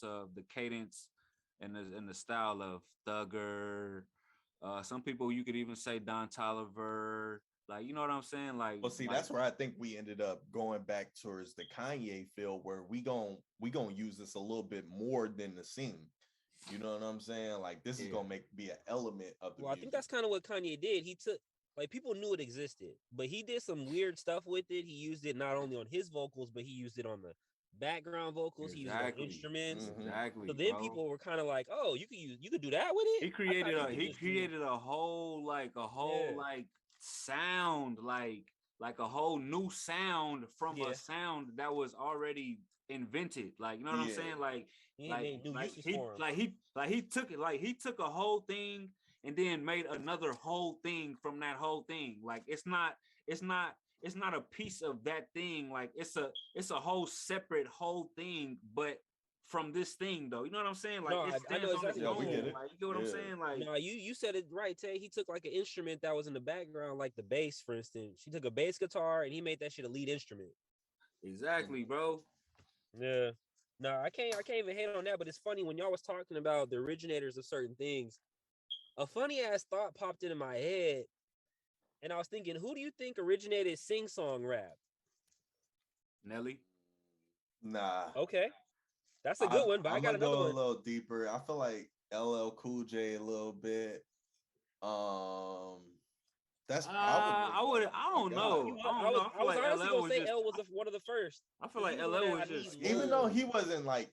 of the cadence and the style of Thugger. Some people you could even say Don Toliver. Like, you know what I'm saying? Well, see, like that's where I think we ended up going back towards the Kanye feel, where we gonna use this a little bit more than the sing. You know what I'm saying? Like, this is yeah, gonna be an element of the Well, I think music. that's kind of what Kanye did. He took like people knew it existed, but he did some weird stuff with it. He used it not only on his vocals, but he used it on the background vocals. He used it on exactly, instruments. exactly, So then bro. people were kind of like, "Oh, you could do that with it." He I thought created you a could he just do created a whole yeah, sound like a whole new sound from a yeah. sound that was already invented. Like, you know what I'm Yeah, saying? He ain't made new uses for him. He took it, like he took a whole thing and then made another whole thing from that whole thing. Like, it's not it's not a piece of that thing. Like, it's a whole separate whole thing, but from this thing though. You know what I'm saying? Like, No, it I know stands on its exactly yeah, what we you're own. get saying. it. Like, you get what I'm Yeah, saying? Like, No, you said it right, Tay. He took like an instrument that was in the background, like the bass, for instance. She took a bass guitar and he made that shit a lead instrument. exactly, bro. Yeah. No, I can't even hate on that, but it's funny when y'all was talking about the originators of certain things. A funny ass thought popped into my head, and I was thinking, who do you think originated sing song rap? Nelly. nah. Okay, that's a I'm good one, but I I'm got gonna another go a one. little deeper. I feel like LL Cool J a little bit. Um, that's probably I my don't guy. know. I don't know. I I feel was like honestly LL gonna was say just. L was one of the first I feel because he like was the one LL that was I knew just Even loved. though smooth. he wasn't like,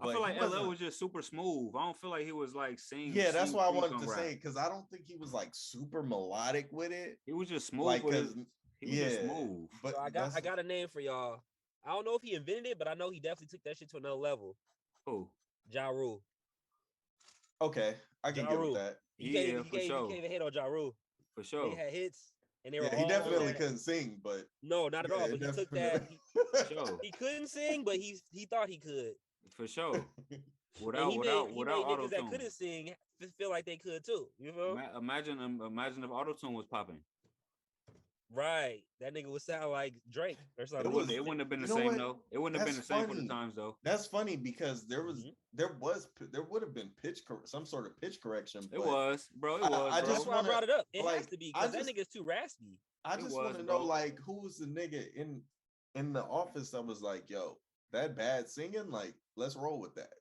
I but feel he like LL wasn't. was just super smooth. I don't feel like he was like Yeah, that's why I sing wanted song to rap. say, because I don't think he was like super melodic with it. He was just smooth Like, with his. cause He was just yeah, smooth. but So I that's got a name for y'all. I don't know if he invented it, but I know he definitely took that shit to another level. Who? Ja Rule. okay. I can Ja get with Rule. that. Yeah, for You sure, can't even hit on Ja Rule. for Nigga sure, had hits and they were Yeah, he all on definitely that. couldn't sing, but No, not at yeah, all. it But he took that. definitely. for sure, He couldn't sing, but he thought he could, for sure. and Without without he without made auto niggas that tune. couldn't sing feel like they could too. You feel? Imagine if auto tune was popping. Right. That nigga would sound like Drake or It It something. wouldn't was, it wouldn't have been you the know same what? though. It wouldn't have been That's the same for the funny. times though. That's funny because Mhm. there would have been some sort of pitch correction, It but was, bro. It was, I But that's just bro. why I want to brought it up. It has like to be I because that just nigga's too raspy. I It just want was, to know bro. like who was the nigga in the office that was like, yo, that bad singing, like let's roll with that.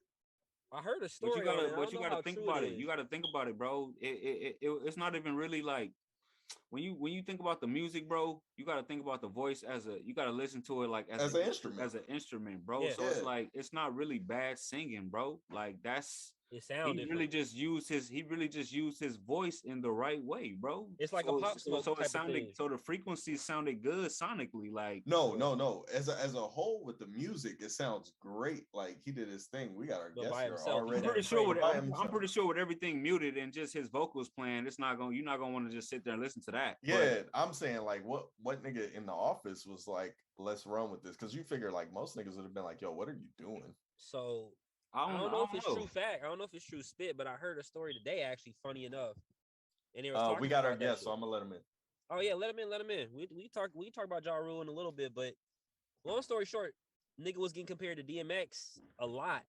I heard a story on it. I But don't you know gotta how think true it about it. is. You gotta think about it, bro. It's not even really like when you think about the music, bro. You gotta think about the voice as a. You gotta listen to it like As an instrument. as an instrument, bro. Yeah, So it's Yeah. like it's not really bad singing, bro. Like that's it sound different. he really just used his voice in the right way, bro. It's like a pop smoke So it type of sounded thing. so the frequency sounded good sonically, like No, no, no. As a whole with the music, it sounds great. Like he did his thing. We got our But guest by here himself, he I'm already. pretty sound sure crazy. By I'm himself. pretty sure with everything muted and just his vocals playing, you're not gonna want to just sit there and listen to that. But Yeah, I'm saying like what nigga in the office was like, let's run with this. Cause you figure like most niggas would have been like, yo, what are you doing? So I I don't don't know if I it's don't true know. fact. I don't know if it's true spit, but I heard a story today actually, funny enough. And they was We talking got our about that guest, so shit. I'm gonna let him in. Oh yeah, let him in, let him in. We talk about Ja Rule in a little bit, but long story short, nigga was getting compared to DMX a lot.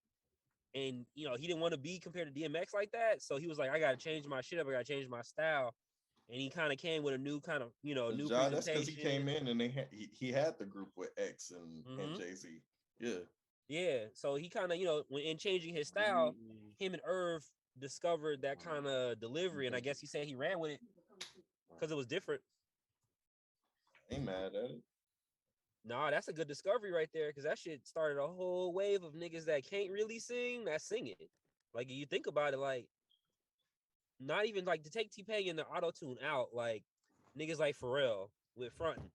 And he didn't want to be compared to DMX like that. So he was like, I gotta change my shit up, I gotta change my style. And he kind of came with a new kind of, new Ja, that's because he came presentation. in and he had the group with X and Hmm. Jay-Z. Yeah. Yeah. So he kind of, when in changing his style, him and Irv discovered that kind of delivery. And I guess he said he ran with it because it was different. Ain't mad at it. Nah, that's a good discovery right there because that shit started a whole wave of niggas that can't really sing that sing it. Like you think about it, like not even like to take T-Pain and the auto tune out, like niggas like Pharrell with fronting,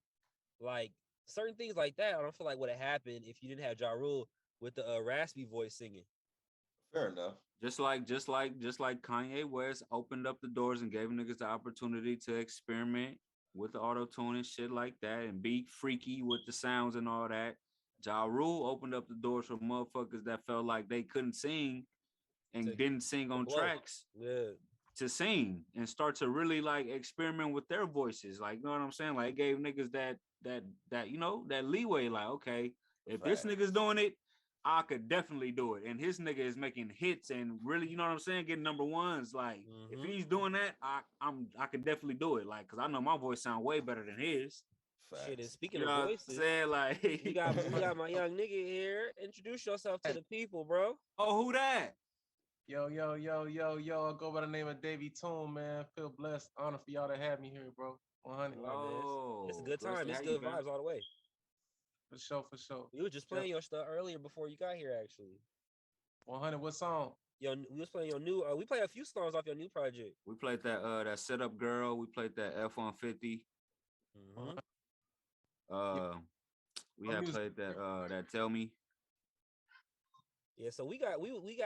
like certain things like that. I don't feel like would have happened if you didn't have Ja Rule with the raspy voice singing. Fair enough. Just like Kanye West opened up the doors and gave niggas the opportunity to experiment with the auto tune and shit like that and be freaky with the sounds and all that. Ja Rule opened up the doors for motherfuckers that felt like they couldn't sing and To, didn't sing to on blow. tracks Yeah. to sing and start to really like experiment with their voices. Like, you know what I'm saying? Like, it gave niggas that that leeway. Like, okay, if this Fact. nigga's doing it, I could definitely do it. And his nigga is making hits and really, you know what I'm saying, getting number ones. Like, if he's doing that, I could definitely do it. Like, cause I know my voice sound way better than his. Shit, and speaking You of know what I'm voices, saying? Like, we got my young nigga here. Introduce yourself to the people, bro. oh, who that? Yo, I go by the name of DavyTomb, man. Feel blessed. Honor for y'all to have me here, bro. 100. It's a good blessed time. to It's have you, good man. vibes all the way. For sure. We were just playing your stuff earlier before you got here, actually. 100, what song? Yo, we was playing your new. We played a few songs off your new project. We played that Setup Girl. We played that F-150. We had played that Tell Me. Yeah, so we got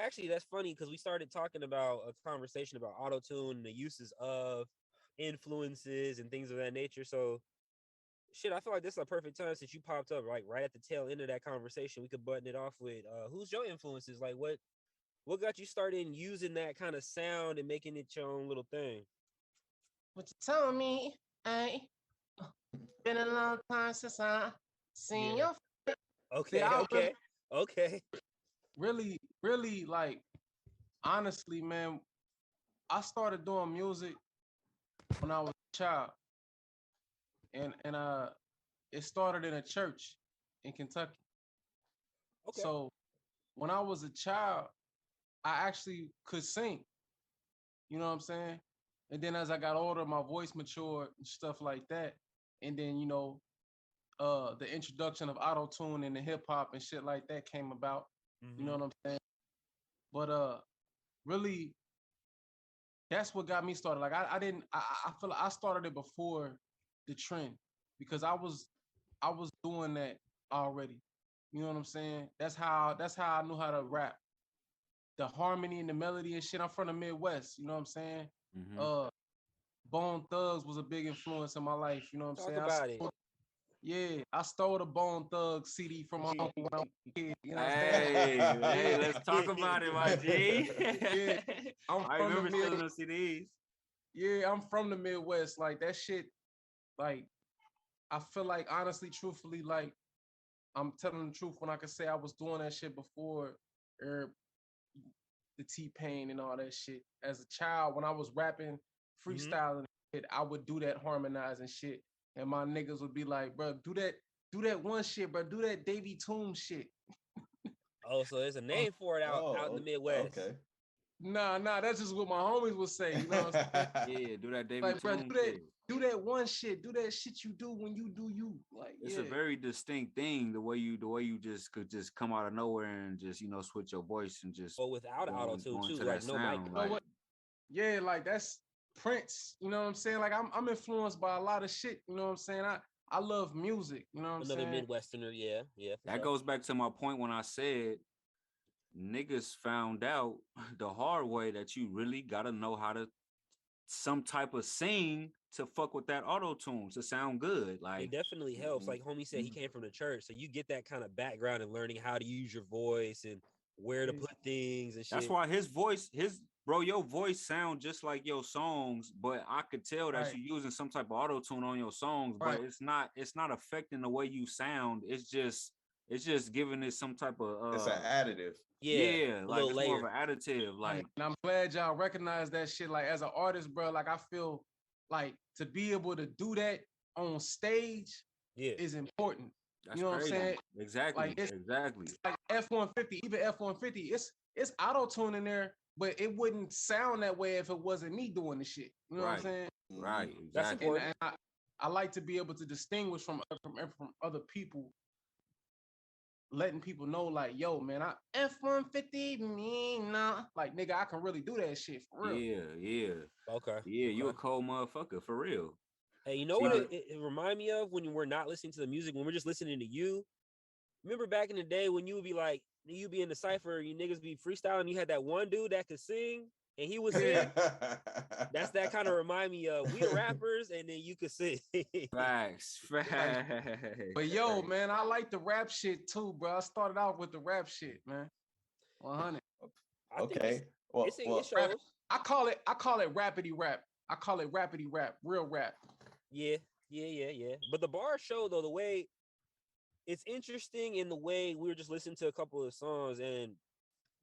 actually, that's funny because we started talking about a conversation about autotune and the uses of influences and things of that nature. So shit, I feel like this is a perfect time since you popped up like right at the tail end of that conversation. We could button it off with who's your influences? Like what got you started in using that kind of sound and making it your own little thing? What you telling me? Hey, been a long time since I seen your. Okay. Really, like, honestly, man, I started doing music when I was a child, and it started in a church in Kentucky. Okay. So when I was a child, I actually could sing. You know what I'm saying? And then as I got older, my voice matured and stuff like that. And then, the introduction of auto-tune and the hip hop and shit like that came about. You know what I'm saying? But really, that's what got me started. Like I feel like I started it before the trend because I was doing that already. You know what I'm saying? That's how I knew how to rap. The harmony and the melody and shit. I'm from the Midwest, you know what I'm saying? Bone Thugs was a big influence in my life, you know what I'm saying? Talk about it. Yeah, I stole the Bone Thugs CD from my uncle when I was a kid. You know what I'm saying? Hey, let's talk about it, my G. Yeah, I remember stealing those CDs. Yeah, I'm from the Midwest. Like that shit, like I feel like honestly, truthfully, like I'm telling the truth when I can say I was doing that shit before the T-Pain and all that shit. As a child, when I was rapping, freestyling shit, I would do that harmonizing shit. And my niggas would be like, bro, do that one shit, bro. Do that DavyTomb shit. Oh, so there's a name for it out in the Midwest. Okay. Nah, that's just what my homies would say. You know what I'm saying? Yeah, do that DavyTomb like, bro, shit. Do that one shit. Do that shit you do when you do you. Like, it's a very distinct thing. The way you just could just come out of nowhere and just switch your voice and just. But without auto-tune too, like no mic. Yeah, like that's Prince. You know what I'm saying? Like I'm influenced by a lot of shit. You know what I'm saying? I love music. You know what I'm saying? Another Midwesterner, yeah. That goes back to my point when I said niggas found out the hard way that you really gotta know how to some type of sing to fuck with that auto tune to sound good. Like it definitely helps. Like homie said, he came from the church, so you get that kind of background and learning how to use your voice and where to put things and shit. That's why your voice sound just like your songs, but I could tell that you're using some type of auto tune on your songs, but it's not affecting the way you sound. It's just giving it some type of it's an additive. Yeah, like it's layer. more of an additive. Like, and I'm glad y'all recognize that shit. Like as an artist, bro, like I feel like to be able to do that on stage is important. That's you know crazy. What I'm saying? Exactly. Like exactly. Like F-150, even F-150, it's auto-tune in there, but it wouldn't sound that way if it wasn't me doing the shit. You know what I'm saying? Right. Exactly. That's important. And I like to be able to distinguish from other people, letting people know, like, yo, man, I F-150 me nah. Like, nigga, I can really do that shit for real. Yeah. Okay. Yeah, you a cold motherfucker for real. Hey, you know what it remind me of when we're not listening to the music, when we're just listening to you? Remember back in the day when you would be like, you be in the cypher, you niggas be freestyling, you had that one dude that could sing, and he would sing. That's that kind of remind me of we rappers, and then you could sing. Facts. But yo, man, I like the rap shit too, bro. I started out with the rap shit, man. 100. Okay. It shows. I call it rapidy rap. I call it rapidy rap, real rap. Yeah. But the bars show though the way it's interesting in the way we were just listening to a couple of songs, and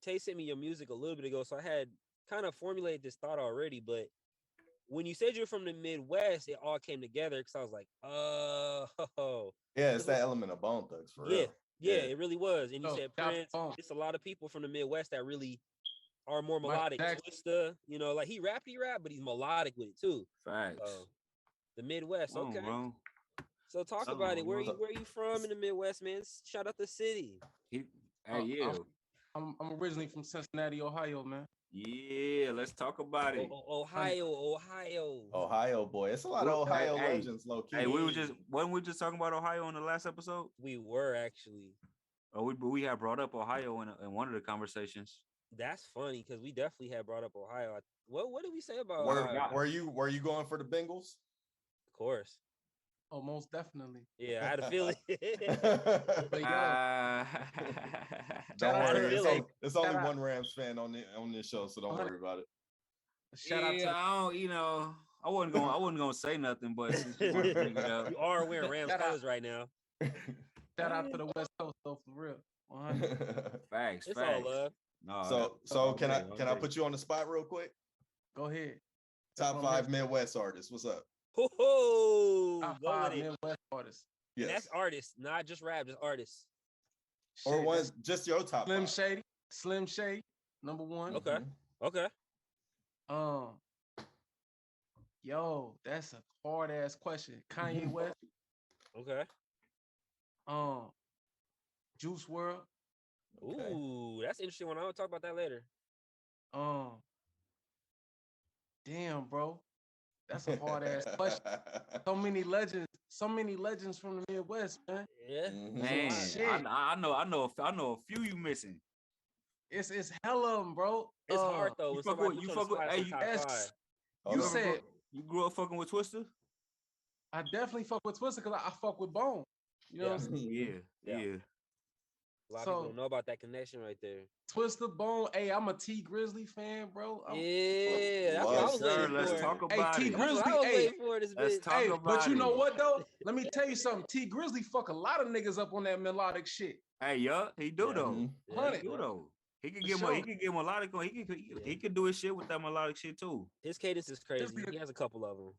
Tay sent me your music a little bit ago, so I had kind of formulated this thought already. But when you said you're from the Midwest, it all came together because I was like, oh, Yeah, it's that element of Bone Thugs for yeah, real. yeah, it really was. And you Oh, said got Prince. Bone. It's a lot of people from the Midwest that really are more Michael melodic. Jackson. Twista, you know, like he rap, but he's melodic with it too. Facts. So the Midwest, Come on, okay. bro. So talk Come about it. on, Where bro. you from in the Midwest, man? Shout out the city. Hey, yeah. I'm originally from Cincinnati, Ohio, man. Yeah, let's talk about it. Ohio. Ohio boy. It's a lot of Ohio legends, low key. Hey, wasn't we just talking about Ohio in the last episode? We were actually. Oh, we had brought up Ohio in one of the conversations. That's funny because we definitely had brought up Ohio. What did we say about Were Ohio? were you going for the Bengals? Of course. Oh, most definitely. Yeah, I had a feeling. But yo, Don't out to worry, Philly. it's only one Rams fan on this show, so don't worry about it. shout out to I don't, I wasn't gonna say nothing, but since you want to bring it up, You are wearing Rams Shout out. colors right now. shout out to the West Coast though, for real. 100. facts. It's all love. No, So can I put you on the spot real quick? Go ahead. Top 5 Midwest artists. What's up? Ho Top go 5 with it. Midwest artists. And that's artists, not just rap, just artists. Or Shit, one's just your top Slim 5. Shady. Slim Shady, number 1. Okay. Okay. Yo, that's a hard ass question. Kanye West, Okay. Juice World, Okay. Ooh, that's an interesting one. I'll talk about that later. damn, bro. That's a hard ass question. So many legends from the Midwest, man. Yeah. man. Shit. I know a few you missing. It's hella 'em, bro. It's hard though. you when fuck somebody with- puts you you on the fuck with- spot hey, as a top that's- five. Hold You on. said You grew up fucking with Twister? I definitely fuck with Twister because I fuck with Bone. You know what I'm saying? Yeah. A lot of So- people don't know about that connection right there. Twister, Bone. Hey, I'm a T Grizzly fan, bro. Yeah, that's what I was Sir, waiting let's for. talk Hey, about T it. That's what I Grizzly, was hey, waiting for this Let's bitch. talk Hey, about but you know it. what though? Let me tell you something. T Grizzly fuck a lot of niggas up on that melodic shit. Hey, yeah, he do Yeah. though. Mhm. He Honey. do though. He can For give him. sure. He can give him a lot of. He can do his shit with that melodic shit too. His cadence is crazy. nigga- He has a couple of them.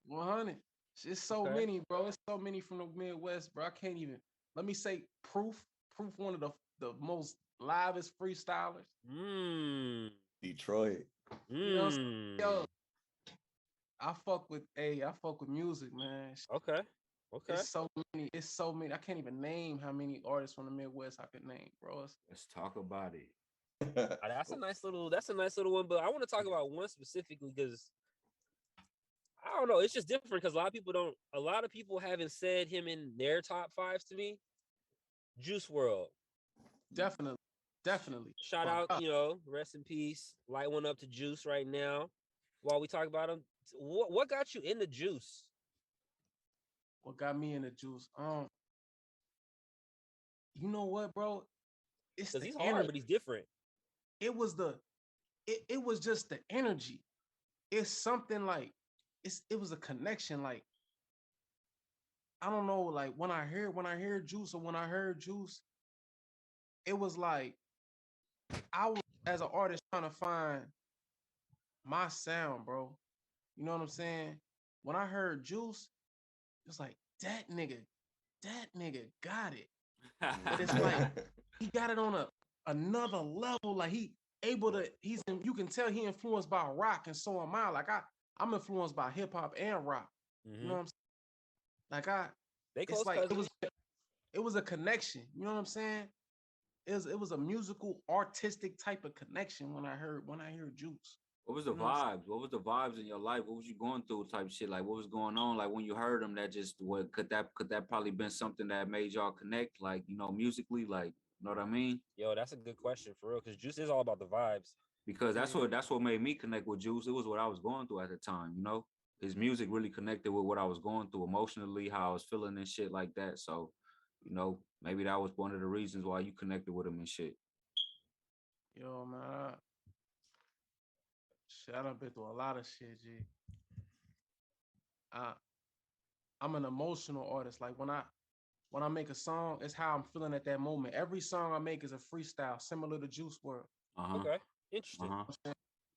100. It's so Okay. many, bro. It's so many from the Midwest, bro. I can't even. Let me say, Proof, one of the most livest freestylers. Detroit. You know what I'm Yo, I fuck with music, man. Okay. Okay. It's so many. It's so many. I can't even name how many artists from the Midwest I could name, bro. Let's talk about it. That's a nice little one, but I want to talk about one specifically because I don't know, it's just different because a lot of people haven't said him in their top fives to me. Juice World. Definitely. Shout Fuck out, up. rest in peace. Light one up to Juice right now. While we talk about him, what got you into Juice? What got me in the Juice? You know what, bro? It's Because the he's hard, energy. but he's different. It was it was just the energy. It's something like it was a connection. Like I don't know, like when I heard Juice or when I heard Juice, it was like I was as an artist trying to find my sound, bro. You know what I'm saying? When I heard Juice, it's like that nigga got it. But it's like he got it on another level. Like you can tell he influenced by rock, and so am I. Like I'm influenced by hip hop and rock. You know what I'm saying? Like They close it's like cousins. it was a connection. You know what I'm saying? It was a musical, artistic type of connection when I heard Juice. What was the vibes? What was the vibes in your life? What was you going through? Type shit. Like what was going on? Like when you heard him, that just what could that probably been something that made y'all connect? Like musically, like you know what I mean? Yo, that's a good question for real. Because Juice is all about the vibes. Because that's what made me connect with Juice. It was what I was going through at the time. His music really connected with what I was going through emotionally, how I was feeling and shit like that. So, maybe that was one of the reasons why you connected with him and shit. Yo, man. Shit, I done been through a lot of shit, G. I'm an emotional artist. Like when I when I make a song, it's how I'm feeling at that moment. Every song I make is a freestyle, similar to Juice WRLD. Okay, interesting.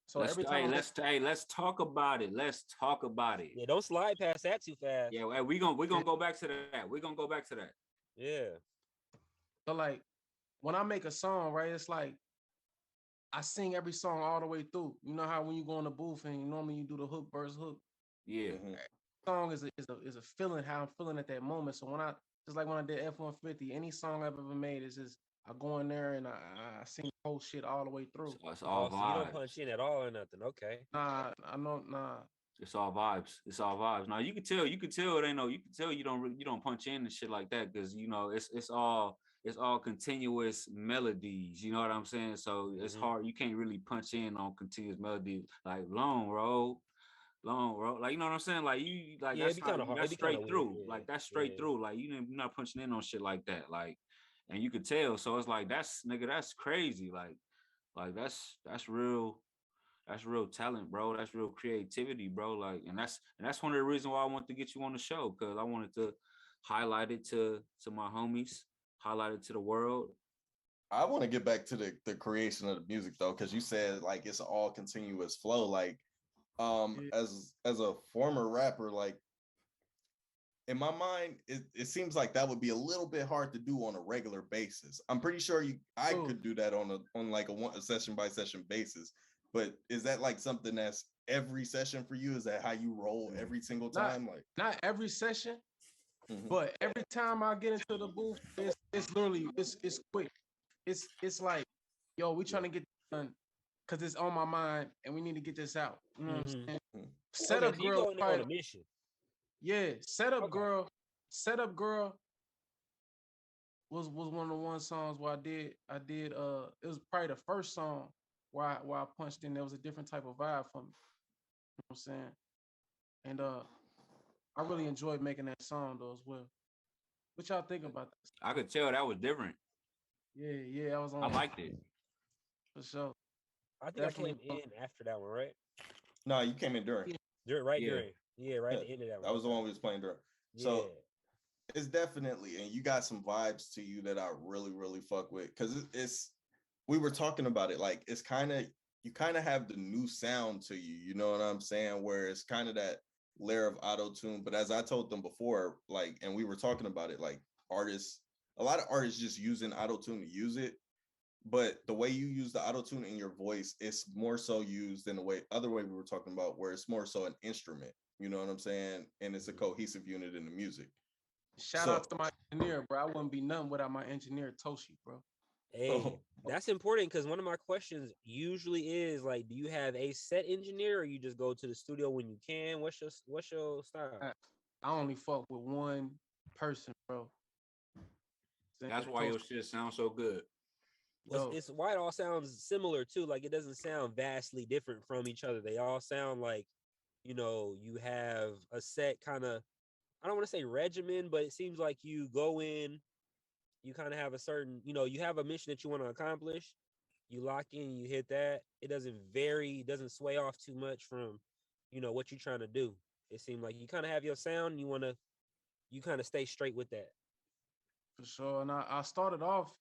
So every time let's talk about it. Let's talk about it. Yeah, don't slide past that too fast. Yeah, we're gonna go back to that. We're gonna go back to that. Yeah. So like when I make a song, right, it's like I sing every song all the way through. You know how when you go in the booth and normally you do the hook, verse, hook. Yeah. Song is a feeling, how I'm feeling at that moment. So when I just like when I did F-150, any song I've ever made is just I go in there and I sing the whole shit all the way through. So it's all vibes. So you don't punch in at all or nothing. Okay. Nah, I know, nah. It's all vibes. It's all vibes. Now you can tell it ain't no. You can tell you don't punch in and shit like that because you know it's all continuous melodies. You know what I'm saying? So it's hard. You can't really punch in on continuous melodies like long road. Like you know what I'm saying? Like you like that's kind of that's straight through. Weird, yeah. Like that's straight through. Like you're not punching in on shit like that. Like and you could tell. So it's like that's crazy. Like that's real. That's real talent, bro. That's real creativity, bro. Like, and that's one of the reasons why I wanted to get you on the show, because I wanted to highlight it to my homies, highlight it to the world. I want to get back to the creation of the music though, because you said like it's all continuous flow. Like, as a former rapper, like in my mind, it seems like that would be a little bit hard to do on a regular basis. I'm pretty sure I could do that on a session by session basis. But is that like something that's every session for you? Is that how you roll every single time? Not every session, but every time I get into the booth, it's literally it's quick. It's like, yo, we trying to get this done because it's on my mind and we need to get this out. You know what I'm saying? Setup girl on a mission. Yeah, setup girl was one of the songs where I did it was probably the first song where I punched in. There was a different type of vibe for me. You know what I'm saying? And I really enjoyed making that song though as well. What y'all think about this? I could tell that was different. Yeah, I was on. I liked it. For sure. I think definitely. I came in after that one, right? No, you came in during. During. Yeah, right at the end of that one. That was the one we was playing during. So it's definitely, and you got some vibes to you that I really, really fuck with. Cause it's we were talking about it, like it's you kind of have the new sound to you, you know what I'm saying? Where it's kind of that layer of auto-tune. But as I told them before, like, and we were talking about it, like a lot of artists just using auto-tune to use it. But the way you use the auto-tune in your voice, it's more so used in the other way we were talking about, where it's more so an instrument, you know what I'm saying? And it's a cohesive unit in the music. Shout out to my engineer, bro. I wouldn't be nothing without my engineer, Toshi, bro. Hey, that's important because one of my questions usually is like, do you have a set engineer or you just go to the studio when you can? What's your style? I only fuck with one person, bro. That's why your shit sounds so good. It's why it all sounds similar too. Like it doesn't sound vastly different from each other. They all sound like, you know, you have a set kind of, I don't want to say regimen, but it seems like you go in, you kind of have a certain, you know, you have a mission that you want to accomplish. You lock in, you hit that. It doesn't vary, it doesn't sway off too much from, you know, what you're trying to do. It seems like you kind of have your sound. You kind of stay straight with that. For sure. And I started off,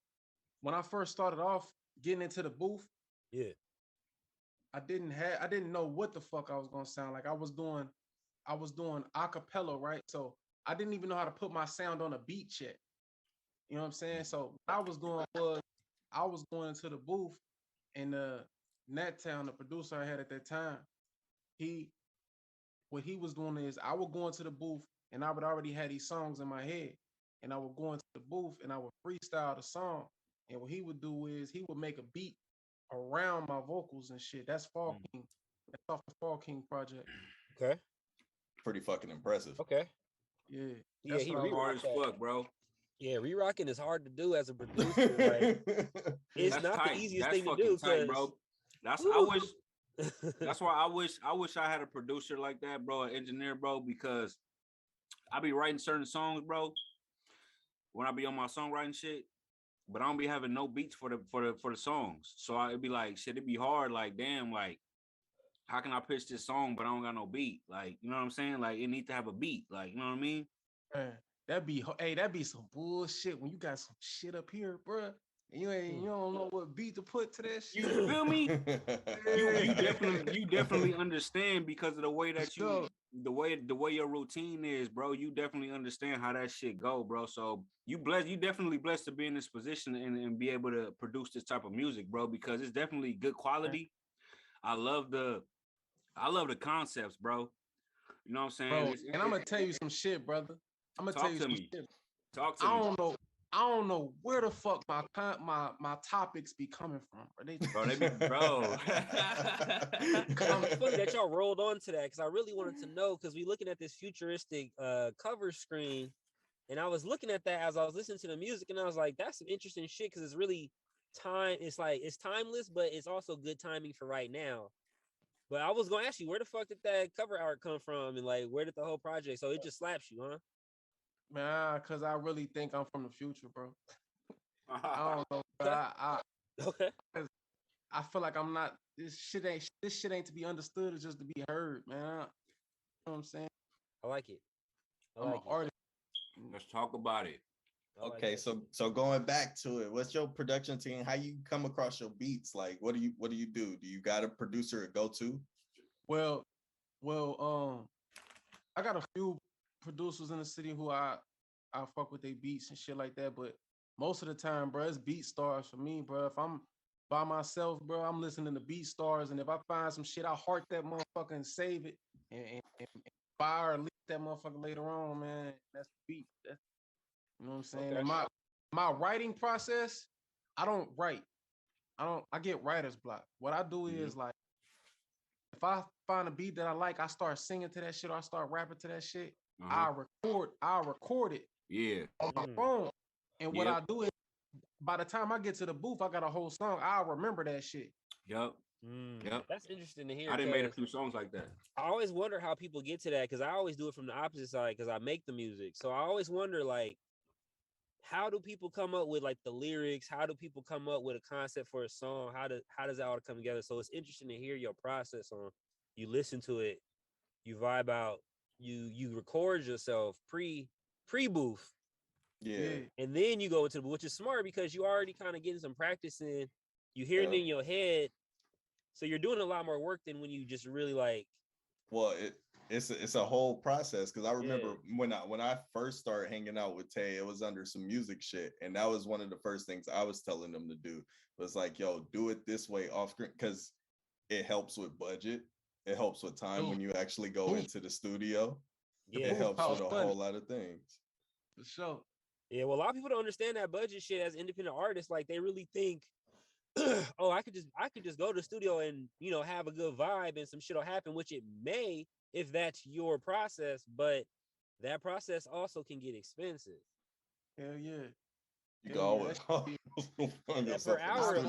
when I first started off getting into the booth. Yeah. I didn't know what the fuck I was gonna sound like. I was doing acapella, right? So I didn't even know how to put my sound on a beat yet. You know what I'm saying? So what I was doing was I was going into the booth, and Town, the producer I had at that time, what he was doing is I would go into the booth and I would already have these songs in my head, and I would go into the booth and I would freestyle the song. And what he would do is he would make a beat around my vocals and shit. That's Fall King. That's off the Fall King project. Okay. Pretty fucking impressive. Okay. Yeah. Yeah, he hard as fuck, bro. Yeah, re-rocking is hard to do as a producer. Like, it's not the easiest thing to do, bro. That's why I wish I had a producer like that, bro, an engineer, bro, because I be writing certain songs, bro, when I be on my songwriting shit, but I don't be having no beats for the songs. So it'd be like shit, it'd be hard, like damn, like how can I pitch this song but I don't got no beat? Like, you know what I'm saying? Like it needs to have a beat, like, you know what I mean? Man. that'd be some bullshit when you got some shit up here, bruh. And you don't know what beat to put to that shit. You feel me? You Yeah. definitely understand because of the way that Sure. the way your routine is, bro. You definitely understand how that shit go, bro. So you definitely blessed to be in this position and be able to produce this type of music, bro, because it's definitely good quality. I love the concepts, bro. You know what I'm saying? Bro, and I'm gonna tell you some shit, brother. I'm gonna tell Talk you to some me. shit. Talk to I me. don't know. I don't know where the fuck my topics be coming from, bro. Bro, they be bro. It's funny that y'all rolled on to that because I really wanted to know because we looking at this futuristic cover screen, and I was looking at that as I was listening to the music, and I was like, that's some interesting shit because it's really it's like it's timeless, but it's also good timing for right now. But I was gonna ask you, where the fuck did that cover art come from, and like, where did the whole project? So it just slaps you, huh? Man, cause I really think I'm from the future, bro. I don't know, but Okay. I feel like I'm not. This shit ain't to be understood. It's just to be heard, man. You know what I'm saying? I like it. I'm an artist. Let's talk about it. Okay, so going back to it, what's your production team? How you come across your beats? Like, what do you do? Do you got a producer to go to? Well, I got a few producers in the city who I fuck with their beats and shit like that. But most of the time, bro, it's beat stars for me, bro. If I'm by myself, bro, I'm listening to beat stars, and if I find some shit, I heart that motherfucker and save it and fire or leak that motherfucker later on, man. That's the beat. You know what I'm saying? Okay. And my writing process, I don't write. I get writer's block. What I do is like if I find a beat that I like, I start singing to that shit or I start rapping to that shit. I'll record it Yeah. on my phone. And what I do is by the time I get to the booth, I got a whole song. I'll remember that shit. Yep. Yep. That's interesting to hear. I done made a few songs like that. I always wonder how people get to that because I always do it from the opposite side because I make the music. So I always wonder like, how do people come up with like the lyrics? How do people come up with a concept for a song? How does that all come together? So it's interesting to hear your process on. You listen to it, you vibe out, you record yourself pre booth. Yeah. And then you go into the booth, which is smart because you already kind of getting some practice in. You hear it in your head, so you're doing a lot more work than when you just really like. Well, it's a whole process because I remember when I first started hanging out with Tay, it was under some music shit, and that was one of the first things I was telling them to do. Was like, yo, do it this way off screen because it helps with budget. It helps with time when you actually go into the studio. Yeah, it helps with a whole lot of things. For sure. Yeah, well, a lot of people don't understand that budget shit as independent artists. Like they really think, oh, I could just go to the studio and have a good vibe and some shit will happen, which it may if that's your process, but that process also can get expensive. Hell yeah. You go always per hour.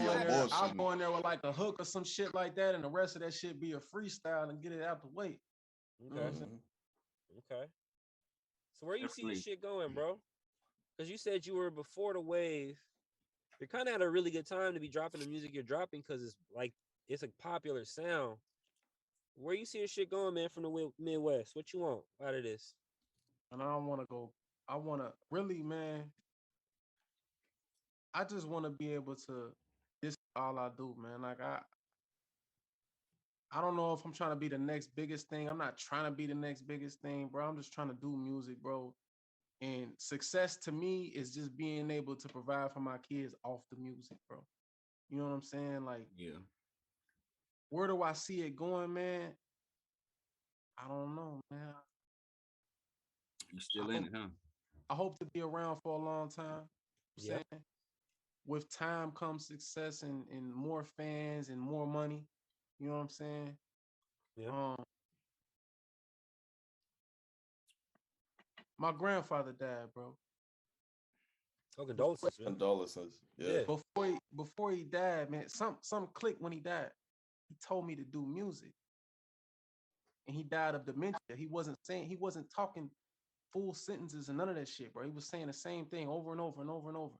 I'll go in there with like a hook or some shit like that, and the rest of that shit be a freestyle and get it out the way. Okay. Okay. So where you see this shit going, bro? Because you said you were before the wave. You're kind of at a really good time to be dropping the music you're dropping because it's a popular sound. Where you see this shit going, man, from the Midwest? What you want out of this? And I don't want to go. I want to really, man. I just want to be able to. This is all I do, man. Like I don't know if I'm trying to be the next biggest thing. I'm not trying to be the next biggest thing, bro. I'm just trying to do music, bro. And success to me is just being able to provide for my kids off the music, bro. You know what I'm saying? Like, where do I see it going, man? I don't know, man. You still in it, huh? I hope to be around for a long time. Yeah. With time comes success and more fans and more money. You know what I'm saying? Yeah. My grandfather died, bro. Oh, condolences. Man. Condolences. Yeah. Before he died, man, some clicked when he died. He told me to do music. And he died of dementia. He wasn't talking full sentences and none of that shit, bro. He was saying the same thing over and over and over and over.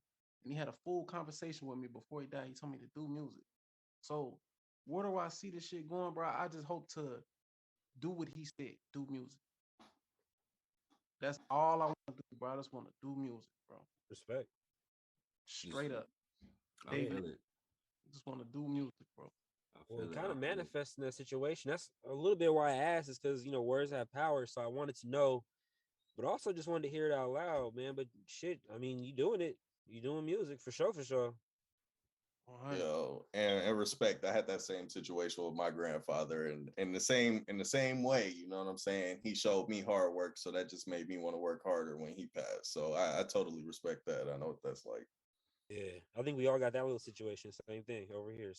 And he had a full conversation with me before he died. He told me to do music. So where do I see this shit going, bro? I just hope to do what he said, do music. That's all I want to do, bro. I just want to do music, bro. Respect. Straight up. I David, feel it. just want to do music, bro. I Well, feel it. kind I of feel it. manifesting that situation. That's a little bit why I asked, is because words have power. So I wanted to know, but also just wanted to hear it out loud, man. But shit, I mean, you doing it. You doing music for sure, for sure. 100. Yo, and respect. I had that same situation with my grandfather, and in the same way, you know what I'm saying? He showed me hard work, so that just made me want to work harder when he passed. So I totally respect that. I know what that's like. Yeah, I think we all got that little situation. Same thing over here.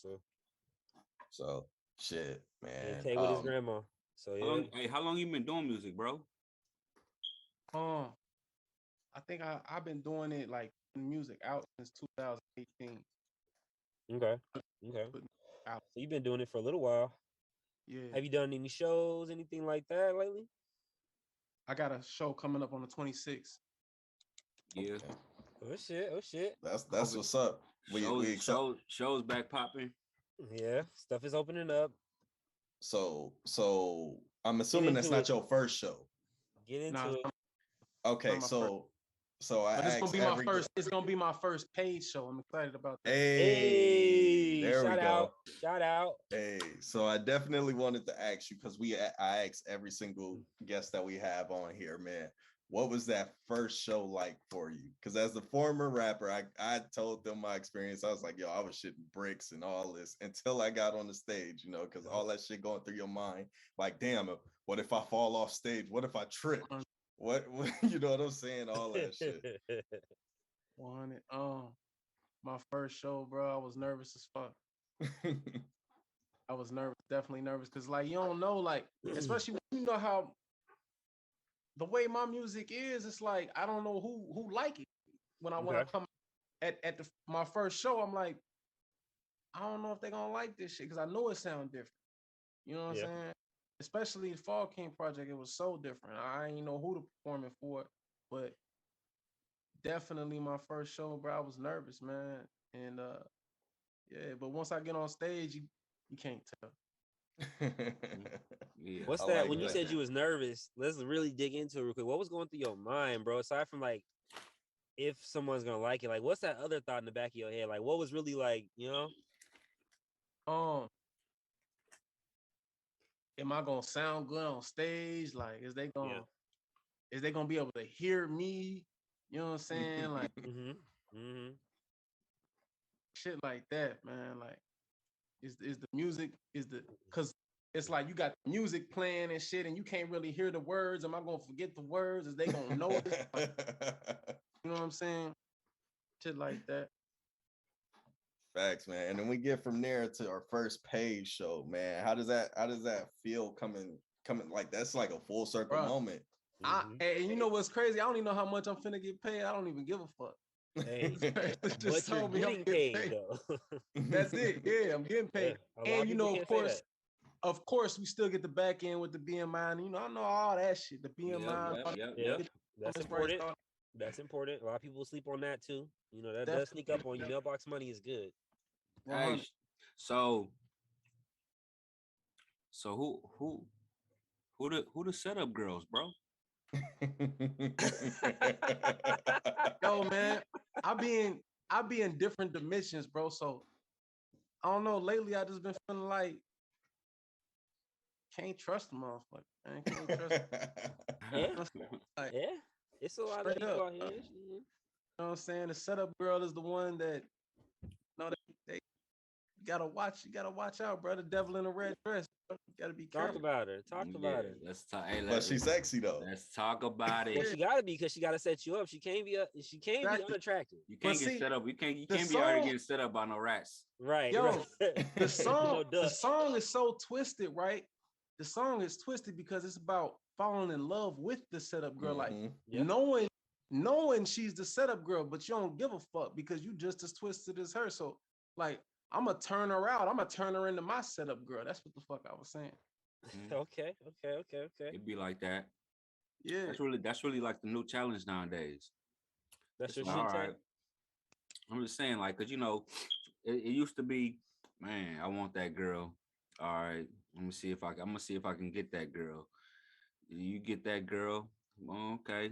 So shit, And man. K with his grandma. So yeah. How long you been doing music, bro? I think I've been doing it like music out since 2018. Okay. Okay. Putting out. So you've been doing it for a little while. Yeah. Have you done any shows, anything like that lately? I got a show coming up on the 26th. Yeah. Okay. Oh shit! Oh shit! That's Okay. what's up. We accept. Shows back popping. Yeah, stuff is opening up. So I'm Get assuming that's into not it. your first show. Get into Nah, it. Okay, not my first. so I But it's gonna asked be my every. first. It's gonna be my first paid show. I'm excited about that. Hey, there we shout go. out! Shout out! Hey, so I definitely wanted to ask you because I asked every single guest that we have on here, man. What was that first show like for you? Because as a former rapper, I told them my experience. I was like, yo, I was shitting bricks and all this until I got on the stage, you know, because all that shit going through your mind. Like, damn, what if I fall off stage? What if I trip? What you know what I'm saying? All that shit. 100. My first show, bro. I was nervous as fuck. I was nervous, definitely nervous, because like you don't know, like especially when you know how the way my music is. It's like I don't know who like it. When I come at my first show, I'm like, I don't know if they're gonna like this shit because I know it sounds different. You know what I'm saying? Especially the Fall King project, it was so different. I ain't know who to perform it for, but definitely my first show, bro. I was nervous, man, and yeah. But once I get on stage, you can't tell. Yeah. What's I that? like When you that. said you was nervous, let's really dig into it real quick. What was going through your mind, bro? Aside from like, if someone's gonna like it, like, what's that other thought in the back of your head? Like, what was really like, Am I gonna sound good on stage? Like, is they Yeah. gonna be able to hear me? You know what I'm saying? Like shit like that, man. Like, is the music because it's like you got music playing and shit, and you can't really hear the words. Am I gonna forget the words? Is they gonna notice? You know what I'm saying? Shit like that. Facts, man. And then we get from there to our first paid show, man. How does that feel coming like that's like a full circle moment? And you know what's crazy? I don't even know how much I'm finna get paid. I don't even give a fuck. Hey, just but you're told me I'm getting paid though. That's it. Yeah, I'm getting paid. Yeah, And you know, of course, we still get the back end with the BMI. And, I know all that shit. The BMI. Yeah. That's important. That's important. A lot of people sleep on that too. That does sneak up on you. Mailbox money is good. Hey, so who the setup girls, bro? Yo, man, I be in different dimensions, bro. So I don't know. Lately, I just been feeling like can't trust the motherfucker. Man. Can't trust. Yeah, yeah. It's a lot of people out here. You know what I'm saying? The setup girl is the one that they gotta watch. You gotta watch out, bro. The devil in a red dress. You gotta be careful. Talk about her. Talk about her. Let's talk. Hey, but she's sexy though. Let's talk about it. Well, she gotta be because she gotta set you up. She can't be be unattractive. You can't get set up. You can't be out here getting set up by no rats. Right. Yo, right. the song is so twisted, right? The song is twisted because it's about falling in love with the setup girl, like knowing she's the setup girl, but you don't give a fuck because you just as twisted as her. So, like, I'm gonna turn her out. I'm gonna turn her into my setup girl. That's what the fuck I was saying. Okay. It'd be like that. Yeah, that's really like the new challenge nowadays. That's your shit. All right. I'm just saying, like, cause it used to be, man, I want that girl. All right, I'm gonna see if I can get that girl. You get that girl, okay.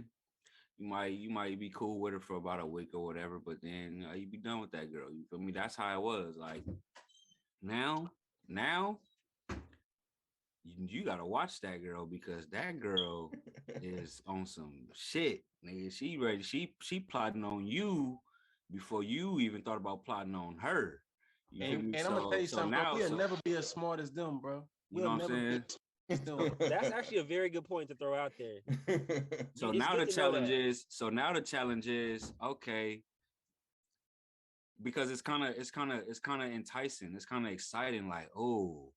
You might be cool with her for about a week or whatever, but then you be done with that girl. You feel me? That's how it was. Like now you gotta watch that girl because that girl is on some shit, nigga. She ready. She plotting on you before you even thought about plotting on her. You feel me? And I'm gonna tell you So something, bro. now, We'll never be as smart as them, bro. you know We'll what I'm never be saying? as smart as them. That's actually a very good point to throw out there. So It's now good the to know challenge that. is okay, because it's kind of enticing. It's kind of exciting. Like, oh,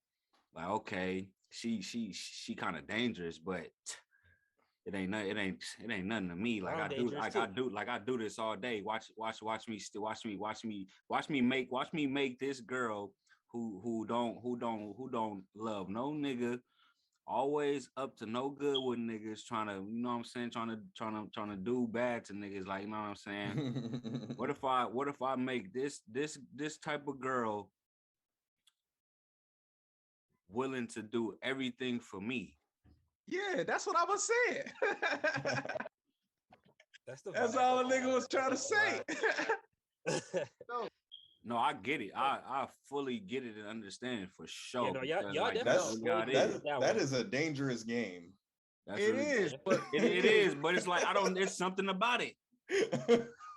like okay, she kind of dangerous, but it ain't nothing to me. Like I'm dangerous too. I do this all day. Watch me make this girl who don't love no nigga, always up to no good with niggas, trying to, you know what I'm saying, trying to do bad to niggas, like, you know what I'm saying. What if I make this type of girl willing to do everything for me? Yeah, that's what I was saying. That's all a nigga was trying to say. No, I get it. I fully get it and understand for sure. Yeah, no, y'all like, definitely that's swayed really how me it with that that one. is a dangerous game. That's It really, is, but it is, but it's like there's something about it.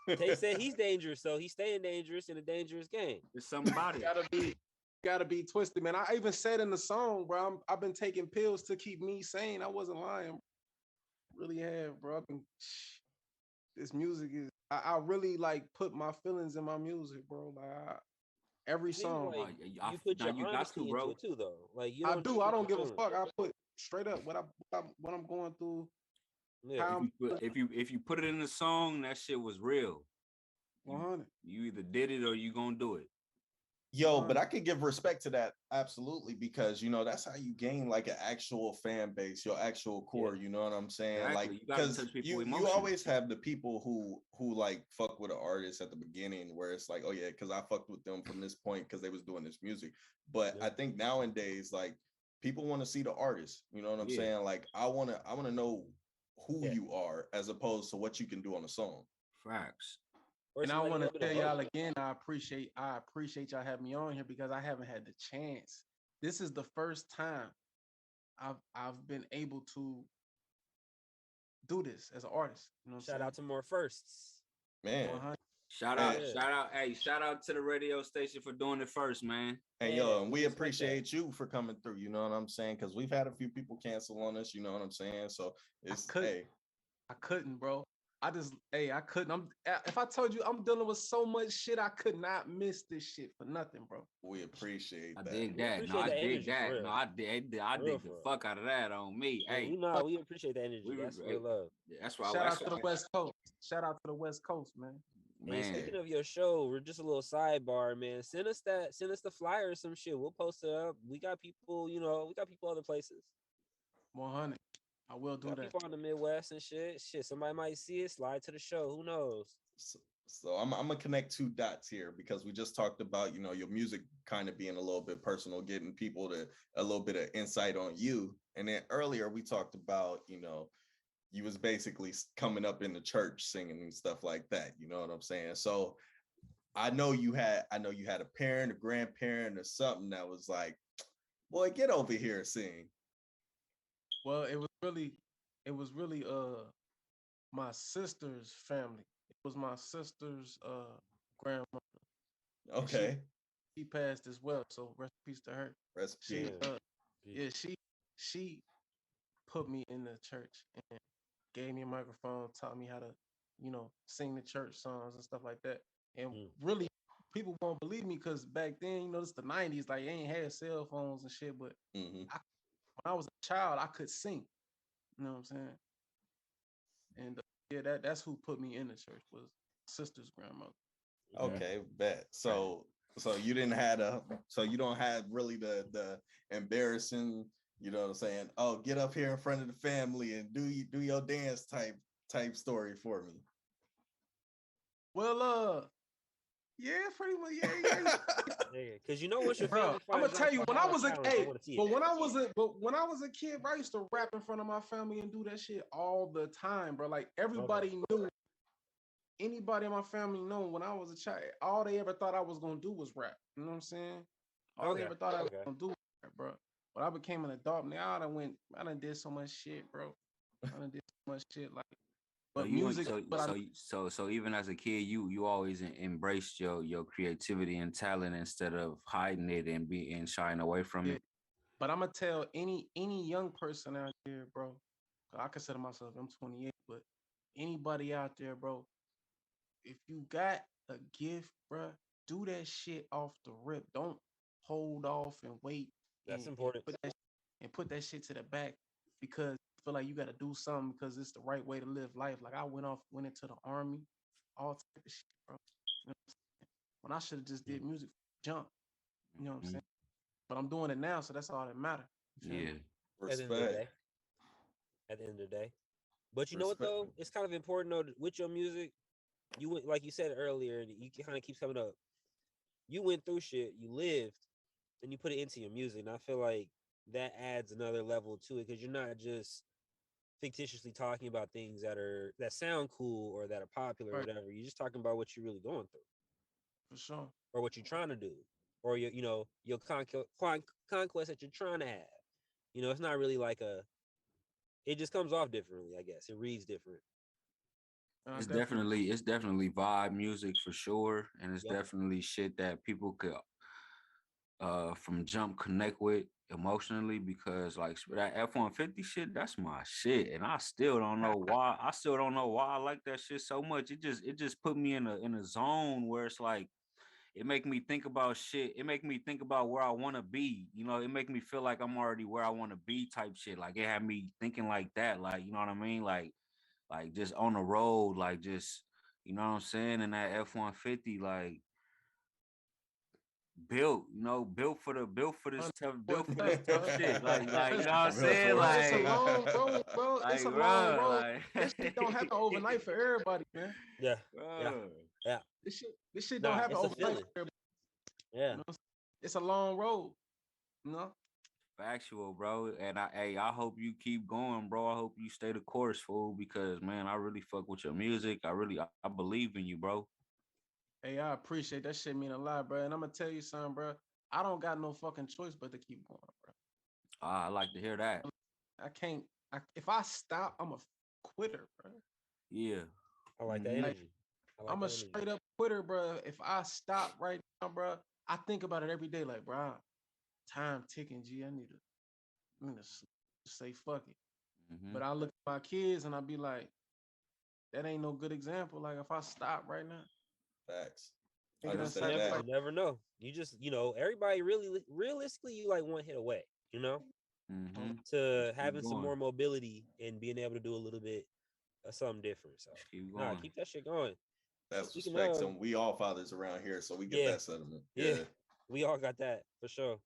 Tay said he's dangerous, so he's staying dangerous in a dangerous game. There's something about it. gotta be twisted, man. I even said in the song, bro, I've been taking pills to keep me sane. I wasn't lying. Really have, bro. This music is I really like put my feelings in my music, bro. Like every Seems song. like I- you put now your you got honesty to, bro. into it too, though. Like you I don't. do. I don't give a fuck. I put straight up what I'm going through. Yeah. How If you put it in the song, that shit was real. 100. You either did it or you gonna do it. Yo, but I could give respect to that, absolutely, because you know that's how you gain like an actual fan base, your actual core. You know what I'm saying? Exactly. Like, You gotta because touch people's you emotions. always have the people who like fuck with an artist at the beginning, where it's like, oh yeah, because I fucked with them from this point because they was doing this music. But I think nowadays, like, people want to see the artist. You know what I'm saying? Like, I wanna know who you are as opposed to what you can do on a song. Facts. And I want to tell y'all again, I appreciate y'all having me on here because I haven't had the chance. This is the first time I've been able to do this as an artist. You know what I'm saying? Shout out to more firsts. Man. Shout out, hey, shout out to the radio station for doing it first, man. And yo, and we appreciate you for coming through, you know what I'm saying? Because we've had a few people cancel on us, you know what I'm saying? So it's I couldn't, bro. I couldn't. If I told you I'm dealing with so much shit, I could not miss this shit for nothing, bro. We appreciate that. I dig that. No, I dig that. No, I dig the fuck out of that on me. Yeah, hey, we appreciate the energy. That's real love. That's why. Shout out to the West Coast. Shout out to the West Coast, man. Hey, speaking of your show, we're just a little sidebar, man. Send us the flyer or some shit. We'll post it up. We got people, other places. 100. I will do that. People on the Midwest and shit. Somebody might see it. Slide to the show. Who knows? So I'm gonna connect two dots here because we just talked about, you know, your music kind of being a little bit personal, getting people to a little bit of insight on you. And then earlier we talked about, you know, you was basically coming up in the church singing and stuff like that. You know what I'm saying? So I know you had a parent, a grandparent, or something that was like, boy, get over here and sing. Well, it was really my sister's family. It was my sister's grandmother. Okay. She passed as well, so rest in peace to her. Rest in peace. She put me in the church and gave me a microphone, taught me how to, you know, sing the church songs and stuff like that. And really, people won't believe me because back then, you know, it's the 90s, like, they ain't had cell phones and shit, but when I was a child, I could sing. You know what I'm saying? And that's who put me in the church was sister's grandmother. Okay, bet. So you don't have really the embarrassing, you know what I'm saying? Oh, get up here in front of the family and do your dance type story for me. Well, Yeah, pretty much. Yeah. Because you know once your Bro, family I'm finds gonna tell you, when I was a when when I was a kid, bro, I used to rap in front of my family and do that shit all the time, bro. Like everybody knew, anybody in my family knew when I was a child, all they ever thought I was gonna do was rap. You know what I'm saying? All they ever thought I was gonna do was rap, bro. But I became an adult now. I done did so much shit, bro. I done did so much shit. Like, but music. So even as a kid, you always embraced your creativity and talent instead of hiding it and shying away from it. But I'm gonna tell any young person out there, bro. I consider myself, I'm 28, but anybody out there, bro, if you got a gift, bro, do that shit off the rip. Don't hold off and wait. That's important. Put that shit to the back because you feel like you got to do something because it's the right way to live life. Like I went into the army, all type of shit, bro. You know when I should have just did music jump. You know what I'm saying? But I'm doing it now, so that's all that matters. Yeah. Respect. At the end of the day. But you know what though? It's kind of important though with your music. You went, like you said earlier, and you kind of keeps coming up. You went through shit, you lived, and you put it into your music. And I feel like that adds another level to it because you're not just fictitiously talking about things that sound cool or that are popular or whatever. You're just talking about what you're really going through. For sure. Or what you're trying to do. Or your conquest that you're trying to have. It's not really like it just comes off differently, I guess. It reads different. It's definitely vibe music for sure. And it's definitely shit that people could from jump connect with emotionally because like that F-150 shit, that's my shit. And I still don't know why. I like that shit so much. It just put me in a zone where it's like it make me think about shit. It make me think about where I want to be. It make me feel like I'm already where I want to be type shit. Like it had me thinking like that. Like, you know what I mean? Like just on the road, like just, you know what I'm saying? And that F-150, like built for this tough shit. Like, you know what I'm saying? Like, it's a long road, bro. Like, it's a long road. Like, this shit don't happen overnight for everybody, man. Yeah. This shit don't happen overnight for everybody. Yeah. It's a long road. Factual, bro. And I hope you keep going, bro. I hope you stay the course, fool, because man, I really fuck with your music. I believe in you, bro. Hey, I appreciate that shit mean a lot, bro. And I'm gonna tell you something, bro. I don't got no fucking choice but to keep going, bro. I like to hear that. I can't. If I stop, I'm a quitter, bro. Yeah. I like that energy. I'm a straight up quitter, bro. If I stop right now, bro, I think about it every day, like, bro, time ticking, G. I need to say fuck it. But I look at my kids and I be like, that ain't no good example. Like if I stop right now. Facts. You never know. You just, everybody realistically, you like one hit away, to having some more mobility and being able to do a little bit of something different. So keep that shit going. That's respect. So we all fathers around here, so we get that sentiment. Yeah, we all got that for sure.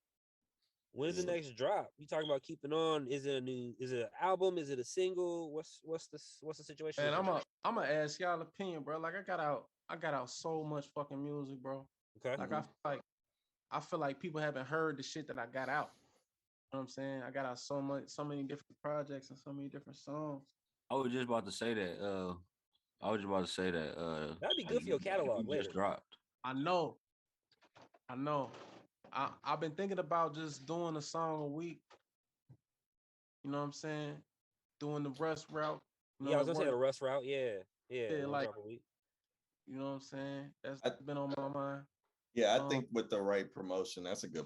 When's the next drop? You talking about keeping on? Is it an album? Is it a single? What's the situation? And I'm gonna ask y'all opinion, bro. Like I got out so much fucking music, bro. Okay. Like I feel like people haven't heard the shit that I got out. You know what I'm saying? I got out so many different projects and so many different songs. I was just about to say that. That'd be good for your catalog later. Just dropped. I know. I've been thinking about just doing a song a week. You know what I'm saying? Doing the Russ route. I was gonna say the Russ route. Yeah, like a week. You know what I'm saying? That's been on my mind. Yeah, I think with the right promotion, that's a good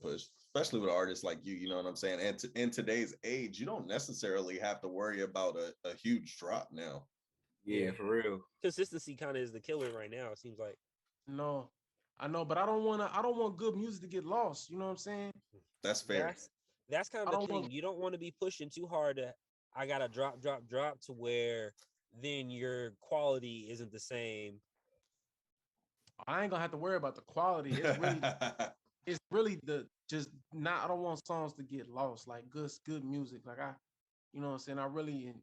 push, especially with artists like you. You know what I'm saying? And in today's age, you don't necessarily have to worry about a huge drop now. Yeah, for real. Consistency kind of is the killer right now. It seems like. No, I know, but I don't want good music to get lost. You know what I'm saying? That's fair. That's kind of the thing. You don't want to be pushing too hard. I gotta drop to where then your quality isn't the same. I ain't gonna have to worry about the quality. It's really I don't want songs to get lost. Like good music. Like you know what I'm saying?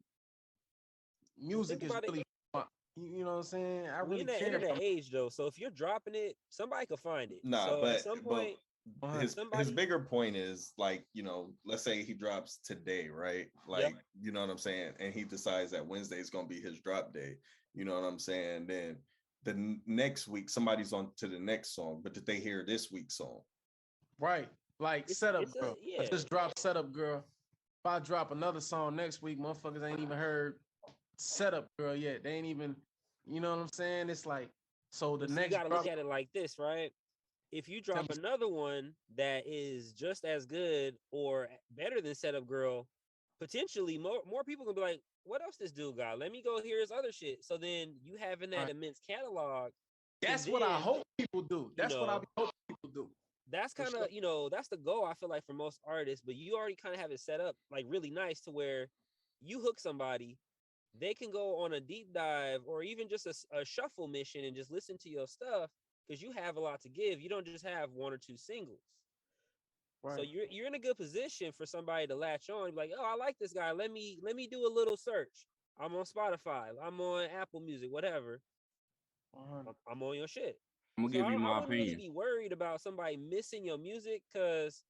Music is really You know what I'm saying? I We really in that care internet about age though, so if you're dropping it, somebody could find it. Nah, So at some point, his somebody, bigger point is like, you know, let's say he drops today, right? Like, you know what I'm saying? And he decides that Wednesday is gonna be his drop day. You know what I'm saying? Then the next week somebody's on to the next song, but did they hear this week's song? right. Like Setup Girl. yeah. I just dropped Setup Girl. If I drop another song next week, motherfuckers ain't even heard Setup Girl yet. They ain't even, you know what I'm saying? It's like, so the next you gotta drop, look at it like this, right? If you drop another one that is just as good or better than Setup Girl, potentially more people gonna be like, what else this dude got? Let me go hear his other shit. So then you having that immense catalog. That's what I hope people do. That's what I hope people do. That's kind of, you know, that's the goal, I feel like, for most artists, but you already kind of have it set up like really nice to where you hook somebody, they can go on a deep dive or even just a shuffle mission and just listen to your stuff because you have a lot to give. You don't just have one or two singles. Right. So you're in a good position for somebody to latch on and be like, oh, I like this guy. Let me do a little search. I'm on Spotify. I'm on Apple Music, whatever. I'm on your shit. I'm gonna give you my I wouldn't opinion. really be worried about somebody missing your music because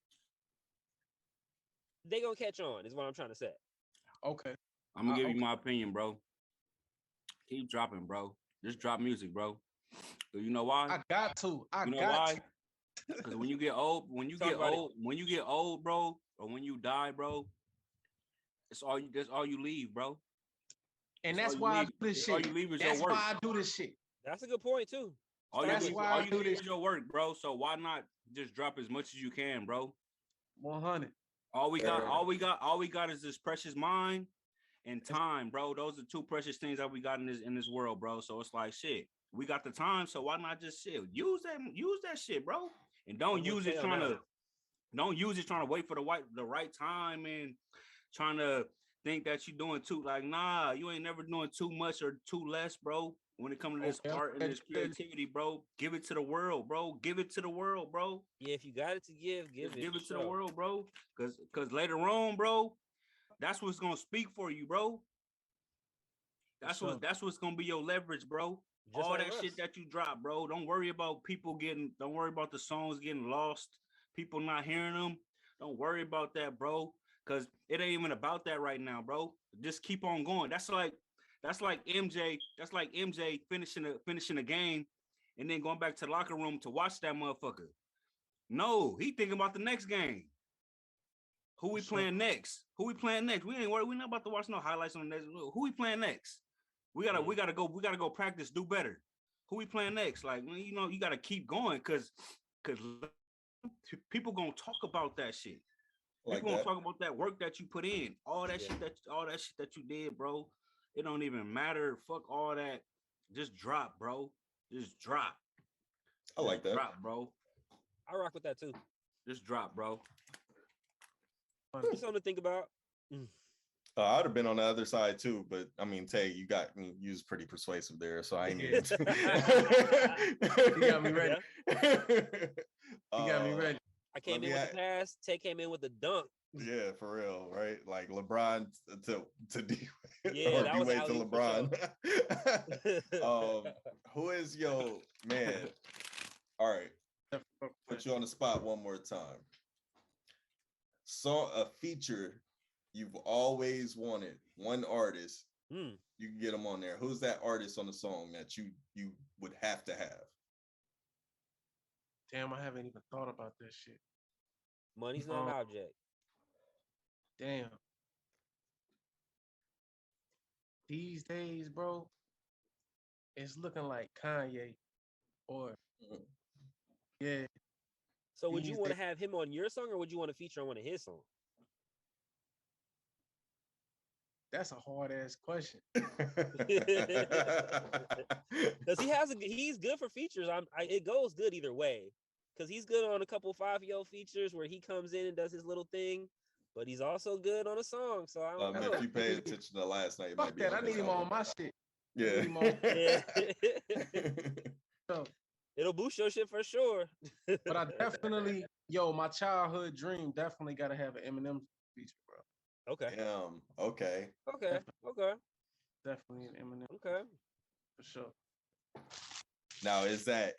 they gonna catch on, is what I'm trying to say. Okay. I'm gonna give you my opinion, bro. Keep dropping, bro. Just drop music, bro. You know why? I got to. You know why? Because when you get old, when you get old, bro, or when you die, bro, that's all you leave, bro. And that's why I do this shit. That's why I do this shit. That's a good point too. All you leave is your work, bro. So why not just drop as much as you can, bro? 100. All we got is this precious mind and time, bro. Those are two precious things that we got in this world, bro. So it's like shit. We got the time, so why not just shit? Use that shit, bro. And don't use it trying to wait for the right time and trying to think that you're doing too. Like, nah, you ain't never doing too much or too less, bro. When it comes to this art and this creativity, bro, give it to the world, bro. Give it to the world, bro. Yeah, if you got it to give it to the world, bro. Cause later on, bro, that's what's gonna speak for you, bro. That's what's gonna be your leverage, bro. Just all that shit that you drop, bro. Don't worry about don't worry about the songs getting lost, people not hearing them. Don't worry about that, bro. Cause it ain't even about that right now, bro. Just keep on going. That's like MJ. That's like MJ finishing the game and then going back to the locker room to watch that motherfucker. No, he thinking about the next game. Who we playing next? We ain't worried. We not about to watch no highlights on the next. Who we playing next? We gotta go practice, do better. Who we playing next? Like, you know, you gotta keep going because people gonna talk about that shit. People gonna talk about that work that you put in, all that shit that you did, bro. It don't even matter. Fuck all that. Just drop, bro. Just drop. I like that. Drop, bro. I rock with that too. Just drop, bro. Something to think about. I'd have been on the other side too, but I mean, Tay, you was pretty persuasive there, so I ain't need to. You got me ready. You got me ready. I came in with the pass. Tay came in with the dunk. Yeah, for real, right? Like LeBron to D. Yeah, that was to LeBron. Who is your man? All right, put you on the spot one more time. Saw a feature you've always wanted, one artist. You can get them on there. Who's that artist on the song that you would have to have? Damn, I haven't even thought about that shit. Money's not an object. Damn. These days, bro, it's looking like Kanye or yeah. So would you want to have him on your song or would you want to feature on one of his songs? That's a hard ass question. Because he's good for features. It goes good either way. Because he's good on a couple 5-yo features where he comes in and does his little thing, but he's also good on a song. So I don't know. If you paid attention to last night, fuck that. I need him on my shit. Yeah. So, it'll boost your shit for sure. But I definitely, my childhood dream definitely got to have an Eminem feature, bro. Okay. Okay. Okay. Definitely an Eminem. Okay. For sure. Now, is that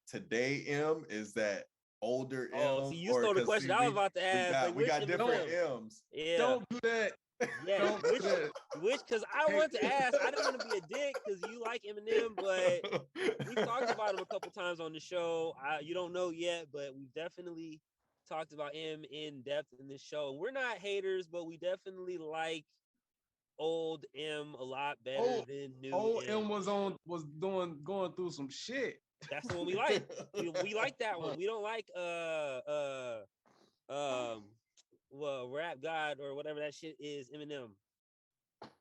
today M? Is that older M? Oh, see, you stole the question I was about to ask. We got different Eminem? M's. Yeah. Don't do that. Yeah, which, because I want to ask. I didn't want to be a dick because you like Eminem, but we've talked about him a couple times on the show. You don't know yet, but we've definitely talked about him in depth in this show. And we're not haters, but we definitely like old M a lot better than new old M. Was going through some shit. That's the one we like. We like that one. We don't like well, Rap God or whatever that shit is, Eminem.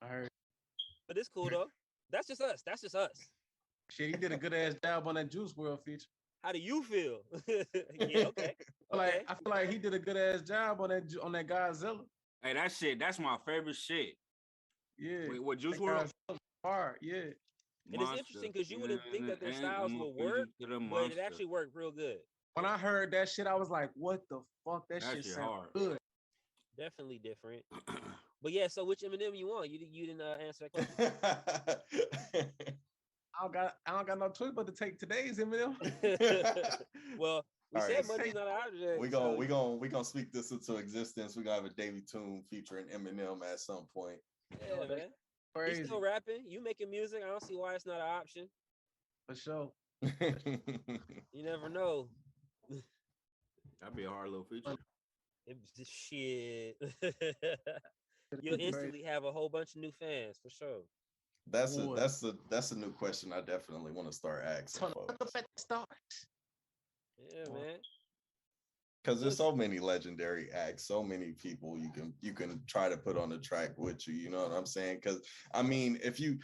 I heard. But it's cool though. That's just us. Shit, he did a good ass job on that Juice WRLD feature. How do you feel? Yeah, okay. I feel like he did a good ass job on that Godzilla. Hey, that's my favorite shit. Yeah. Wait, what Juice WRLD? Hard, yeah. And it's interesting because you wouldn't think that their styles will work, but it actually worked real good. When I heard that shit, I was like, "What the fuck? That shit sounds good." Definitely different. But yeah, so which Eminem you want? You didn't answer that question. I don't got no choice but to take today's Eminem. Well, we said money's not an object. We gonna speak this into existence. We gonna have a DavyTomb featuring Eminem at some point. Yeah, man. Crazy. He's still rapping. You making music. I don't see why it's not an option. For sure. You never know. That'd be a hard little feature. Shit. You'll instantly have a whole bunch of new fans for sure. That's a new question I definitely want to start asking folks. Yeah, man. Because there's so many legendary acts, so many people you can try to put on the track with you. You know what I'm saying? Because I mean, if you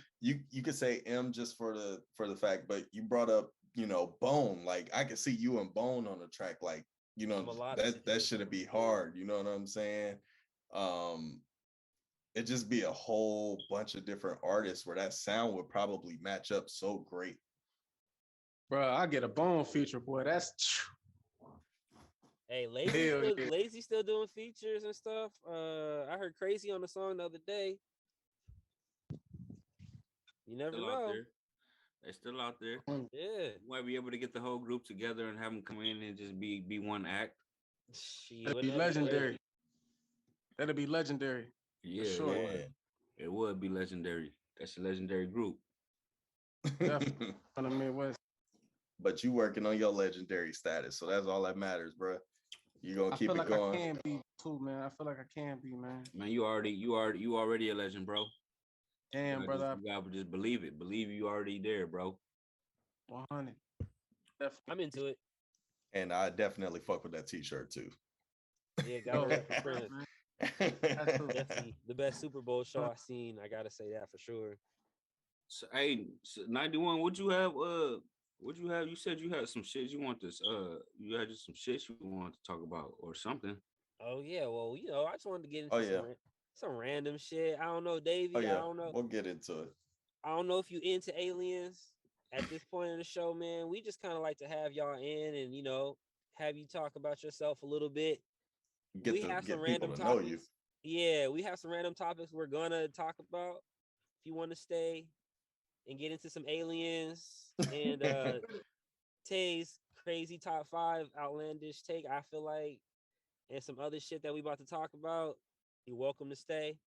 could say M just for the fact, but you brought up Bone. Like I could see you and Bone on the track. Like that shouldn't be hard. You know what I'm saying? It'd just be a whole bunch of different artists where that sound would probably match up so great. Bro, I get a Bone feature, boy. That's hey, Lazy still doing features and stuff. I heard Crazy on the song the other day. You never know. They're still out there. Yeah. You might be able to get the whole group together and have them come in and just be one act. That'd be legendary. That'd be legendary. Yeah, sure. It would be legendary. That's a legendary group. Definitely on the Midwest. But you working on your legendary status, so that's all that matters, bro. You gonna keep it going. I can be too, man. I feel like I can be, man. Man, you already a legend, bro. Damn, brother. You gotta just believe it. Believe you already there, bro. 100. Definitely. I'm into it. And I definitely fuck with that t-shirt too. Yeah, got it for Prince. Definitely the best Super Bowl show I've seen. I gotta say that for sure. So, hey, 91, what'd you have? You said you had some shit you want this. You had just some shit you want to talk about or something. Oh yeah, well, I just wanted to get into some random shit. I don't know, Davey. Oh, yeah. I don't know. We'll get into it. I don't know if you into aliens at this point in the show, man. We just kind of like to have y'all in and have you talk about yourself a little bit. We have some random topics. Yeah, we have some random topics we're gonna talk about. If you want to stay and get into some aliens and Tay's crazy top 5 outlandish take, I feel like, and some other shit that we about to talk about, you're welcome to stay.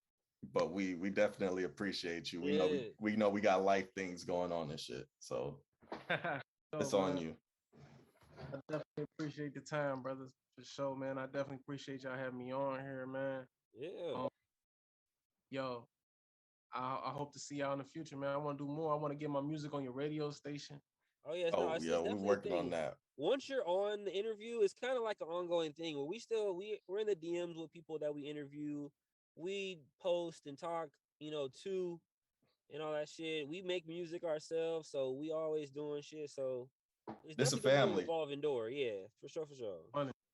But we definitely appreciate you. We know we got life things going on and shit. So it's on you. I definitely appreciate the time, brothers. For sure, man. I definitely appreciate y'all having me on here, man. Yeah. Yo, I hope to see y'all in the future, man. I want to do more. I want to get my music on your radio station. Oh yeah, we're working on that. Once you're on the interview, it's kind of like an ongoing thing where we're in the DMs with people that we interview. We post and talk, to and all that shit. We make music ourselves, so we always doing shit. So it's a family. Evolving door, yeah, for sure.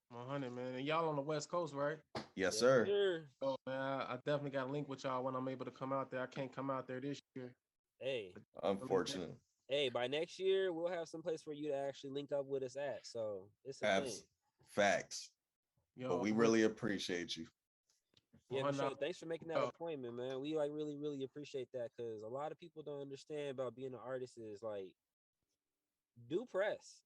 100, man. And y'all on the West Coast, right? Yes, sir. Sure. Oh man, I definitely got a link with y'all when I'm able to come out there. I can't come out there this year. Hey, unfortunate. Hey, by next year we'll have some place for you to actually link up with us at. So it's a thing. Facts. Yo, but we really appreciate you. Yeah, for sure. Thanks for making that appointment, man. We like really, really appreciate that because a lot of people don't understand about being an artist is like do press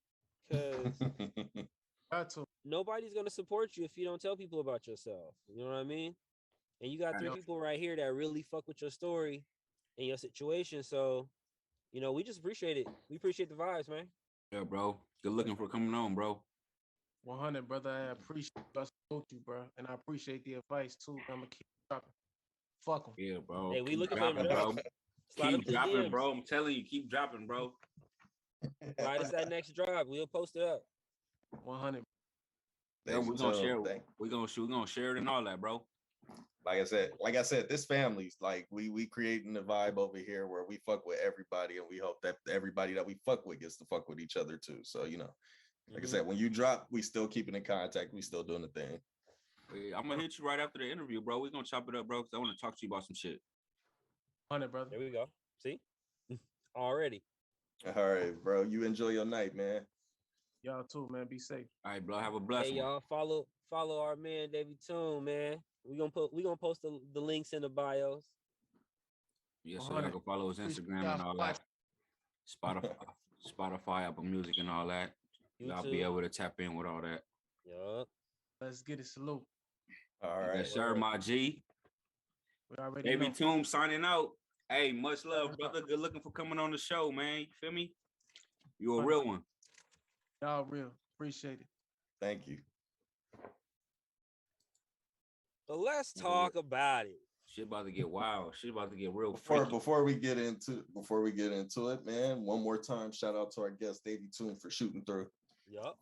because nobody's gonna support you if you don't tell people about yourself. You know what I mean? And you got three people right here that really fuck with your story and your situation. So, you know, we just appreciate it. We appreciate the vibes, man. Yeah, bro. Good looking for coming on, bro. 100, brother. I appreciate you, bro, and I appreciate the advice too. I'm gonna keep dropping. Fuck them. Yeah, bro. Hey, we keep looking dropping, for bro. Keep dropping, DMs. bro. I'm telling you, keep dropping, bro. Slide us that next drop. We'll post it up. 100. Yeah, we're gonna share. We're gonna share it and all that, bro. Like I said, this family's like we creating a vibe over here where we fuck with everybody, and we hope that everybody that we fuck with gets to fuck with each other too. So you know, like I said, when you drop, we still keeping in contact. We still doing the thing. I'm gonna hit you right after the interview, bro. We're gonna chop it up, bro, because I want to talk to you about some shit. 100, brother. There we go. See, already. All right, bro. You enjoy your night, man. Y'all too, man. Be safe. All right, bro. Have a blessed one. Hey, y'all follow our man DavyTomb, man. We gonna post the links in the bios. Yes, so y'all can follow his Instagram and all that. Spotify, Apple Music, and all that. Y'all be able to tap in with all that. Yup. Let's get it. Salute. All right, yes, sir, my G. We already DavyTomb signing out. Hey, much love, brother. Good looking for coming on the show, man. You feel me? You a real one. Y'all real. Appreciate it. Thank you. So let's talk about it. Shit about to get wild. Shit about to get real. Before we get into it, man. One more time, shout out to our guest DavyTomb for shooting through. Yup.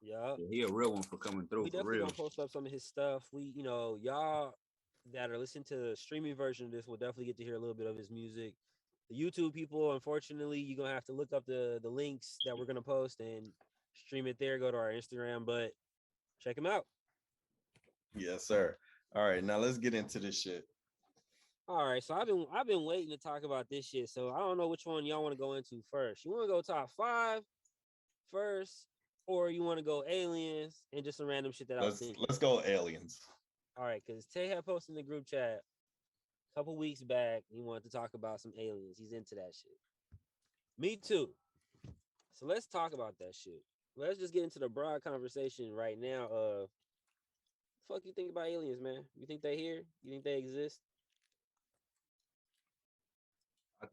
Yeah, he a real one for coming through. We definitely gonna post up some of his stuff. We, you know, y'all that are listening to the streaming version of this will definitely get to hear a little bit of his music. The YouTube people, unfortunately, you're gonna have to look up the links that we're gonna post and stream it there. Go to our Instagram, but check him out. Yes, sir. All right, now let's get into this shit. All right, so I've been waiting to talk about this shit. So I don't know which one y'all want to go into first. You want to go top 5 first, or you want to go aliens and just some random shit that I was thinking? Let's go aliens. All right, because Tay had posted in the group chat a couple weeks back. He wanted to talk about some aliens. He's into that shit. Me too. So let's talk about that shit. Let's just get into the broad conversation right now of fuck you think about aliens, man? You think they here? You think they exist? I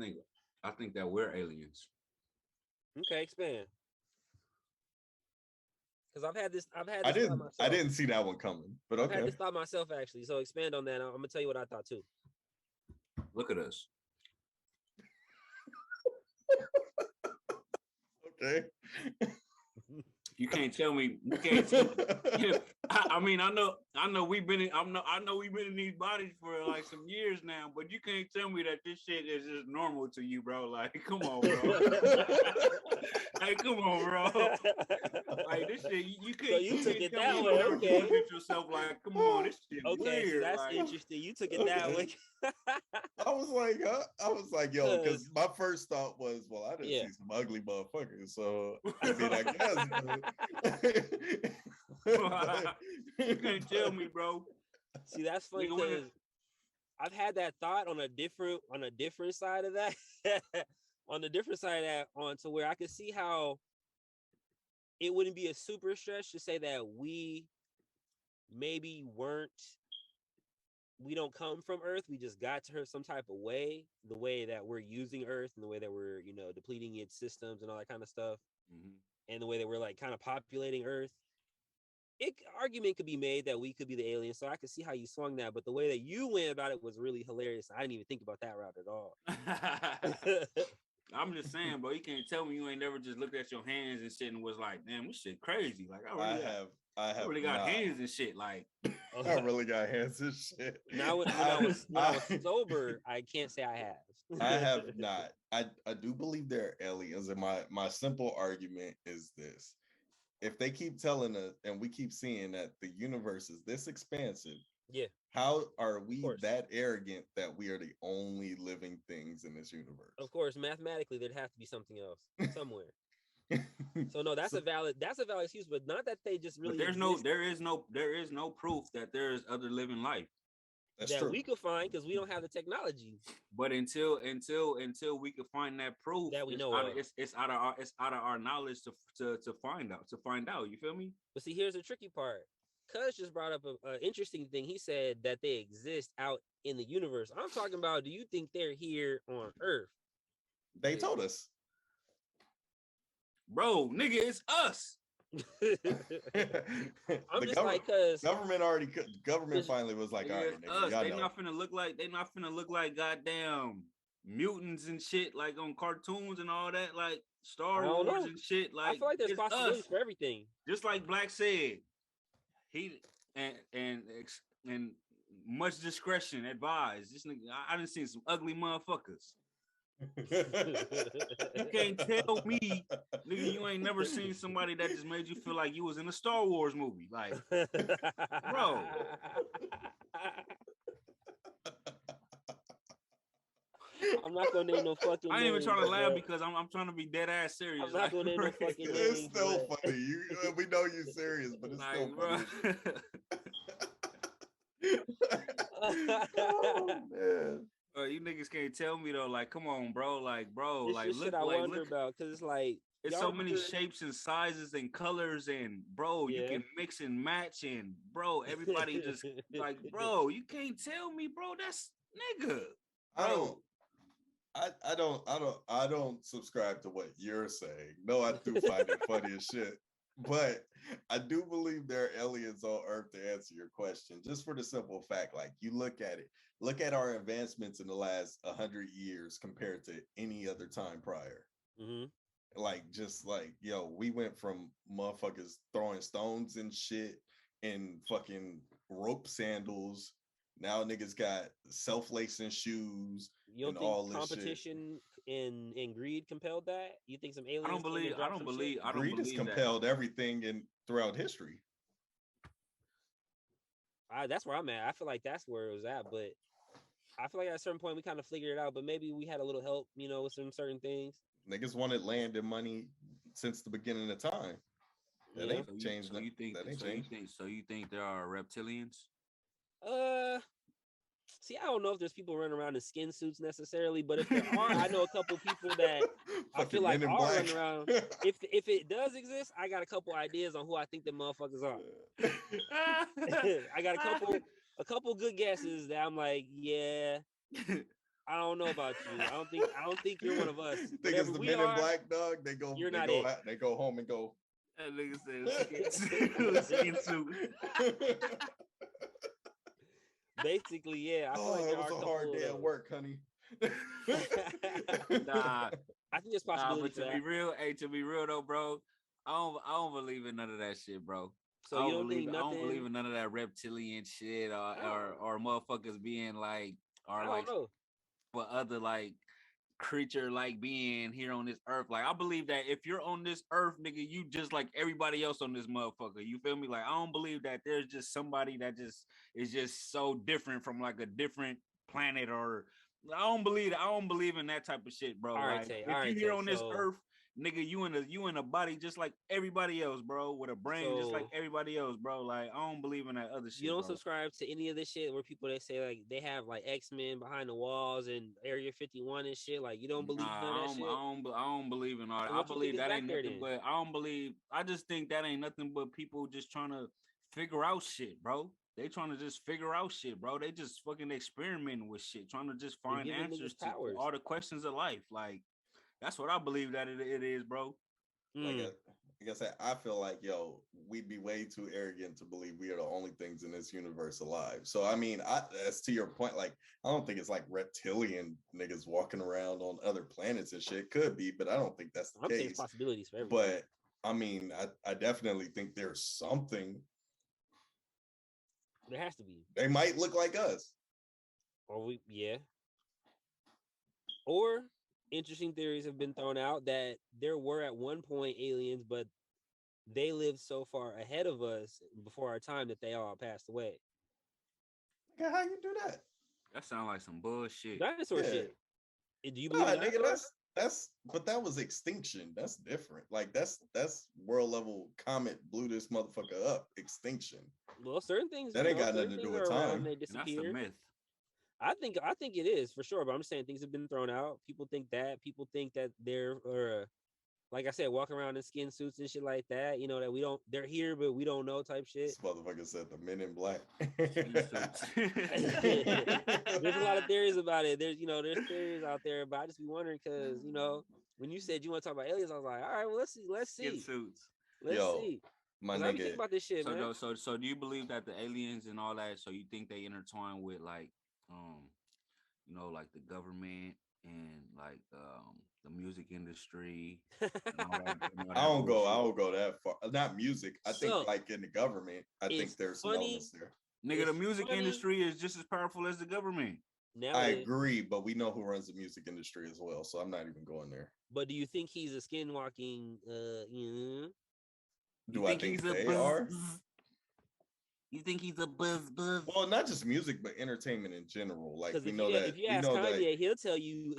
think that we're aliens. Okay, expand. Because I've had this I didn't see that one coming, but okay. I had this thought myself actually. So expand on that. I'm gonna tell you what I thought too. Look at us. Okay. You can't tell me. You can't tell me. I mean, I know we've been in these bodies for like some years now, but you can't tell me that this shit is just normal to you, bro. Like, come on, bro. Hey, come on, bro. Like this shit, you can't. So you took it that way, okay? Look at yourself like, come on, this shit okay, weird. So that's like, interesting. You took it that way. I was like, yo, because my first thought was, well, I didn't see some ugly motherfuckers, so I mean, I guess. You can't tell me, bro. See, that's funny because I've had that thought on a different side of that. On the different side of that, on to where I could see how it wouldn't be a super stretch to say that we maybe we don't come from Earth. We just got to her some type of way, the way that we're using Earth and the way that we're, you know, depleting its systems and all that kind of stuff. Mm-hmm. And the way that we're like kind of populating Earth. Argument could be made that we could be the aliens. So I could see how you swung that. But the way that you went about it was really hilarious. I didn't even think about that route at all. I'm just saying, bro, you can't tell me you ain't never just looked at your hands and shit and was like, damn, this shit crazy. Like I really got hands and shit. Like I really got hands and shit. Now when I was sober, I can't say I have. I have not. I do believe there are aliens, and my simple argument is this. If they keep telling us and we keep seeing that the universe is this expansive, yeah, how are we that arrogant that we are the only living things in this universe? Of course, mathematically there'd have to be something else somewhere. So no, that's a valid excuse, but not that they just really. But there is no proof that there is other living life. That's that true. we could find because we don't have the technology. But until we can find that proof, That we it's know out of. it's out of our knowledge to find out. You feel me? But see, here's the tricky part. Cuz just brought up an interesting thing. He said that they exist out in the universe. I'm talking about, do you think they're here on Earth? They told us. Bro, nigga, it's us. I'm just like, cuz government finally was like, all right, nigga, us. y'all They know. not finna look like goddamn mutants and shit, like on cartoons and all that, like Star Wars and shit. Like, I feel like there's possibilities for everything. Just like Black said, he and much discretion advised. This nigga, I done seen some ugly motherfuckers. You can't tell me, nigga, you ain't never seen somebody that just made you feel like you was in a Star Wars movie. Like, bro. I'm not gonna name no fucking. I ain't even trying to laugh because I'm trying to be dead ass serious. I'm not gonna name no fucking. It's still funny. We know you're serious, but it's still funny. Oh, man. You niggas can't tell me though. Like, come on, bro. Like, bro. It's like, just look, shit I wonder about because it's like it's so many shapes and sizes and colors, and bro, you can mix and match, and bro, everybody just like, bro, you can't tell me, bro. That's nigga. Bro. I don't subscribe to what you're saying. No, I do find it funny as shit. But I do believe there are aliens on Earth to answer your question, just for the simple fact, like, you look at our advancements in the last 100 years compared to any other time prior. Mm-hmm. Like, just like, yo, we went from motherfuckers throwing stones and shit and fucking rope sandals. Now niggas got self-lacing shoes. You don't and think all this competition and greed compelled that? You think some aliens? I don't believe. Greed has compelled everything throughout history. That's where I'm at. I feel like that's where it was at, but I feel like at a certain point we kind of figured it out. But maybe we had a little help, with some certain things. Niggas wanted land and money since the beginning of time. That ain't changed. So you think there are reptilians? See, I don't know if there's people running around in skin suits necessarily, but if there are, I know a couple people that I feel like are running around. If it does exist, I got a couple ideas on who I think the motherfuckers are. I got a couple good guesses that I'm like, yeah, I don't know about you. I don't think you're one of us. You think it's the Men in Black, dog? They go home and go. That nigga said skin suit. Basically, yeah. I feel like it was a hard day at work, honey. Nah, I think there's possibility. But to be real though, bro, I don't believe in none of that shit, bro. So you don't think nothing? I don't believe in none of that reptilian shit or motherfuckers being like for other like creature like being here on this earth. Like, I believe that if you're on this earth, nigga, you just like everybody else on this motherfucker. You feel me? Like, I don't believe that there's just somebody that just is just so different from like a different planet, or I don't believe in that type of shit, bro. If you're here on this earth, nigga, you in a body just like everybody else, bro, with a brain just like everybody else, bro. Like, I don't believe in that other shit. You don't subscribe to any of this shit where people they say like they have like X-Men behind the walls and Area 51 and shit. Like, you don't believe none of that shit? I don't believe in all that. I believe that ain't nothing but I just think that ain't nothing but people just trying to figure out shit, bro. They trying to just figure out shit, bro. They just fucking experimenting with shit, trying to just find answers to all the questions of life. Like, that's what I believe that it is, bro. Like I said, I feel like, yo, we'd be way too arrogant to believe we are the only things in this universe alive. So, I mean, as to your point, like, I don't think it's like reptilian niggas walking around on other planets and shit. Could be, but I don't think that's the case. Saying possibilities for everyone. But, I mean, I definitely think there's something. There has to be. They might look like us. Or interesting theories have been thrown out that there were at one point aliens, but they lived so far ahead of us before our time that they all passed away. Okay, how you do that? That sounds like some bullshit. Dinosaur shit. Do you believe in nigga, but that was extinction. That's different. Like that's world level comet blew this motherfucker up. Extinction. Well, certain things That ain't got nothing to do with time. They And that's a disappear. myth. I think it is for sure, but I'm saying things have been thrown out. People think that they're like I said, walking around in skin suits and shit like that. You know that we don't. They're here, but we don't know type shit. This motherfucker said the Men in Black. There's a lot of theories about it. There's theories out there, but I just be wondering because when you said you want to talk about aliens, I was like, all right, well let's see. Let's see. My nigga. I be thinking about this shit, man. So do you believe that the aliens and all that? So you think they intertwine with like like the government and like the music industry? And all that, I don't go that far. Not music. I think like in the government. I think there's some elements there. Nigga, the music industry is just as powerful as the government. I agree, but we know who runs the music industry as well, so I'm not even going there. But do you think he's a skinwalking? Do I think they are? You think he's a buzz? Well, not just music, but entertainment in general. Like we know if you ask Kanye, he'll tell you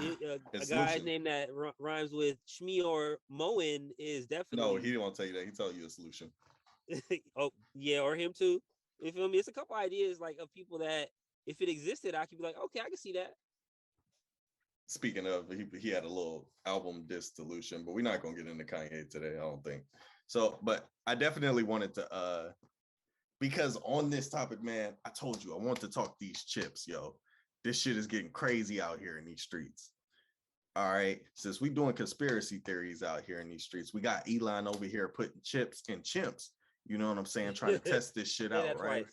a guy's name that rhymes with Shmi or Moen is definitely. No, he won't tell you that. He tell you a solution. Oh yeah, or him too. You feel me? It's a couple ideas like of people that if it existed, I could be like, okay, I can see that. Speaking of, he had a little album diss solution, but we're not gonna get into Kanye today, I don't think. So, but I definitely wanted to because on this topic, man, I told you I want to talk these chips, yo. This shit is getting crazy out here in these streets. All right, since we doing conspiracy theories out here in these streets, we got Elon over here putting chips in chimps. You know what I'm saying? Trying to test this shit out, right?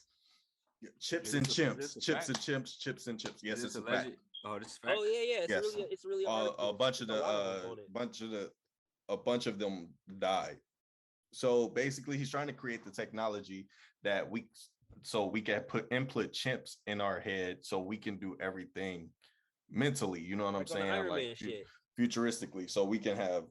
Chips and chimps, chips and chimps, chips and chips. Yes, it's a fact. Oh, this is fact. Oh yeah. It's really a bunch of them died. So basically, he's trying to create the technology that we can input chips in our head, so we can do everything mentally. You know what I'm saying? Like futuristically, so we can have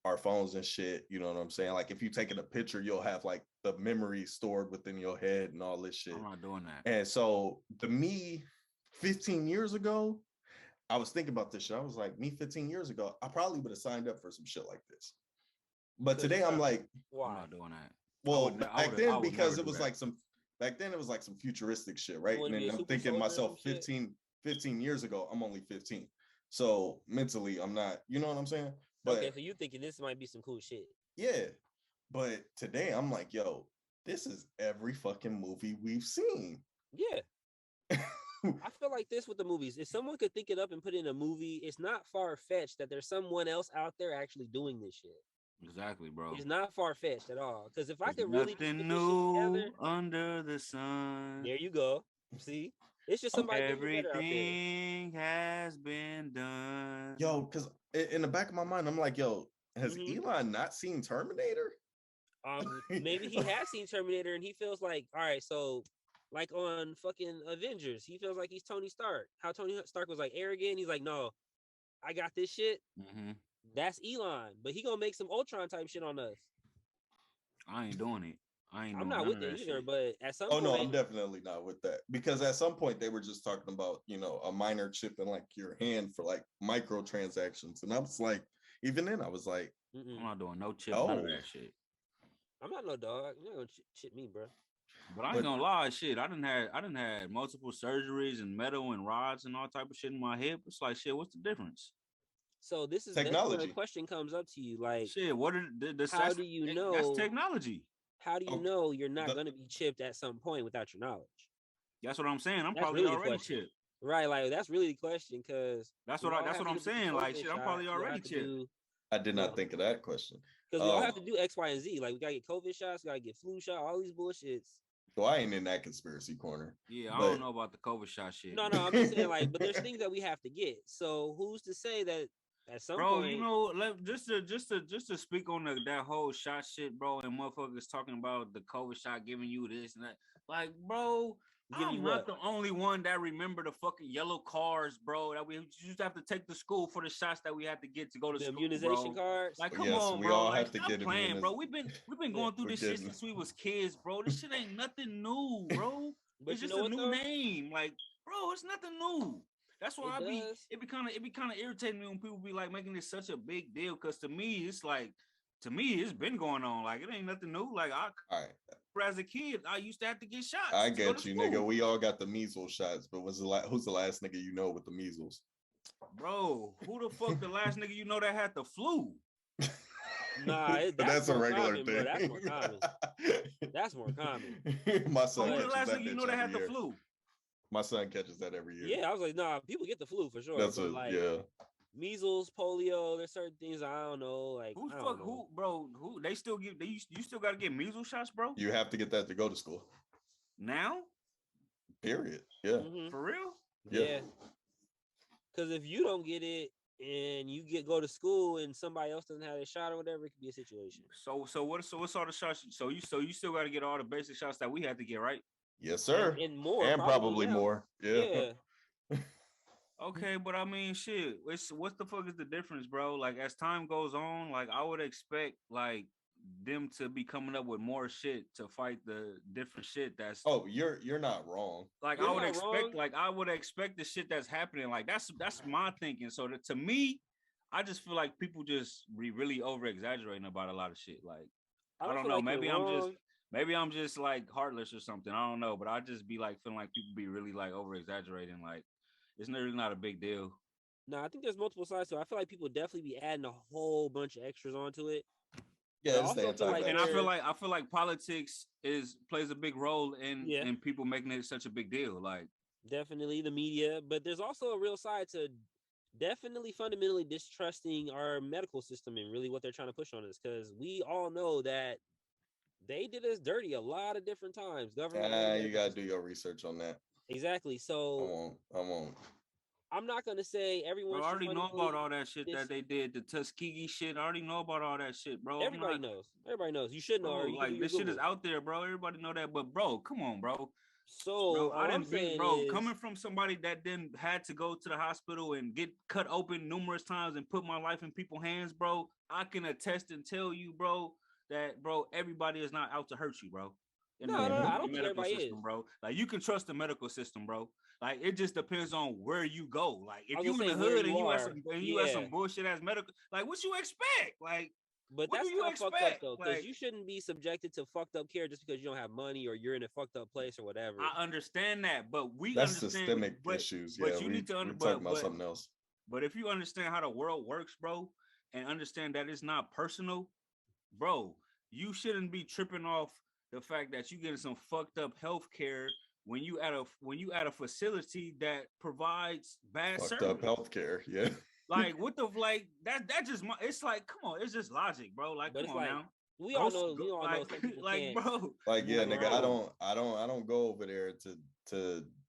our phones and shit. You know what I'm saying? Like if you taking a picture, you'll have like the memory stored within your head and all this shit. I'm not doing that. And so the me 15 years ago, I was thinking about this shit. I was like, me 15 years ago, I probably would have signed up for some shit like this. But today I'm like, why? I'm not doing that. Well, back then because it was like some futuristic shit, right? And then I'm thinking to myself, 15 years ago, I'm only 15. So mentally, I'm not, you know what I'm saying? But, okay, so you thinking this might be some cool shit. Yeah. But today I'm like, yo, this is every fucking movie we've seen. Yeah. I feel like this with the movies. If someone could think it up and put it in a movie, it's not far-fetched that there's someone else out there actually doing this shit. Exactly, bro. It's not far-fetched at all. Because if I could really nothing new under the sun. There you go. See? It's just somebody everything has been done. Yo, because in the back of my mind, I'm like, yo, has Elon not seen Terminator? Maybe he has seen Terminator and he feels like, all right, so like on fucking Avengers, he feels like he's Tony Stark. How Tony Stark was like arrogant. He's like, no, I got this shit. That's Elon, but he gonna make some Ultron type shit on us. I ain't doing it. I'm not with it either, but at some point... no, I'm definitely not with that. Because at some point they were just talking about, a minor chip in like your hand for like microtransactions. And I was like, even then I was like, I'm not doing no chip, none of that shit. I'm not no dog. You're not gonna chip me, bro. But I ain't gonna lie, shit. I done had multiple surgeries and metal and rods and all type of shit in my hip. It's like, shit, what's the difference? So this is technology. When the question comes up to you, like, shit, what are how do you know that's technology? How do you know you're not going to be chipped at some point without your knowledge? That's what I'm saying. I'm probably really already chipped. Right, like that's really the question, because that's what I'm saying. Like, shit, I'm probably already chipped. I did not think of that question. Because we all have to do X, Y, and Z. Like, we gotta get COVID shots, we gotta get flu shot, all these bullshits. Well, I ain't in that conspiracy corner. Yeah, I don't know about the COVID shot shit. No, I'm just saying, like, but there's things that we have to get. So who's to say that at some point, just to speak on that whole shot shit, bro, and motherfuckers talking about the COVID shot giving you this and that. Like, bro, I'm not the only one that remember the fucking yellow cars, bro. That we used to have to take to school for the shots that we had to get to go to school. Immunization cards. Like, come on, bro. We all have to get playing, bro. We've been going through this shit since we was kids, bro. This shit ain't nothing new, bro. It's just a new name, like, bro. It's nothing new. That's why it be kind of irritating me when people be like making this such a big deal. Cause to me, it's been going on. Like it ain't nothing new. Like all right. As a kid, I used to have to get shots. I get you, nigga. We all got the measles shots, but who's the last nigga you know with the measles? Bro, who the fuck the last nigga you know that had the flu? Nah, that's a regular common, thing. Bro. That's more common. That's more common. My son Who the last that nigga you know that had the flu? My son catches that every year. Yeah, I was like, nah, people get the flu for sure. That's measles, polio. There's certain things I don't know. Like who they still give? You still got to get measles shots, bro. You have to get that to go to school now. Period. Yeah. Mm-hmm. For real. Yeah. Because if you don't get it and you go to school and somebody else doesn't have a shot or whatever, it could be a situation. So what's all the shots? So you still got to get all the basic shots that we had to get, right? Yes, sir. And more, and probably more. Yeah. Okay, but I mean, shit. What the fuck is the difference, bro? Like as time goes on, like I would expect like them to be coming up with more shit to fight the different shit that's. Oh, you're not wrong. Like I would expect the shit that's happening. Like that's my thinking. So to me, I just feel like people just really over exaggerating about a lot of shit. Like I don't know. Maybe I'm just like heartless or something. I don't know, but I just be like feeling like people be really like over exaggerating. Like it's really not a big deal. No, I think there's multiple sides to it. I feel like people definitely be adding a whole bunch of extras onto it. Yeah, I feel like politics plays a big role in people making it such a big deal. Like definitely the media, but there's also a real side to definitely fundamentally distrusting our medical system and really what they're trying to push on us, because we all know that they did us dirty a lot of different times. Government. You gotta do your research on that. Exactly. So I won't. I'm not gonna say everyone. I already know about all that shit that they did. The Tuskegee shit. I already know about all that shit, bro. Everybody knows. Everybody knows. You should know. Like this shit is out there, bro. Everybody know that. But bro, come on, bro. So I didn't think, bro, coming from somebody that then had to go to the hospital and get cut open numerous times and put my life in people's hands, bro. I can attest and tell you, bro, that bro, everybody is not out to hurt you, bro. No, I don't think everybody is, bro. Like you can trust the medical system, bro. Like it just depends on where you go. Like if you in the hood and you have some bullshit ass medical, like what you expect? Like, but that's not fucked up though, because you shouldn't be subjected to fucked up care just because you don't have money or you're in a fucked up place or whatever. I understand that, but that's systemic issues. But you need to talk about something else. But if you understand how the world works, bro, and understand that it's not personal, bro, you shouldn't be tripping off the fact that you getting some fucked up health care when you at a facility that provides bad fucked service. Up health care, yeah. Like what the that just it's like, come on, it's just logic, bro. Like, but come on now. We all know like bro. Like, yeah, nigga, I don't go over there to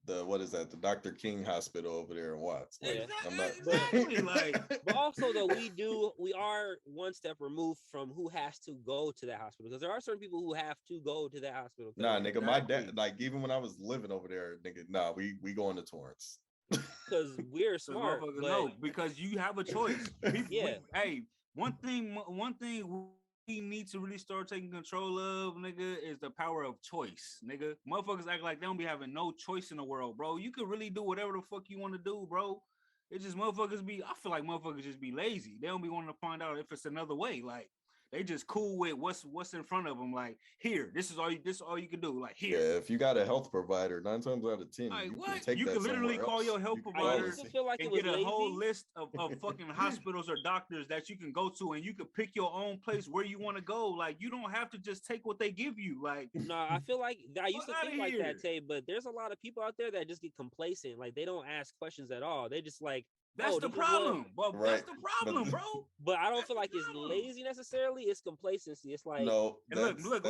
the what is that? The Dr. King Hospital over there in Watts. Like, exactly. But also though, we are one step removed from who has to go to that hospital, because there are certain people who have to go to that hospital. Nah, nigga, my dad, like even when I was living over there, nigga, nah, we going to Torrance. Because we're smart. No, because you have a choice. One thing we need to really start taking control of, nigga, is the power of choice, nigga. Motherfuckers act like they don't be having no choice in the world, bro. You can really do whatever the fuck you want to do, bro. It just I feel like motherfuckers just be lazy. They don't be wanting to find out if it's another way. Like they just cool with what's in front of them. Like, here, this is all you can do. Like, here. Yeah, if you got a health provider, 9 times out of 10, like, you can literally call your health provider and get a whole list of fucking hospitals or doctors that you can go to, and you can pick your own place where you want to go. Like, you don't have to just take what they give you. Like, no, I feel like I used to think like that, Tay, but there's a lot of people out there that just get complacent. Like, they don't ask questions at all. They just like, that's the problem. Well, right. That's the problem, bro. But I don't feel like it's lazy necessarily. It's complacency. It's like, no. Look.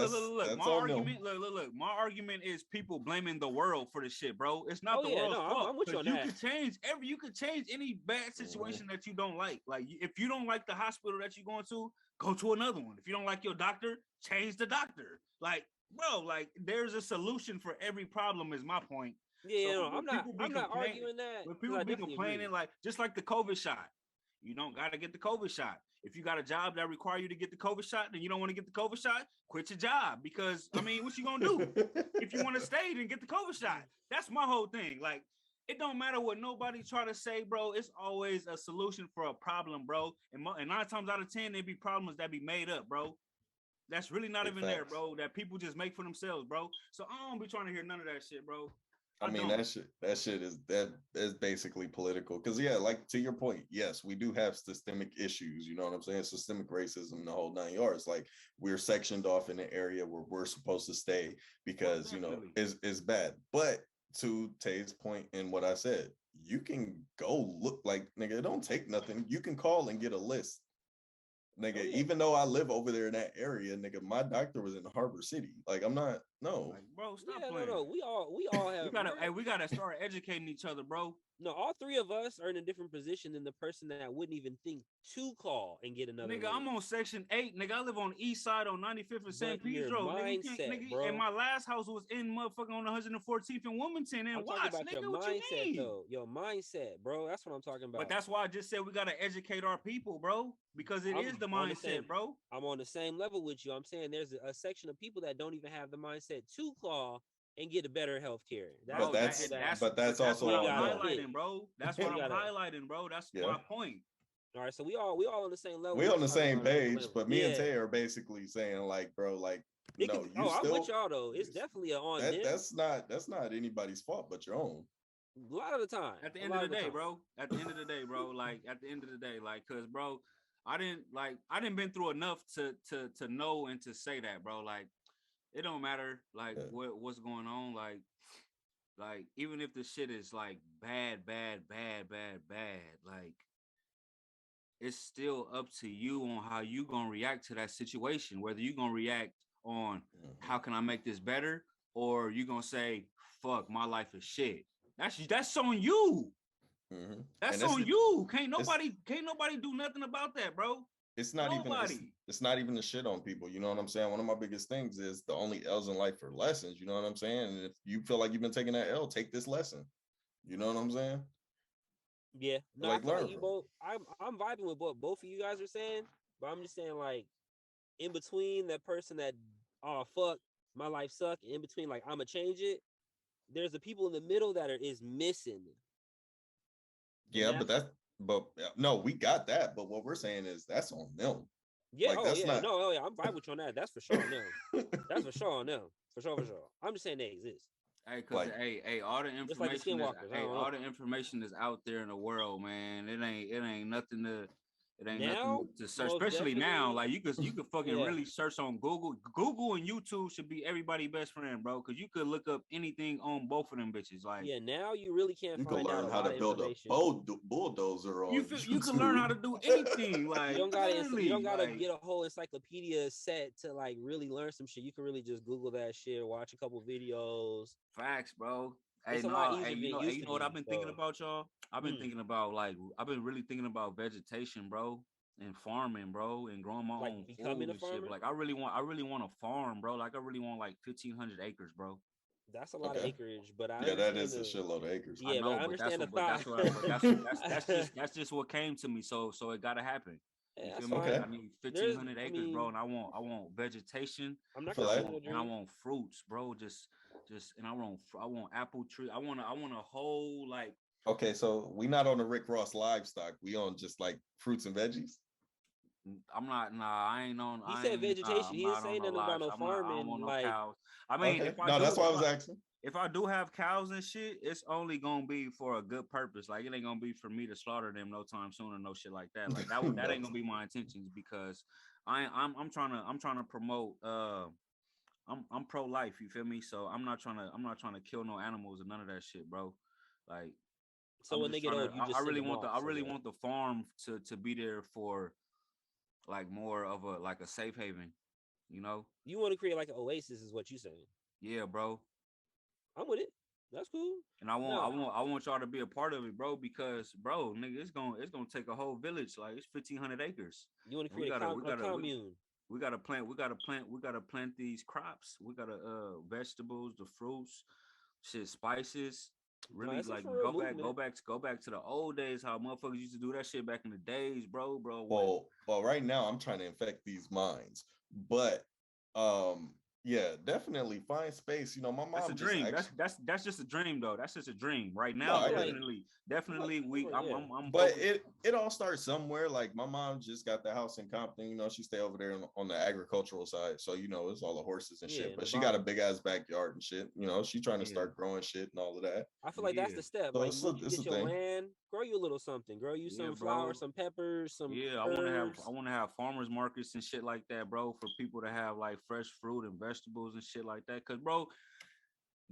My argument is people blaming the world for the shit, bro. It's not the world's fault. I'm with you on that. You could change any bad situation that you don't like. Like if you don't like the hospital that you're going to, go to another one. If you don't like your doctor, change the doctor. Like, bro, like there's a solution for every problem. Is my point. Yeah, so I'm not arguing that. When people be complaining, like just like the COVID shot, you don't got to get the COVID shot. If you got a job that require you to get the COVID shot, then you don't want to get the COVID shot, quit your job. Because I mean, what you gonna do? If you want to stay, then get the COVID shot. That's my whole thing. Like, it don't matter what nobody try to say, bro. It's always a solution for a problem, bro. And 9 times out of 10, there be problems that be made up, bro. That's really not even there, bro. That people just make for themselves, bro. So I don't be trying to hear none of that shit, bro. I mean, that shit is basically political. Because yeah, like to your point, yes, we do have systemic issues. You know what I'm saying? Systemic racism, the whole 9 yards. Like we're sectioned off in the area where we're supposed to stay because it's bad. But to Tay's point and what I said, you can go look like nigga. It don't take nothing. You can call and get a list. Nigga, even though I live over there in that area, nigga, my doctor was in Harbor City. Like, I'm not, no. Like, bro, stop playing. No. We all have. we gotta start educating each other, bro. No, all three of us are in a different position than the person that wouldn't even think to call and get another. Nigga, link. I'm on Section 8. Nigga, I live on East Side on 95th and St. Pedro. Nigga, bro. And my last house was in motherfucking on 114th and Wilmington. And watch, nigga, your what mindset, you mean? though. Your mindset, bro. That's what I'm talking about. But that's why I just said we gotta educate our people, bro. Because it is the mindset, bro. I'm on the same level with you. I'm saying there's a section of people that don't even have the mindset to call and get a better health care. That's also what I'm highlighting, bro. That's what I'm highlighting, bro. That's my point. All right, so we all on the same level. We on the same page, but me and Tay are basically saying like, bro, like, I'm with y'all though. It's definitely on them. That's not anybody's fault but your own. A lot of the time. At the end of the day, bro. At the end of the day, bro. Like at the end of the day, like, cause bro, I didn't been through enough to know and to say that, bro. Like, it don't matter like what's going on, like even if the shit is like bad, like it's still up to you on how you gonna react to that situation. Whether you gonna react on how can I make this better, or you gonna say fuck my life is shit. That's on you. Mm-hmm. That's on you. Can't nobody do nothing about that, bro. It's not even the shit on people. You know what I'm saying? One of my biggest things is the only L's in life are lessons. You know what I'm saying? And if you feel like you've been taking that L, take this lesson. You know what I'm saying? Yeah. No, like, learn you both. I'm vibing with what both of you guys are saying, but I'm just saying, like, in between that person that, oh fuck, my life suck, in between, like, I'ma change it, there's the people in the middle that is missing. Yeah, but no, we got that. But what we're saying is that's on them. Yeah, like, I'm vibing with you on that. That's for sure on them. That's for sure on them. For sure. I'm just saying they exist. Hey, cause all the information all the information is out there in the world, man. It ain't nothing to nothing to search, especially now. Like you could fucking really search on Google. Google and YouTube should be everybody's best friend, bro. Cause you could look up anything on both of them bitches. Like now you really can't. You can learn how to build a bulldozer on. You can learn how to do anything. Like you don't gotta get a whole encyclopedia set to like really learn some shit. You can really just Google that shit, watch a couple videos. Facts, bro. Hey, you know what I've been thinking about, y'all? I've been thinking about I've been really thinking about vegetation, bro, and farming, bro, and growing my own food and shit. But, like I really want a farm, bro. Like I really want like 1,500 acres, bro. That's a lot of acreage, but that is a shitload of acres. Yeah, I know, but I understand the thought. That's just what came to me. So it gotta happen. Yeah, you feel me? I need 1,500 acres, bro, and I want vegetation. I'm not and I want fruits, bro. Just and I want apple tree. I want a whole like. Okay, so we not on the Rick Ross livestock. We on just like fruits and veggies. I'm not. Nah, I ain't on. He said vegetation. He didn't say nothing about no farming. I don't want no cows. I mean, that's why I was asking. If I do have cows and shit, it's only gonna be for a good purpose. Like it ain't gonna be for me to slaughter them no time soon or no shit like that. Like that ain't gonna be my intentions because I'm trying to promote. I'm pro life. You feel me? So I'm not trying to kill no animals or none of that shit, bro. Like. So when they get old, I really want the farm to be there for like more of a safe haven, you know. You want to create like an oasis, is what you saying? Yeah, bro. I'm with it. That's cool. And I want y'all to be a part of it, bro. Because, bro, nigga, it's gonna take a whole village. Like it's 1,500 acres. You want to create a commune? We gotta plant these crops. We gotta vegetables, the fruits, shit, spices. Really like go back to the old days, how motherfuckers used to do that shit back in the days, bro. Well, right now I'm trying to infect these minds, but Yeah, definitely find space. You know, my That's a mom just dream. actually, That's just a dream though. That's just a dream. Right no, now, I get it. definitely we Yeah. I'm But focused. it all starts somewhere. Like my mom just got the house in Compton. You know, she stay over there on the agricultural side. So you know, it's all the horses and Yeah, shit. and But the she got a barn. big ass backyard and shit. You know, she trying to Yeah, start growing shit and all of that. I feel like that's yeah, the step. So Like once you it's a get your thing. land, grow you a little something. Grow you yeah, some bro. flowers, some peppers, some Yeah, I herbs. want to have farmers markets and shit like that, bro, for people to have like fresh fruit and vegetables and shit like that. Cause bro,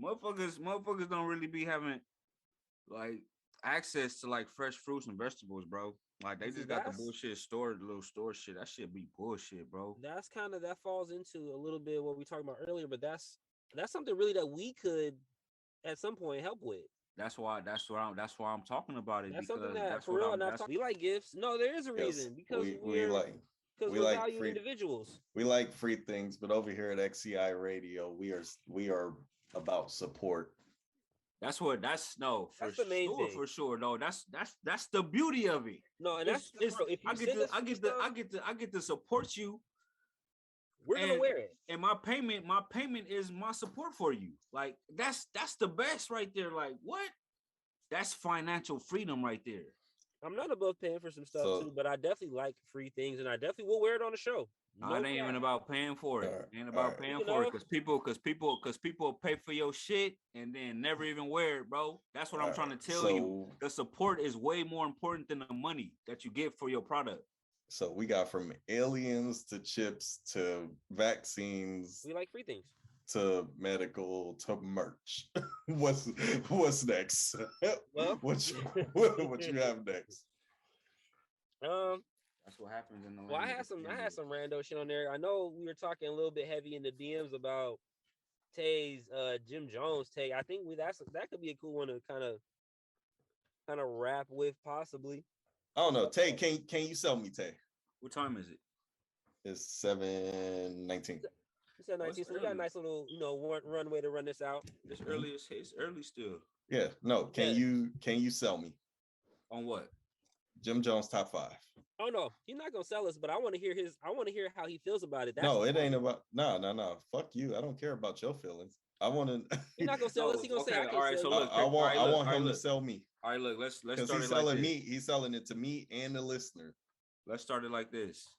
motherfuckers don't really be having like access to like fresh fruits and vegetables, bro. Like they See, just got the bullshit store, the little store shit. That shit be bullshit, bro. that's kind of that falls into a little bit what we talked about earlier, but that's something really that we could at some point help with. That's why I'm talking about it That's something because that that's for what real, I'm and I've that's talked. We like gifts. No, there is a Yes, reason because we we're like valued free individuals. we like free things, but over here at XCI Radio, we are about support. that's no That's the main thing. for sure though. That's the beauty of it. No, and that's It's for real. If you send us free stuff, I get to support you we're gonna and wear it. and my payment is my support for you. Like that's the best right there. Like what? That's financial freedom right there. I'm not above paying for some stuff too, So but I definitely like free things, and I definitely will wear it on the show. No, it ain't even about paying for it. all right, It ain't all about right. paying You for it know, because people pay for your shit and then never even wear it, bro. That's what All I'm right. trying to tell you. So The support is way more important than the money that you get for your product. so we got from aliens to chips to vaccines we like free things. to medical to merch. what's next? Well, what you have next? That's what happens in the Well, I had some rando shit on there. I know we were talking a little bit heavy in the DMs about Tay's Jim Jones take. I think that could be a cool one to kind of rap with possibly. I don't know. Tay, can you sell me Tay? What time is it? It's 7:19. He said 19, so we got a nice little runway to run this out. It's early. It's early still. Yeah, no. Can you sell me On what? Jim Jones top 5? Oh no, he's not gonna sell us, but I want to hear how he feels about it. That's No, it ain't about no. Fuck you. I don't care about your feelings. I want to. He's not gonna sell us. He's gonna say, "I can't all right, sell so you." look, I want him to look. sell me All right, look, let's because start he's it like selling this. me. He's selling it to me and the listener. Let's start it like this.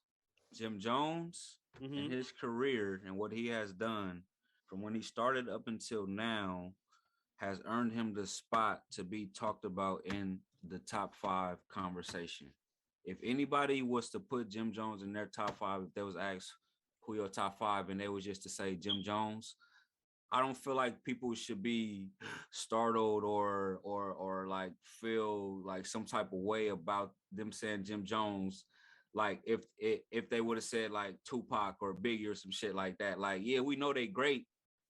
Jim Jones and his career and what he has done from when he started up until now has earned him the spot to be talked about in the top 5 conversation. If anybody was to put Jim Jones in their top 5, if they was asked who your top 5 and they was just to say Jim Jones, I don't feel like people should be startled or like feel like some type of way about them saying Jim Jones. Like if they would have said like Tupac or Biggie or some shit like that. Like, yeah, we know they great,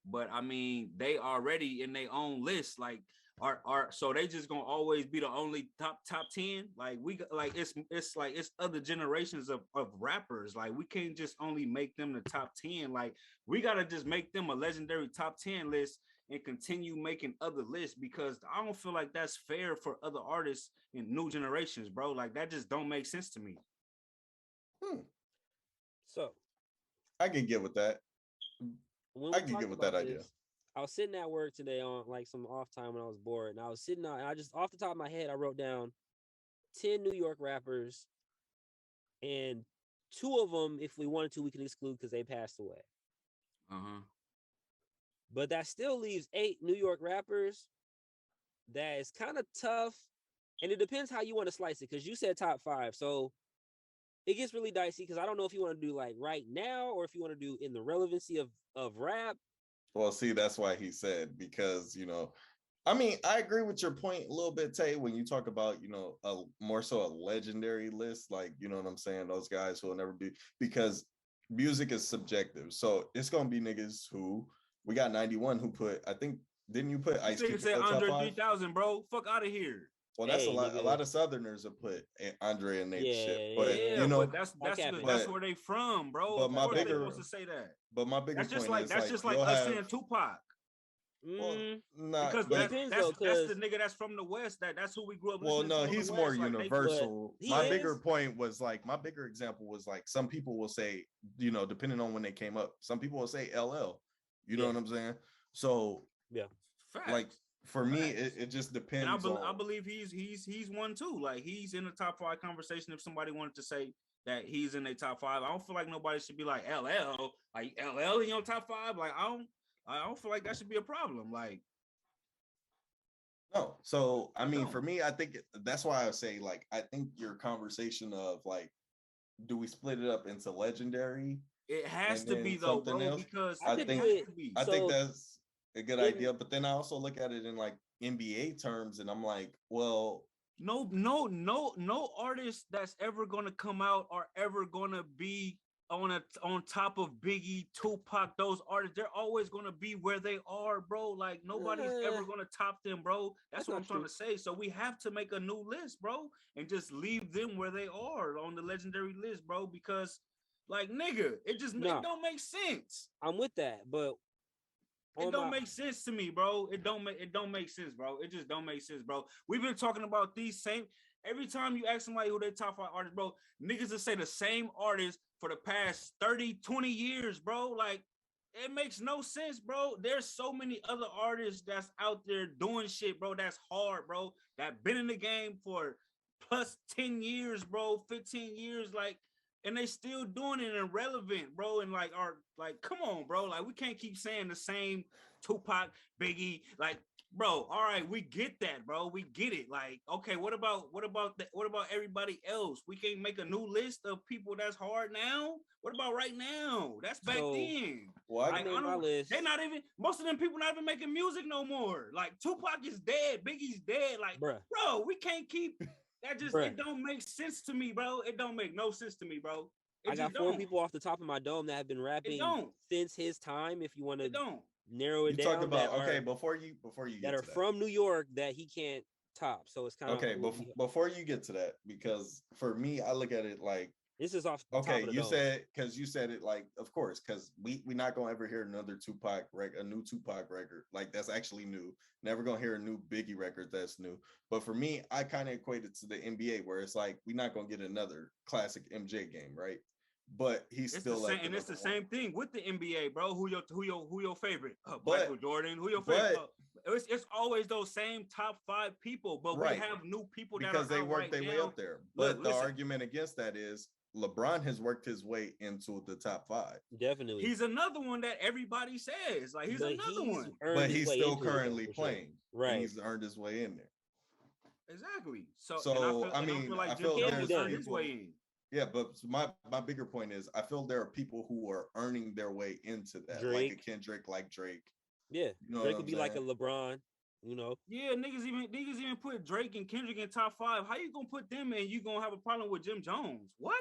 but I mean they already in their own list. Like are so they just gonna always be the only top 10. Like it's like it's other generations of rappers. Like we can't just only make them the top 10. Like we gotta just make them a legendary top 10 list and continue making other lists because I don't feel like that's fair for other artists in new generations, bro. Like that just don't make sense to me. So I can get with that. I can get with that idea. I was sitting at work today on like some off time when I was bored, and I was sitting out, and I just off the top of my head, I wrote down 10 New York rappers, and 2 of them, if we wanted to, we could exclude because they passed away. But that still leaves 8 New York rappers. That is kind of tough, and it depends how you want to slice it. Because you said top 5, so it gets really dicey. Because I don't know if you want to do like right now or if you want to do in the relevancy of rap. Well, see, that's why he said, because, I mean, I agree with your point a little bit, Tay, when you talk about, a more so a legendary list, like, you know what I'm saying? Those guys who will never be, because music is subjective. So it's going to be niggas who, we got 91 who put, I think, didn't you put Ice Cube? Say Andre 3000, bro. Fuck out of here. Well, that's a lot of Southerners have put Andre and Nate shit, but but that's where they from, bro. But my bigger supposed to say that. But my bigger point that's is just like us saying Tupac. Well, because that's the nigga that's from the West. That's who we grew up. Well, no, he's more universal. My bigger point was my bigger example was like some people will say, depending on when they came up, some people will say LL. You know what I'm saying? So yeah, like for me, it just depends. And I believe he's one too. Like he's in the top 5 conversation. If somebody wanted to say that he's in their top 5, I don't feel like nobody should be like LL, like LL in your top 5. Like I don't feel like that should be a problem. Like no. So I mean, for me, I think that's why I say like I think your conversation of like, do we split it up into legendary? It has to be though, bro, else? because I think that's a good idea. But then I also look at it in like NBA terms, and I'm like, well, no artist that's ever gonna come out or ever gonna be on top of Biggie, Tupac, those artists. They're always gonna be where they are, bro. Like nobody's ever gonna top them, bro. That's what I'm trying to say. So we have to make a new list, bro, and just leave them where they are on the legendary list, bro, because like nigga, it don't make sense. I'm with that, but it don't make sense to me, bro. It don't make sense, bro. It just don't make sense, bro. We've been talking about these same. Every time you ask somebody who they top 5 artists, bro, niggas will say the same artists for the past 30, 20 years, bro. Like, it makes no sense, bro. There's so many other artists that's out there doing shit, bro. That's hard, bro. That been in the game for plus 10 years, bro, 15 years, like, and they still doing it and relevant, bro. And like, come on, bro. Like, we can't keep saying the same Tupac, Biggie, like, bro. All right, we get that, bro. We get it. Like, okay, what about everybody else? We can't make a new list of people that's hard now. What about right now? That's back then. Well, I made my list. They're not even. Most of them people not even making music no more. Like Tupac is dead. Biggie's dead. Like, bro, we can't keep. That just it don't make sense to me, bro. It don't make no sense to me, bro. I got 4 people off the top of my dome that have been rapping since his time. If you want to narrow it down, talk about before you get that are from New York that he can't top. So it's kind of okay. Before you get to that, because for me, I look at it like this is off. The top of the you dome. said it like, of course, because we not gonna ever hear another a new Tupac record. Like that's actually new. Never gonna hear a new Biggie record that's new. But for me, I kind of equate it to the NBA, where it's like we're not gonna get another classic MJ game, right? But he's still like, and it's the same thing with the NBA, bro. Who your favorite? Michael Jordan. Who your favorite? It's always those same top 5 people, but we have new people because that they work their way up there. But the argument against that is LeBron has worked his way into the top 5. Definitely, he's another one that everybody says like he's another one, but he's still currently playing. Right, and he's earned his way in there. Exactly. So I feel like Jim Jones earned his way in. Yeah, but my bigger point is I feel there are people who are earning their way into that, Drake. like a Kendrick, like Drake. Yeah, you know Drake could be like a LeBron. You know. Yeah, niggas even put Drake and Kendrick in top 5. How you gonna put them in? You gonna have a problem with Jim Jones? What?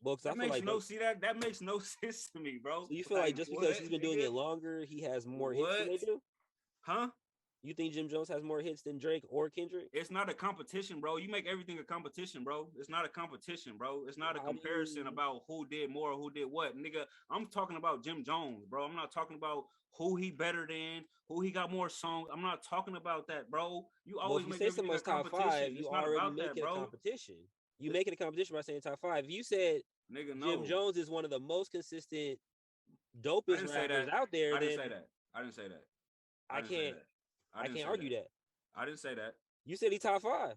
Well, that makes that makes no sense to me, bro. So you feel like just because he's been doing it longer, he has more hits than they do? Huh? You think Jim Jones has more hits than Drake or Kendrick? It's not a competition, bro. You make everything a competition, bro. It's not a competition, bro. It's not a comparison about who did more or who did what. Nigga, I'm talking about Jim Jones, bro. I'm not talking about who he better than, who he got more songs. I'm not talking about that, bro. You always if you say someone's top 5, you already make it a competition. You make it a competition by saying top 5. If you said Jim Jones is one of the most consistent, dopest rappers out there, I didn't say that. I can't argue that. I didn't say that. You said he top 5.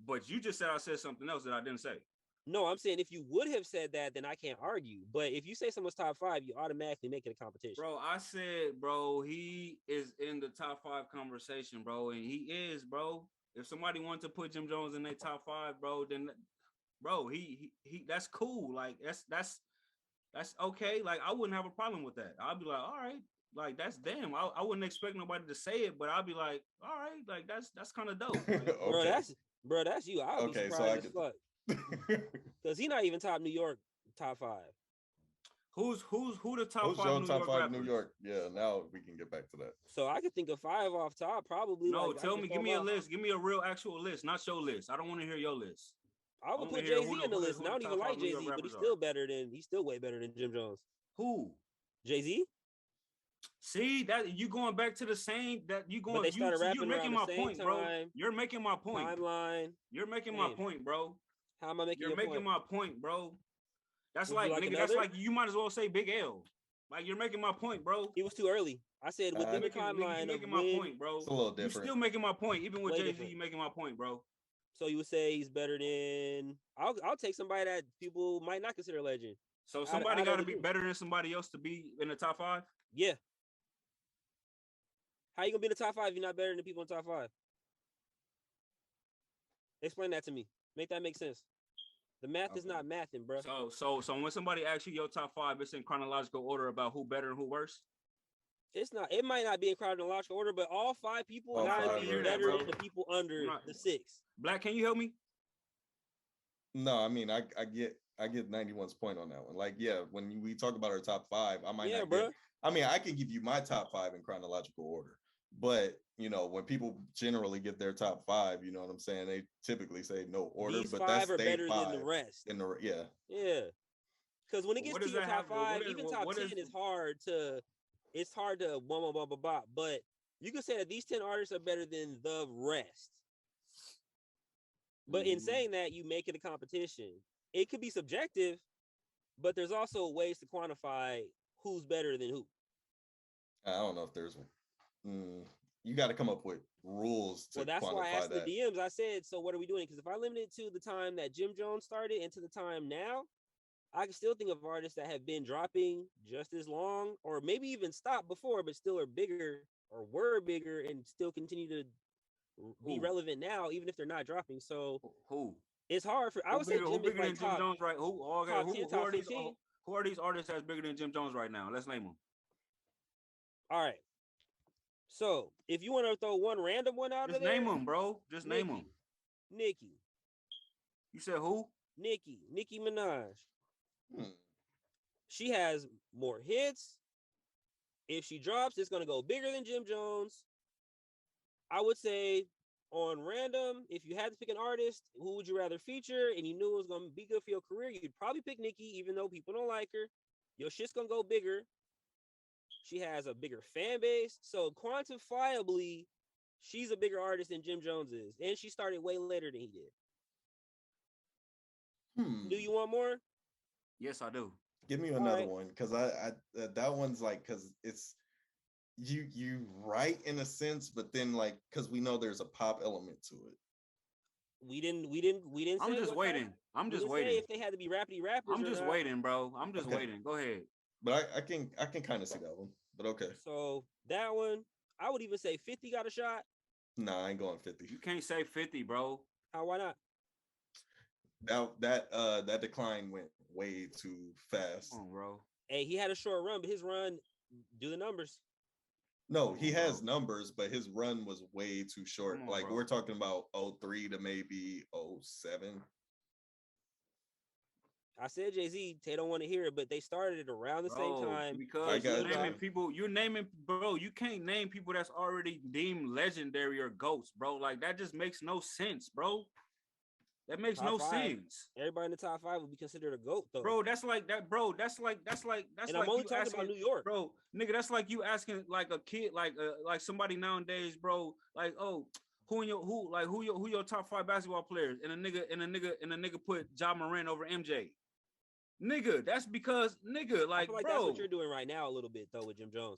But you just said I said something else that I didn't say. No, I'm saying if you would have said that, then I can't argue. But if you say someone's top 5, you automatically make it a competition. Bro, I said, bro, he is in the top 5 conversation, bro, and he is, bro. If somebody wanted to put Jim Jones in their top 5, bro, then, bro, he that's cool. Like that's okay. Like I wouldn't have a problem with that. I'd be like, all right. Like that's damn. I wouldn't expect nobody to say it, but I'll be like, all right, like that's kind of dope. Like, okay. That's you. I'll be surprised as fuck. Because he's not even top New York top 5. Who the top Who's 5 your New top York 5 rappers? New York? Yeah, now we can get back to that. So I could think of 5 off top, probably. No, tell me, give me a list. Give me a real actual list, not your list. I don't want to hear your list. I would put Jay-Z in the list, and I don't even like Jay-Z, but he's still way better than Jim Jones. Who? Jay-Z? See that you going back to the same that you going. You're making my point, bro. You're making my point. Timeline. You're making my point, bro. How am I making? You're making my point, bro. That's like nigga. That's like you might as well say Big L. Like you're making my point, bro. It was too early. I said within the timeline you making of my when, point, bro. It's a little different. You're still making my point, even with Way Jay-Z. different. You making my point, bro. So you would say he's better than? I'll take somebody that people might not consider a legend. So somebody got to be better than somebody else to be in the top 5. Yeah. How you gonna be in the top 5 if you're not better than the people in the top 5? Explain that to me. Make that make sense. The math is not mathing, bro. So when somebody asks you your top 5, it's in chronological order about who better and who worse. It's not. It might not be in chronological order, but all 5 people gotta be better than the people under the 6. Black, can you help me? No, I mean I get 91's point on that one. Like, yeah, when we talk about our top 5, I might not get. I mean, I can give you my top 5 in chronological order, but you know, when people generally get their top 5, you know what I'm saying? They typically say no order, These but 5 that's are better than the rest. Yeah. Because when it gets to your top 5, even top 10 is hard to. It's hard to blah blah blah blah blah. But you can say that these 10 artists are better than the rest. But in saying that, you make it a competition. It could be subjective, but there's also ways to quantify who's better than who. I don't know if there's you got to come up with rules to that's quantify why I asked that. the DMs. I said, so what are we doing? Because if I limit it to the time that Jim Jones started and to the time now, I can still think of artists that have been dropping just as long, or maybe even stopped before, but still are bigger or were bigger and still continue to be relevant now, even if they're not dropping. So who? It's hard for. I would say Jim bigger than top, Jim Jones, right? Who are these artists that's bigger than Jim Jones right now? Let's name them. All right. So if you want to throw one random one out of there, just name them, bro. Just name them. Nicki. You said who? Nicki Minaj. She has more hits. If she drops, it's gonna go bigger than Jim Jones. I would say on random, if you had to pick an artist, who would you rather feature and you knew it was gonna be good for your career, you'd probably pick Nicki, even though people don't like her. Your shit's gonna go bigger. She has a bigger fan base, so quantifiably, she's a bigger artist than Jim Jones is, and she started way later than he did. Do you want more? Yes, I do. Give me another one, because I that one's like, because it's you right in a sense, but then like, because we know there's a pop element to it. We didn't. I'm just waiting. I'm just waiting. If they had to be rappity rappers, I'm just waiting, bro. I'm just waiting. Go ahead. But I can kind of see that one. But okay. So that one, I would even say 50 got a shot. Nah, I ain't going 50. You can't say 50, bro. How? Why not? That decline went way too fast. Oh, bro. Hey, he had a short run, but his run, do the numbers. No, he has numbers, but his run was way too short. Like, we're talking about 03 to maybe 07. I said Jay-Z, they don't want to hear it, but they started it around the same time. Because you're naming people, bro, you can't name people that's already deemed legendary or ghosts, bro. Like, that just makes no sense, bro. That makes top no 5. Sense. Everybody in the top 5 would be considered a GOAT, though. Bro, that's like that, bro. That's like. And I'm only talking about New York, bro. Nigga, that's like you asking like a kid, like somebody nowadays, bro. Like, oh, who your top 5 basketball players? And a nigga put Ja Morant over MJ. Nigga, that's because nigga, like, I feel like bro, that's what you're doing right now a little bit though with Jim Jones.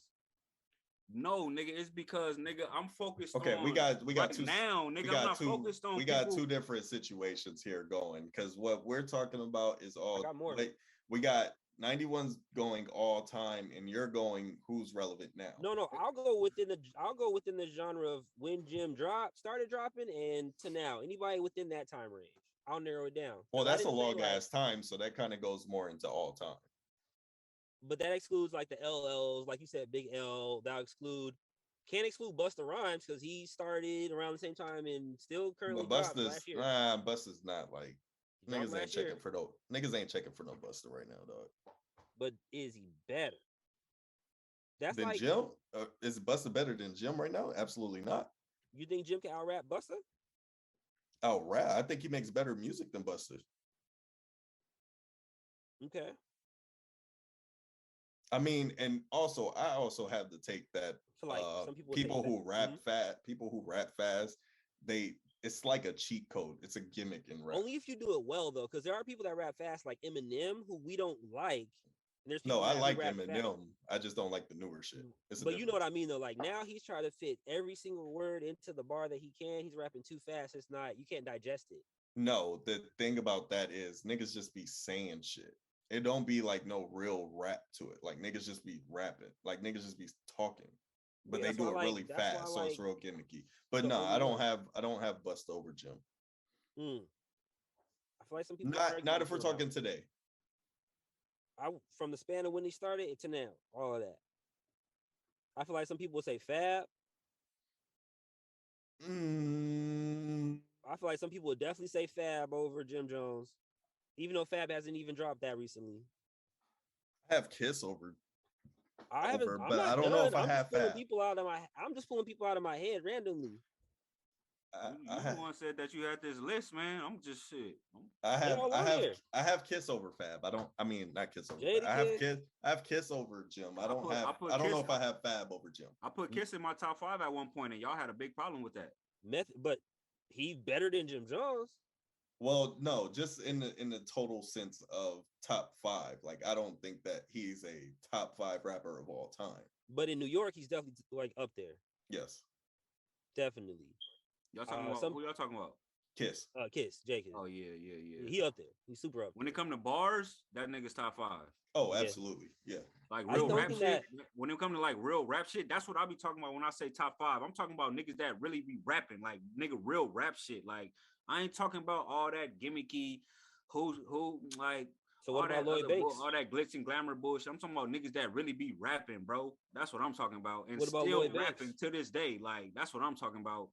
No, nigga, it's because nigga, I'm focused. Okay, on we got right two now, nigga. I'm not focused on. We got two different situations here going, because what we're talking about is all. I got more. We got 91's going all time, and you're going who's relevant now. No, I'll go within the genre of when Jim started dropping and to now. Anybody within that time range, I'll narrow it down. Well, that's a long ass time, so that kind of goes more into all time. But that excludes like the LLs, like you said, Big L. Can't exclude Busta Rhymes because he started around the same time and still currently dropped last year. Busta's not like niggas ain't checking for no Busta right now, dog. But is he better? That's than like Jim? Is Busta better than Jim right now? Absolutely not. You think Jim can out-rap Busta? Out-rap? I think he makes better music than Busta. Okay. I mean, and also I also have to take that like some people who rap fast, it's like a cheat code. It's a gimmick in rap. Only if you do it well though, because there are people that rap fast like Eminem who we don't like, And there's No, people I that like rap fast. Eminem. I just don't like the newer shit. But you know what I mean though. Like now he's trying to fit every single word into the bar that he can. He's rapping too fast. It's not. You can't digest it. No, the thing about that is niggas just be saying shit. It don't be like no real rap to it. Like niggas just be rapping. Like niggas just be talking. But Yeah, they do it really that's why fast, so it's real gimmicky. But the no, only I don't one- have bust over Jim. I feel like some people Not if we're talking today. From the span of when he started to now, all of that. I feel like some people would say Fab. I feel like some people would definitely say Fab over Jim Jones, even though Fab hasn't even dropped that recently. I have Kiss over. I don't know if I have Fab. I'm just pulling people out of my head randomly. You the one said that you had this list, man. I'm just shit. I have Kiss over Fab. Not Kiss over Fab. I have Kiss over Jim. I don't know if I have Fab over Jim. I put Kiss in my top 5 at one point, and y'all had a big problem with that. But he's better than Jim Jones. Well, no, just in the total sense of top 5. Like I don't think that he's a top 5 rapper of all time. But in New York, he's definitely like up there. Yes. Definitely. Y'all talking about who y'all talking about? Kiss. Kiss, Jake. Oh yeah. He up there. He's super up there. When it come to bars, that nigga's top 5. Oh, absolutely. Yeah. Like real rap shit. When it come to like real rap shit, that's what I be talking about when I say top 5. I'm talking about niggas that really be rapping, like nigga real rap shit. Like I ain't talking about all that gimmicky, who like. So what about Lloyd Banks? All that glitz and glamour bullshit. I'm talking about niggas that really be rapping, bro. That's what I'm talking about. And what about still Lloyd rapping Banks? to this day. Like that's what I'm talking about.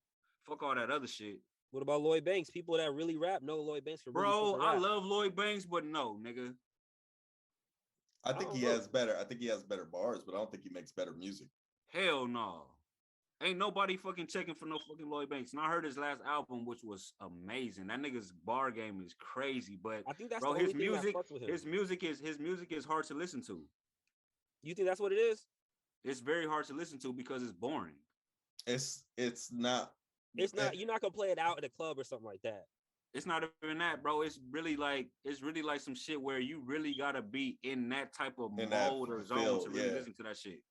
Fuck all that other shit. What about Lloyd Banks? People that really rap know Lloyd Banks for bro. I love Lloyd Banks, but no, nigga. I think he has better bars, but I don't think he makes better music. Hell no. Ain't nobody fucking checking for no fucking Lloyd Banks. And I heard his last album, which was amazing. That nigga's bar game is crazy. But I think that's bro, the his only music, thing that fucks with him. his music is hard to listen to. You think that's what it is? It's very hard to listen to because it's boring. It's not. You're not gonna play it out at a club or something like that. It's not even that, bro. It's really like some shit where you really gotta be in that type of mode or zone to really listen to that shit.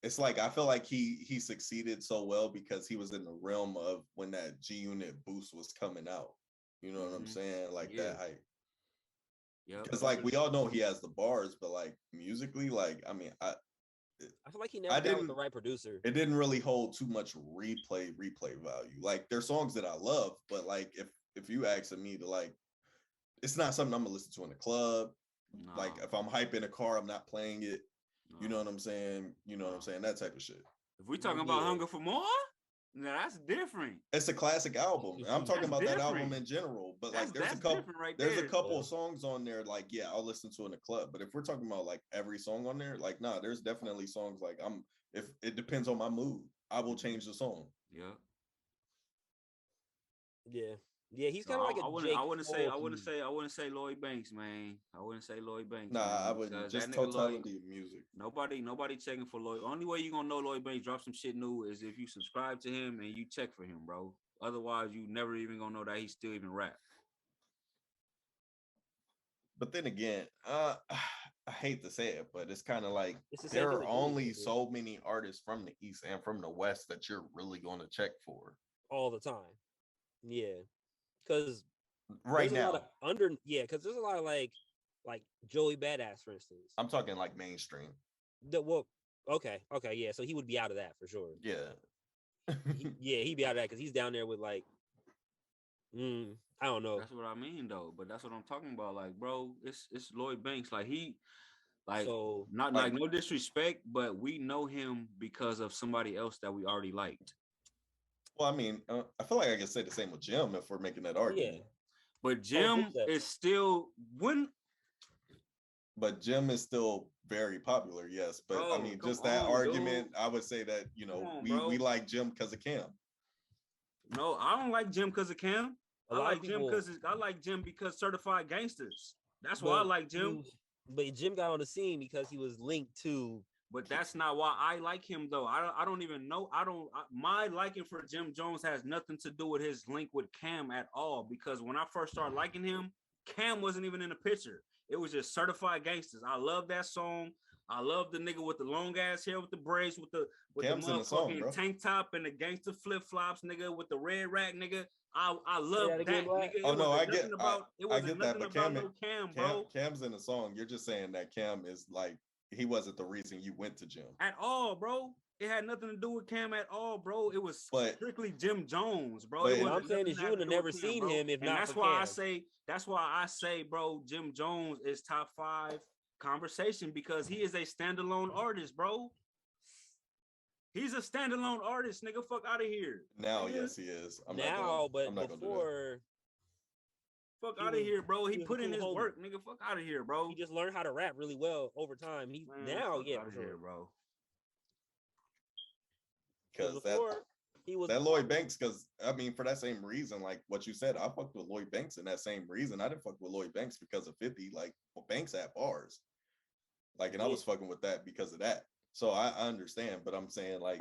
It's like I feel like he succeeded so well because he was in the realm of when that G Unit boost was coming out. You know what I'm saying? Like that hype. Yeah. Because like we all know he has the bars, but like musically, like I mean, I feel like he never got with the right producer. It didn't really hold too much replay value. Like there's songs that I love, but like if you asking me to like, it's not something I'm gonna listen to in the club. No. Like if I'm hype in a car, I'm not playing it. No. You know what I'm saying? That type of shit. If we talking about Hunger for More, now that's different. It's a classic album. I'm talking about that album in general, but like there's a couple of songs on there like I'll listen to in the club. But if we're talking about like every song on there, like nah, there's definitely songs like if it depends on my mood, I will change the song. Yeah, he's kind of like a I wouldn't say Lloyd Banks, man. I wouldn't say Lloyd Banks. Nah, man, I wouldn't. Just totality of music. Nobody checking for Lloyd. Only way you gonna know Lloyd Banks drop some shit new is if you subscribe to him and you check for him, bro. Otherwise, you never even gonna know that he still even rap. But then again, I hate to say it, but it's kind of like there are only so many artists from the East and from the West that you're really gonna check for all the time. Yeah. Because right now, because there's a lot of like Joey Badass, for instance. I'm talking like mainstream. Okay, yeah. So he would be out of that for sure. Yeah, he'd be out of that because he's down there with like, I don't know. That's what I mean though. But that's what I'm talking about. Like, bro, it's Lloyd Banks. Like no disrespect, but we know him because of somebody else that we already liked. Well, I mean, I feel like I can say the same with Jim if we're making that argument. Yeah. But Jim is still But Jim is still very popular, yes. But I mean, just that argument, dude. I would say that we like Jim because of Cam. No, I don't like Jim because of Cam. I like Jim because Certified Gangsters. That's why I like Jim. But Jim got on the scene because he was linked to. But that's not why I like him, though. I don't even know. My liking for Jim Jones has nothing to do with his link with Cam at all. Because when I first started liking him, Cam wasn't even in the picture. It was just certified gangsters. I love that song. I love the nigga with the long ass hair with the braids with the Cam's in the song, bro. tank top and the gangster flip flops, nigga with the red rack, nigga. I love that again, that, Black? nigga. Oh no, I get that, but Cam, bro. Cam's in the song. You're just saying that Cam is like he wasn't the reason you went to gym at all, bro. It had nothing to do with Cam at all, bro. It was strictly Jim Jones, bro. What I'm saying is you would have never seen him if not for Cam. That's why I say, bro, Jim Jones is top 5 conversation because he is a standalone artist, bro. He's a standalone artist, nigga. Fuck out of here. Now, yes, he is. But before, fuck out of here, bro. He put in his work, nigga. Fuck out of here, bro. He just learned how to rap really well over time. Out of here, bro. Because that Lloyd Banks, because I mean, for that same reason, like what you said, I fucked with Lloyd Banks in that same reason. I didn't fuck with Lloyd Banks because of 50. Like, well, Banks had bars. Like, and I was fucking with that because of that. So I understand, but I'm saying, like,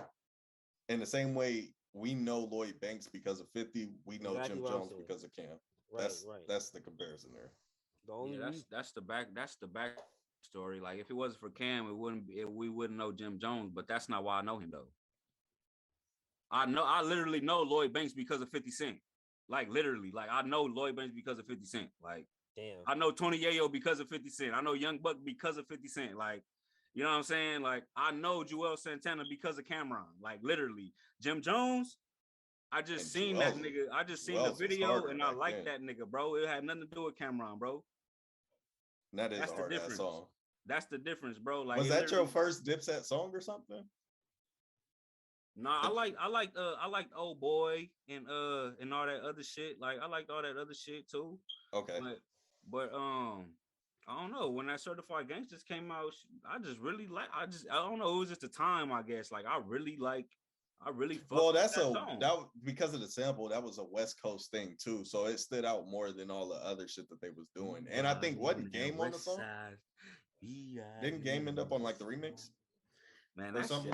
in the same way we know Lloyd Banks because of 50, we know Jim Jones because of Cam. That's the comparison there. That's the back story. Like, if it wasn't for Cam, we wouldn't know Jim Jones, but that's not why I know him though. I literally know Lloyd Banks because of 50 Cent. Like, literally, like, I know Lloyd Banks because of 50 Cent. Like, damn. I know Tony Yayo because of 50 Cent. I know Young Buck because of 50 Cent. Like, you know what I'm saying? Like, I know Joel Santana because of Cameron. Like, literally. Jim Jones, I just seen that nigga. I just seen the video and I like that nigga, bro. It had nothing to do with Cameron, bro. That's a hard ass song. That's the difference, bro. Like, was that your first Dipset song or something? No, I liked Old Boy and all that other shit. Like, I liked all that other shit too. Okay. But I don't know. When that Certified Gangsters came out, I don't know. It was just a time, I guess. Like, I really well, that because of the sample, that was a West Coast thing too. So it stood out more than all the other shit that they was doing. And I think wasn't Game on the song? Didn't Game end up on like the remix? Man, that shit.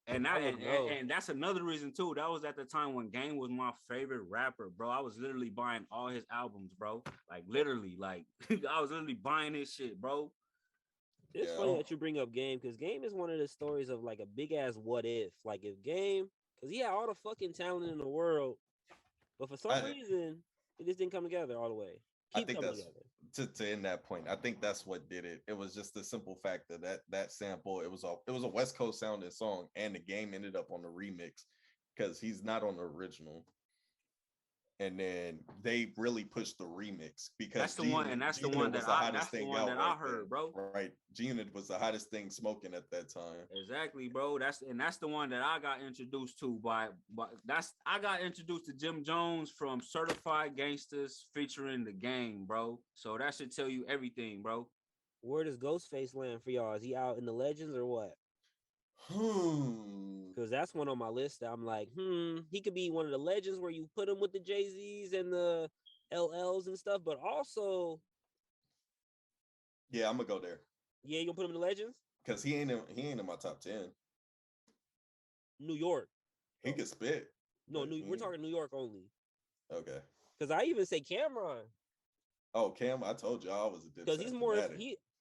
And that's another reason too. That was at the time when Game was my favorite rapper, bro. I was literally buying all his albums, bro. Like, literally, like I was literally buying his shit, bro. It's funny that you bring up Game, because Game is one of the stories of like a big ass what if. Like, if Game, because he had all the fucking talent in the world, but for some reason it just didn't come together all the way. I think that's to end that point. I think that's what did it. It was just the simple fact that sample, it was a West Coast sounding song, and the Game ended up on the remix because he's not on the original. And then they really pushed the remix because that's the one that I heard, bro. Right, G-Unit was the hottest thing smoking at that time. Exactly, bro. That's the one that I got introduced to I got introduced to Jim Jones from Certified Gangsters featuring the Game, bro. So that should tell you everything, bro. Where does Ghostface land for y'all? Is he out in the Legends or what? Because that's one on my list that I'm like, he could be one of the Legends where you put him with the Jay-Z's and the LLs and stuff, but also, yeah, I'm gonna go there. Yeah, you gonna put him in the Legends? Because he ain't in my top 10. New York. He could spit. No, we're talking New York only. Okay. Because I even say Cameron. Oh, Cam, I told you I was a Dipset. Because he's more.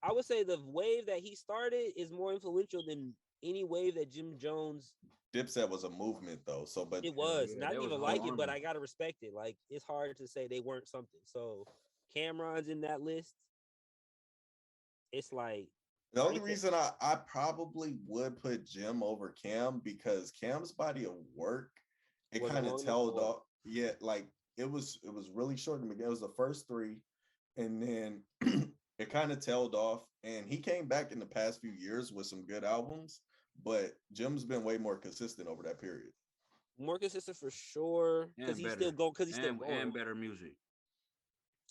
I would say the wave that he started is more influential than any wave that Jim Jones. Dipset was a movement though, so but it was. Yeah, not even like it, but I gotta respect it. Like, it's hard to say they weren't something. So Cameron's in that list. It's like the only reason I probably would put Jim over Cam, because Cam's body of work, it kind of tailed off. Yeah, like it was really short in the beginning. It was the first 3, and then it kind of tailed off. And he came back in the past few years with some good albums, but Jim's been way more consistent over that period. More consistent for sure, because he's still going. And better music.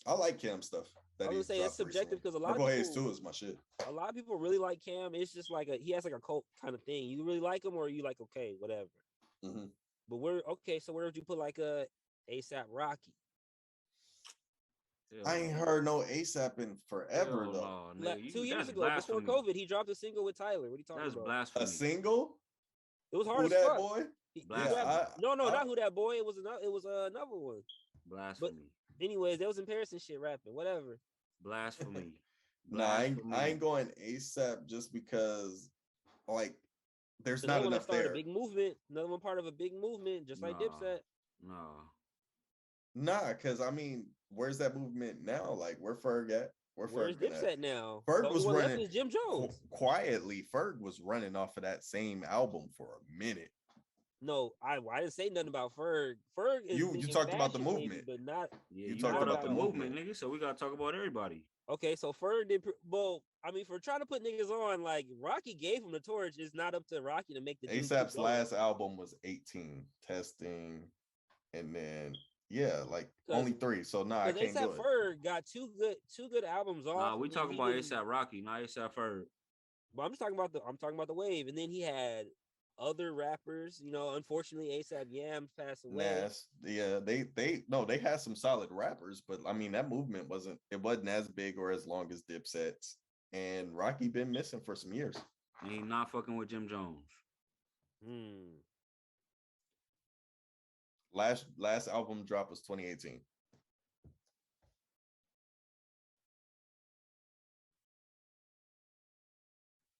I like Cam stuff. I would say it's subjective because a lot Purple of Haze 2 is my shit. A lot of people really like Cam. It's just like he has like a cult kind of thing. You really like him, or you like okay, whatever. Mm-hmm. But so where would you put like a ASAP Rocky? I ain't heard no ASAP in forever though. 2 years ago, before COVID, he dropped a single with Tyler. What are you talking about? Blasphemy. A single? It was hard. Who that boy? Not Who That Boy. It was another one. Blasphemy. But anyways, they was in Paris and shit rapping. Whatever. Blasphemy. Nah, I ain't going ASAP just because, like, there's not enough there. A big movement. Another one part of a big movement, just like Dipset. Nah, because I mean, where's that movement now? Like, where Ferg at? Where's Dipset now? Ferg was running. Is Jim Jones. Quietly, Ferg was running off of that same album for a minute. No, I didn't say nothing about Ferg. Ferg is you talked about the movement, maybe, but not. Yeah, you talked about the movement, nigga. So we gotta talk about everybody. Okay, so Ferg did well. I mean, for trying to put niggas on, like Rocky gave him the torch. It's not up to Rocky to make the. ASAP's last album was 18 testing, and then like only 3. So I can't do it. Ferg got two good albums off. Nah, we talking about ASAP Rocky, not ASAP Ferg. But I'm talking about the wave, and then he had other rappers. You know, unfortunately, ASAP Yams passed away. Nas, yeah, they had some solid rappers, but I mean that movement wasn't as big or as long as Dipset's, and Rocky been missing for some years. He not fucking with Jim Jones. Last album drop was 2018.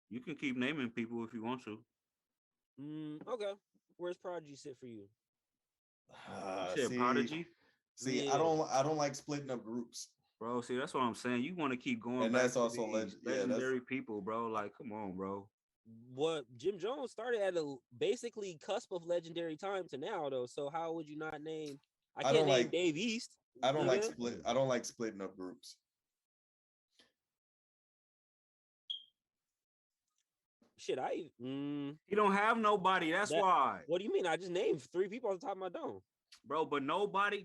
You can keep naming people if you want to. Okay. Where's Prodigy sit for you? Prodigy. See, yeah. I don't like splitting up groups, bro. See, that's what I'm saying. You want to keep going, and back that's to also legendary people, bro. Like, come on, bro. What Jim Jones started at a basically cusp of legendary time to now, though. So how would you not name? I can't name Dave East. I don't like splitting up groups. Shit, he don't have nobody. That's why. What do you mean? I just named 3 people on the top of my dome, bro. But nobody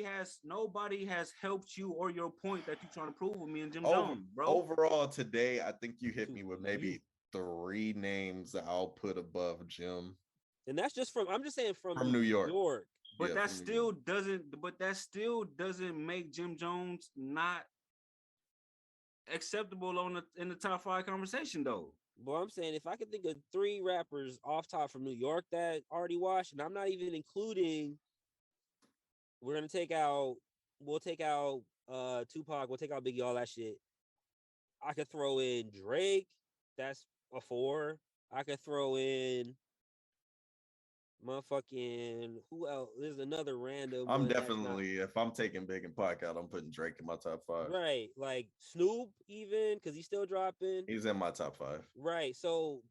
has helped you or your point that you're trying to prove with me and Jim Jones, bro. Overall, today, I think you hit me with maybe 3 names that I'll put above Jim. And that's just from New York. But that still doesn't make Jim Jones not acceptable in the top 5 conversation though. Well, I'm saying if I could think of 3 rappers off top from New York that already washed, and I'm not even including, we'll take out Tupac, we'll take out Biggie, all that shit. I could throw in Drake, that's a 4. I could throw in motherfucking who else? There's another random. I'm definitely if I'm taking Big and Pac out, I'm putting Drake in my top 5. Right, like Snoop, even because he's still dropping. He's in my top 5. Right, so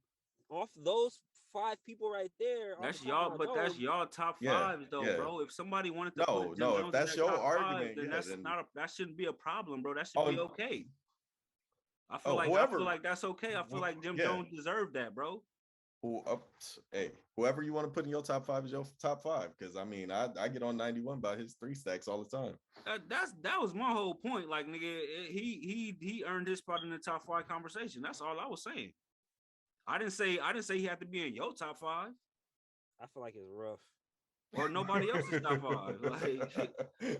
off those 5 people right there, that's y'all. But that's y'all top 5 though, bro. If somebody wanted to put no, if that's your argument, 5, then that shouldn't be a problem, bro. That should be okay. I feel like that's okay. I feel like Jim Jones deserved that, bro. Whoever you want to put in your top 5 is your top 5. Because I mean, I get on 91 about his 3 stacks all the time. That was my whole point. Like, nigga, he earned his spot in the top 5 conversation. That's all I was saying. I didn't say he had to be in your top 5. I feel like it's rough. Or nobody else's top 5. Like,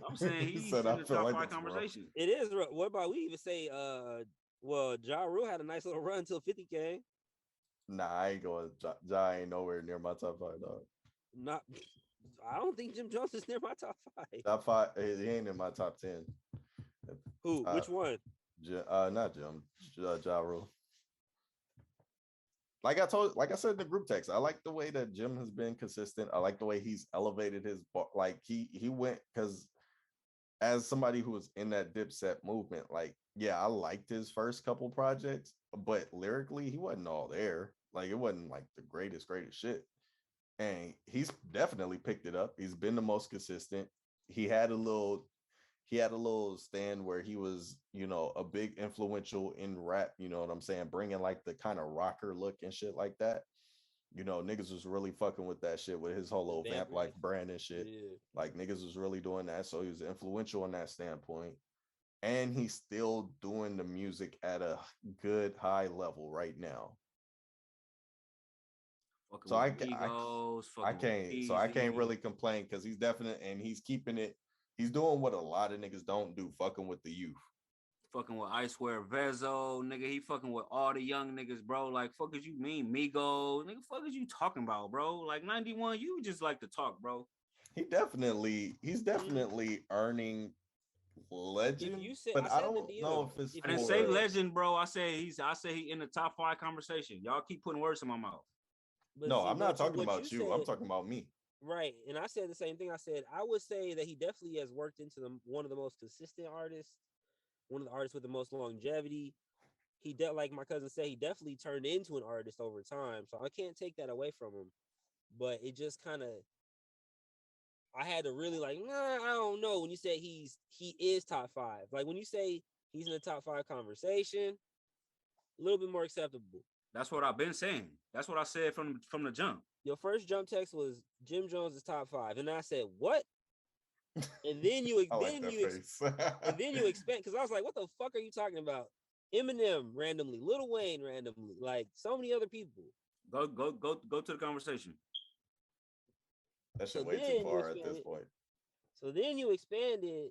I'm saying he's in the top 5 conversation. It is rough. What about we even say? Well, Ja Rule had a nice little run until 50 came. Nah, I ain't going. Ja ain't nowhere near my top 5, dog. I don't think Jim Jones is near my top 5. Top 5, he ain't in my top 10. Who? Which one? Not Jim. Ja Rule. Like I said in the group text, I like the way that Jim has been consistent. I like the way he's elevated his like he went, because as somebody who was in that Dipset movement, like, yeah, I liked his first couple projects, but lyrically he wasn't all there. Like, it wasn't like the greatest shit. And he's definitely picked it up. He's been the most consistent. He had a little stand where he was, you know, a big influential in rap, you know what I'm saying, bringing like the kind of rocker look and shit like that. You know, niggas was really fucking with that shit with his whole little Vamp Life brand and shit. Yeah. Like, niggas was really doing that. So he was influential in that standpoint. And he's still doing the music at a good high level right now. So I can't really complain, because he's definite, and he's keeping it. He's doing what a lot of niggas don't do, fucking with the youth. Fucking with I Swear Vezo, nigga. He fucking with all the young niggas, bro. Like, fuck is you mean, Migo? Nigga, fuck is you talking about, bro? Like, 91, you just like to talk, bro. He's definitely earning legend, If you said, but I I said don't know if it's. I didn't say legend, bro. I say he in the top 5 conversation. Y'all keep putting words in my mouth. but No, see, I'm not talking what about you. said, I'm talking about me. right. And I said the same thing. I said I would say that he definitely has worked into one of the most consistent artists, one of the artists with the most longevity. Like my cousin said, he definitely turned into an artist over time. So I can't take that away from him. But it just kind of, I had to really like, nah, I don't know. When you say he is top 5, like when you say he's in the top 5 conversation, a little bit more acceptable. That's what I've been saying. That's what I said from the jump. Your first jump text was Jim Jones is top 5, and I said what? And then you and then you expand, because I was like, what the fuck are you talking about? Eminem randomly, Lil Wayne randomly, like so many other people. Go to the conversation. That shit way too far at this point. So then you expanded,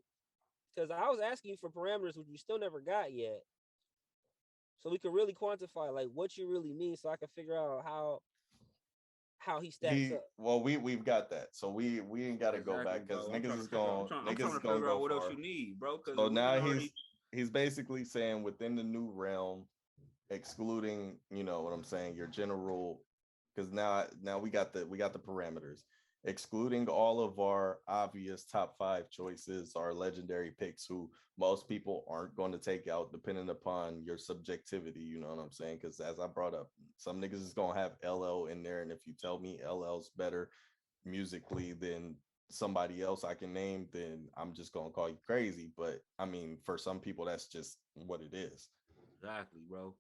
because I was asking you for parameters which you still never got yet. So we could really quantify like what you really mean, so I can figure out how he stacks up. Well, we've got that, so we ain't got to go back, because niggas is going I'm trying to figure out what else you need, bro. So now he's basically saying within the new realm, excluding, you know what I'm saying, your general, because now we got the parameters, excluding all of our obvious top 5 choices, our legendary picks who most people aren't going to take out depending upon your subjectivity, you know what I'm saying? Because as I brought up, some niggas is going to have LL in there, and if you tell me LL's better musically than somebody else I can name, then I'm just going to call you crazy. But I mean, for some people, that's just what it is. Exactly, bro.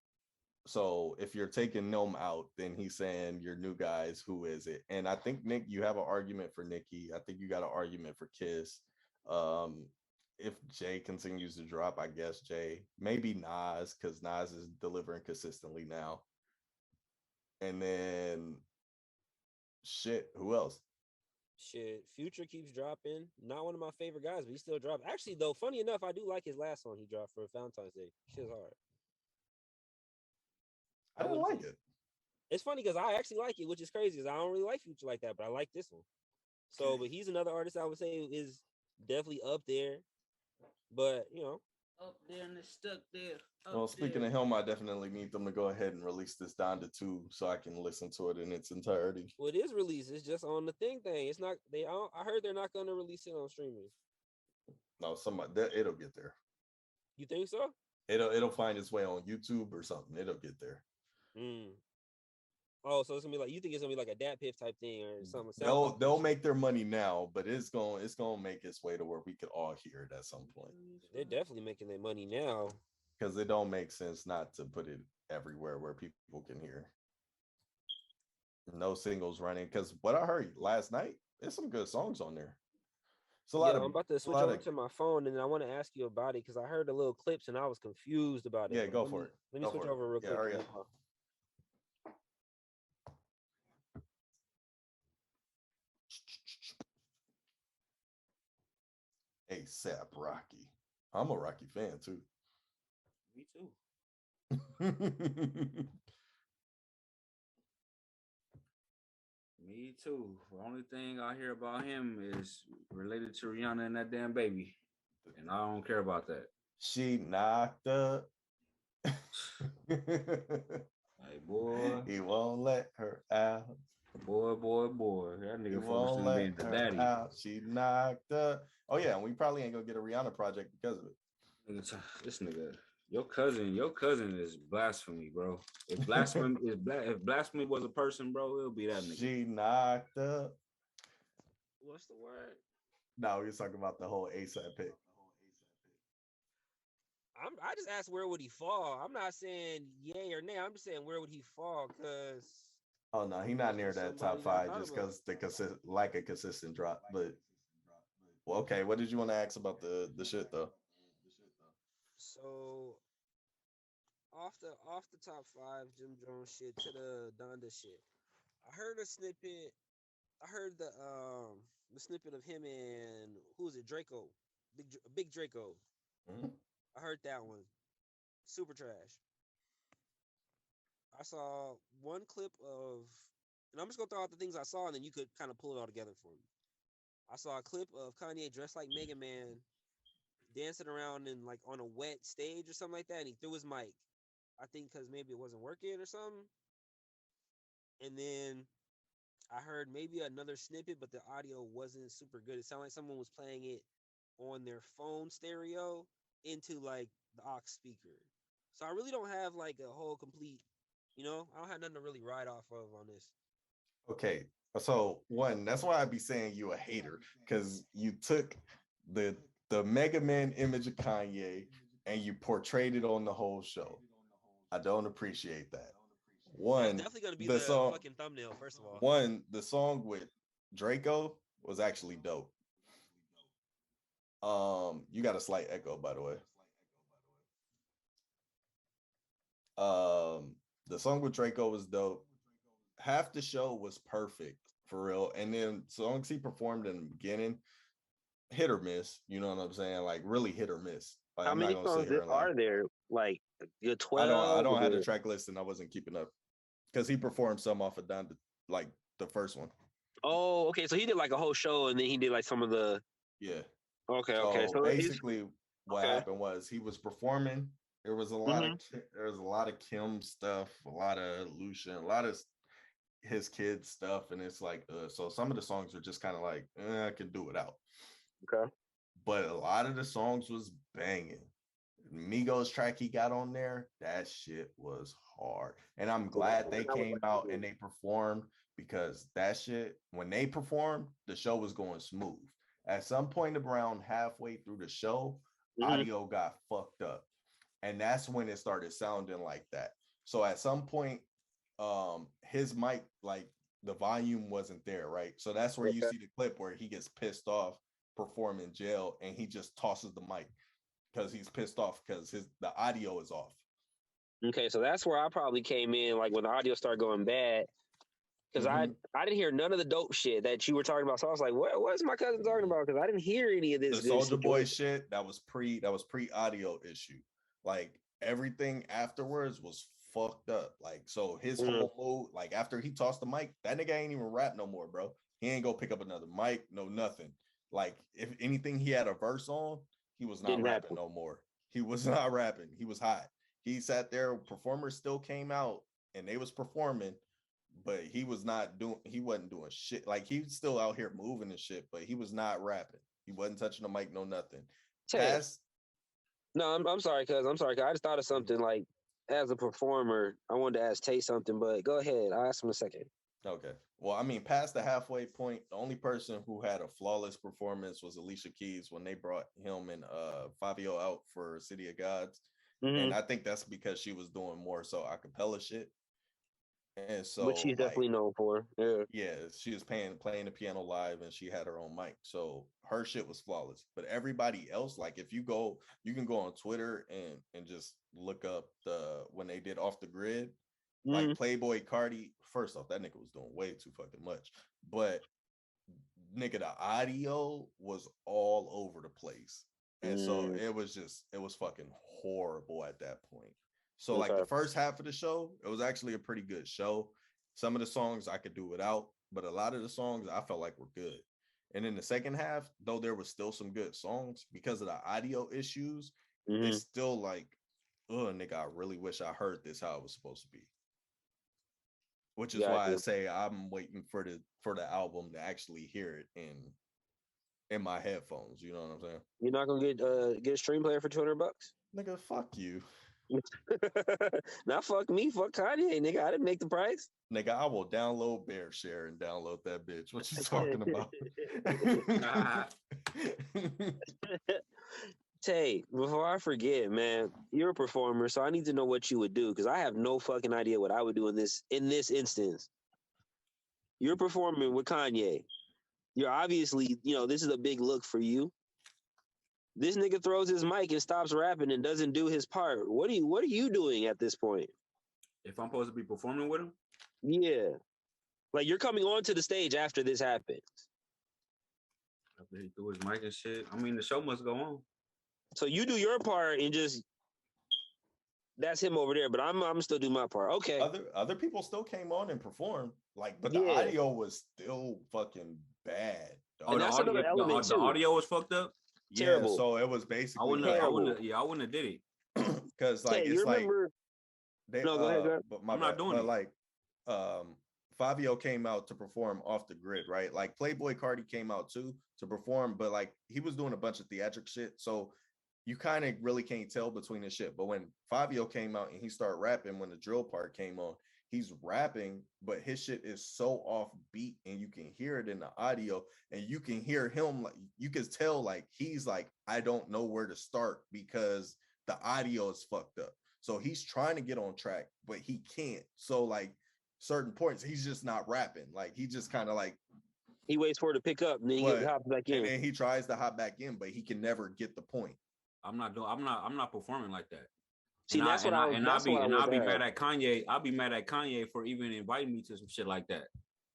So if you're taking Gnome out, then he's saying your new guys, who is it? And I think, Nick, you have an argument for Nicki. I think you got an argument for Kiss. If Jay continues to drop, I guess Jay. Maybe Nas, because Nas is delivering consistently now. And then shit, who else? Shit, Future keeps dropping. Not one of my favorite guys, but he still drops. Actually, though, funny enough, I do like his last song he dropped for Valentine's Day. Shit's hard. I don't like it. It's funny because I actually like it, which is crazy because I don't really like Future like that, but I like this one. So, but he's another artist I would say is definitely up there. But, you know. Up there and it's stuck there. Well, speaking of him, I definitely need them to go ahead and release this Donda 2 so I can listen to it in its entirety. Well, it is released. It's just on the thing. It's not, I heard they're not going to release it on streaming. No, it'll get there. You think so? It'll find its way on YouTube or something. It'll get there. Oh, so it's gonna be like, you think it's gonna be like a Dat Piff type thing or something? They'll make their money now, but it's gonna make its way to where we could all hear it at some point. They're definitely making their money now, because it don't make sense not to put it everywhere where people can hear. No singles running, because what I heard last night, there's some good songs on there. It's a lot of. I'm about to switch over to my phone, and I want to ask you about it because I heard the little clips and I was confused about it. Yeah, go for it. Let me switch over real quick. Hurry up. ASAP Rocky. I'm a Rocky fan too. Me too. Me too. The only thing I hear about him is related to Rihanna and that damn baby. And I don't care about that. She knocked up. Hey, boy. He won't let her out. Boy. That nigga won't let the her daddy. out. She knocked up. Oh, yeah. And we probably ain't going to get a Rihanna project because of it. This nigga. Your cousin is blasphemy, bro. If blasphemy was a person, bro, it'll be that nigga. She knocked up. What's the word? No, we're talking about the whole ASAP pick. I just asked where would he fall. I'm not saying yay or nay. I'm just saying where would he fall because. Oh no, he's not near that top 5 just because like a consistent drop. But well, okay, what did you want to ask about the shit though? So off the top 5 Jim Jones shit to the Donda shit, I heard a snippet. I heard the snippet of him and who is it? Draco, Big Draco. Mm-hmm. I heard that one. Super trash. I saw one clip of, and I'm just gonna throw out the things I saw, and then you could kind of pull it all together for me. I saw a clip of Kanye dressed like Mega Man dancing around in like on a wet stage or something like that, and he threw his mic. I think because maybe it wasn't working or something. And then I heard maybe another snippet, but the audio wasn't super good. It sounded like someone was playing it on their phone stereo into like the aux speaker. So I really don't have like a whole complete, I don't have nothing to really ride off of on this. Okay, so one, that's why I'd be saying you a hater, because you took the Mega Man image of Kanye and you portrayed it on the whole show. I don't appreciate that. One, It's definitely gonna be the the song, fucking thumbnail, first of all. one, the song with Draco was actually dope. You got a slight echo, by the way. The song with Draco was dope. Half the show was perfect for real, and then songs he performed in the beginning, hit or miss. You know what I'm saying? Like really hit or miss. Like, How I'm not many gonna songs sit here and lie. are there? Like you're I 12? don't have the track list, and I wasn't keeping up because he performed some off of Donda, like the first one. Oh, okay. So he did like a whole show, and then he did like some of the. Yeah. Okay, So okay. So basically, what okay. happened was he was performing. There was a lot of Kim stuff, a lot of Lucian, a lot of his kids stuff, and it's like so some of the songs are just kind of like I can do without. Okay. But a lot of the songs was banging. Migos track he got on there, that shit was hard. And I'm glad they came out and they performed, because that shit, when they performed, the show was going smooth. At some point around halfway through the show, audio got fucked up. And that's when it started sounding like that. So at some point, his mic, like the volume wasn't there, right? So that's where you see the clip where he gets pissed off performing jail and he just tosses the mic because he's pissed off because the audio is off. Okay, so that's where I probably came in, like when the audio started going bad, because I didn't hear none of the dope shit that you were talking about. So I was like, what's my cousin talking about? Because I didn't hear any of this. The Soulja Boy shit that was pre audio issue. Like everything afterwards was fucked up. Like so his whole mood, like after he tossed the mic, that nigga ain't even rap no more, bro. He ain't go pick up another mic, no nothing. Like if anything he had a verse on, he was not rapping no more. He was not rapping. He was hot. He sat there, performers still came out and they was performing, but he wasn't doing shit. Like he was still out here moving and shit, but he was not rapping. He wasn't touching the mic, no nothing. No, I'm sorry, cuz I just thought of something. Like as a performer, I wanted to ask Tay something, but go ahead. I'll ask him in a second. Okay. Well, I mean, past the halfway point, the only person who had a flawless performance was Alicia Keys when they brought him and Fabio out for City of Gods. And I think that's because she was doing more so a cappella shit. And so, which she's definitely known for. Yeah, she was playing the piano live, and she had her own mic, so her shit was flawless. But everybody else, like if you can go on Twitter and just look up when they did Off the Grid, like Playboy Cardi. First off, that nigga was doing way too fucking much, but nigga, the audio was all over the place, and so it was fucking horrible at that point. So like the first half of the show, it was actually a pretty good show. Some of the songs I could do without, but a lot of the songs I felt like were good. And in the second half, though there was still some good songs, because of the audio issues, it's still like, oh nigga, I really wish I heard this how it was supposed to be. Which is why I say I'm waiting for the album to actually hear it in my headphones. You know what I'm saying? You're not gonna get a stream player for $200? Nigga, fuck you. Not fuck me, fuck Kanye, nigga. I didn't make the price. Nigga, I will download Bear Share and download that bitch. What you talking about? Tay, before I forget, man, you're a performer, so I need to know what you would do, because I have no fucking idea what I would do in this instance. You're performing with Kanye. You're obviously, this is a big look for you. This nigga throws his mic and stops rapping and doesn't do his part. What are you doing at this point? If I'm supposed to be performing with him? Yeah. Like you're coming onto the stage after this happens. After he threw his mic and shit. I mean, the show must go on. So you do your part and just that's him over there, but I'm still doing my part. Okay. Other people still came on and performed, but the audio was still fucking bad. Oh, the audio was fucked up? Terrible. So it was basically I wouldn't have did it. because like Hey, it's you like remember? they No, go ahead, go ahead. but my I'm bad. not doing But it. like Fabio came out to perform off the grid, right? Like Playboy Cardi came out too to perform, but like he was doing a bunch of theatric shit. So you kind of really can't tell between the shit. But when Fabio came out and he started rapping, when the drill part came on, he's rapping, but his shit is so off beat, and you can hear it in the audio, and you can hear him like you can tell like he's like, I don't know where to start because the audio is fucked up. So he's trying to get on track, but he can't. So like certain points, he's just not rapping. Like he just kind of like He waits for it to pick up, and then he hops back in. and then he tries to hop back in, but he can never get the point. I'm not performing like that. See, that's what I'll be mad at Kanye. I'll be mad at Kanye for even inviting me to some shit like that.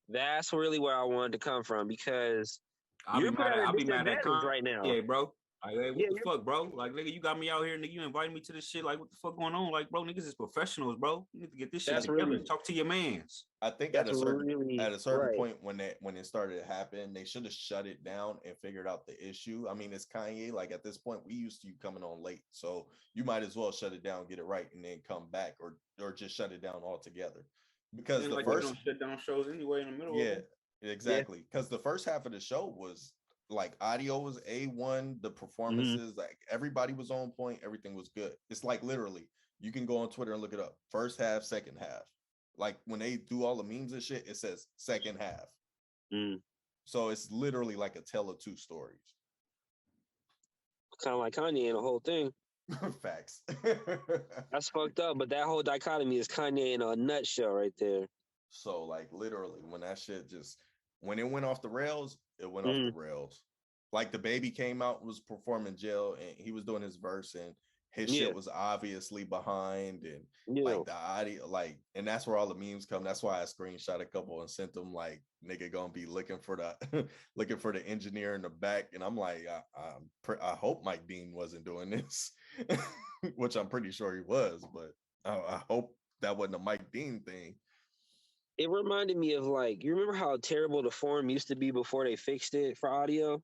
That's really where I wanted to come from, because I'll be mad at Kanye right now. Yeah, bro. Like, hey, what the fuck, bro? Like, nigga, you got me out here, nigga. You invited me to this shit. Like, what the fuck going on? Like, bro, niggas is professionals, bro. You need to get this shit together. Talk to your mans. I think at a certain point when it started to happen, they should have shut it down and figured out the issue. I mean, it's Kanye. Like at this point, we used to you coming on late, so you might as well shut it down, get it right, and then come back, or just shut it down altogether. Because the first don't shut down shows anyway in the middle. Yeah, exactly. Because the first half of the show was like audio was A1, the performances, like everybody was on point, everything was good. It's like literally, you can go on Twitter and look it up. First half, second half. Like when they do all the memes and shit, it says second half. So it's literally like a tale of two stories. Kind of like Kanye and the whole thing. Facts. That's fucked up, but that whole dichotomy is Kanye in a nutshell right there. So like literally when that shit when it went off the rails, it went off the rails. Like the baby came out, was performing Jail, and he was doing his verse, and his shit was obviously behind, and like the audio, like, and that's where all the memes come. That's why I screenshot a couple and sent them. Like, nigga gonna be looking for the engineer in the back, and I'm like, I hope Mike Dean wasn't doing this, which I'm pretty sure he was, but I hope that wasn't a Mike Dean thing. It reminded me of, like, you remember how terrible the form used to be before they fixed it for audio?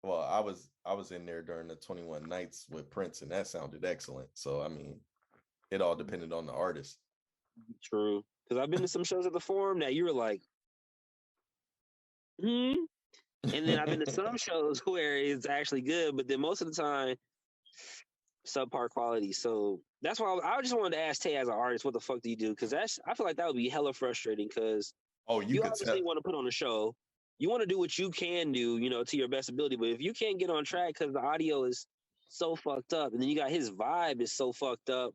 Well, I was in there during the 21 Nights with Prince, and that sounded excellent. So I mean, it all depended on the artist. True, because I've been to some shows at the Forum that you were like, and then I've been to some shows where it's actually good, but then most of the time, subpar quality. So that's why I just wanted to ask Tay as an artist, what the fuck do you do? Because I feel like that would be hella frustrating. Because you obviously want to put on a show. You want to do what you can do, to your best ability. But if you can't get on track because the audio is so fucked up, and then you got his vibe is so fucked up,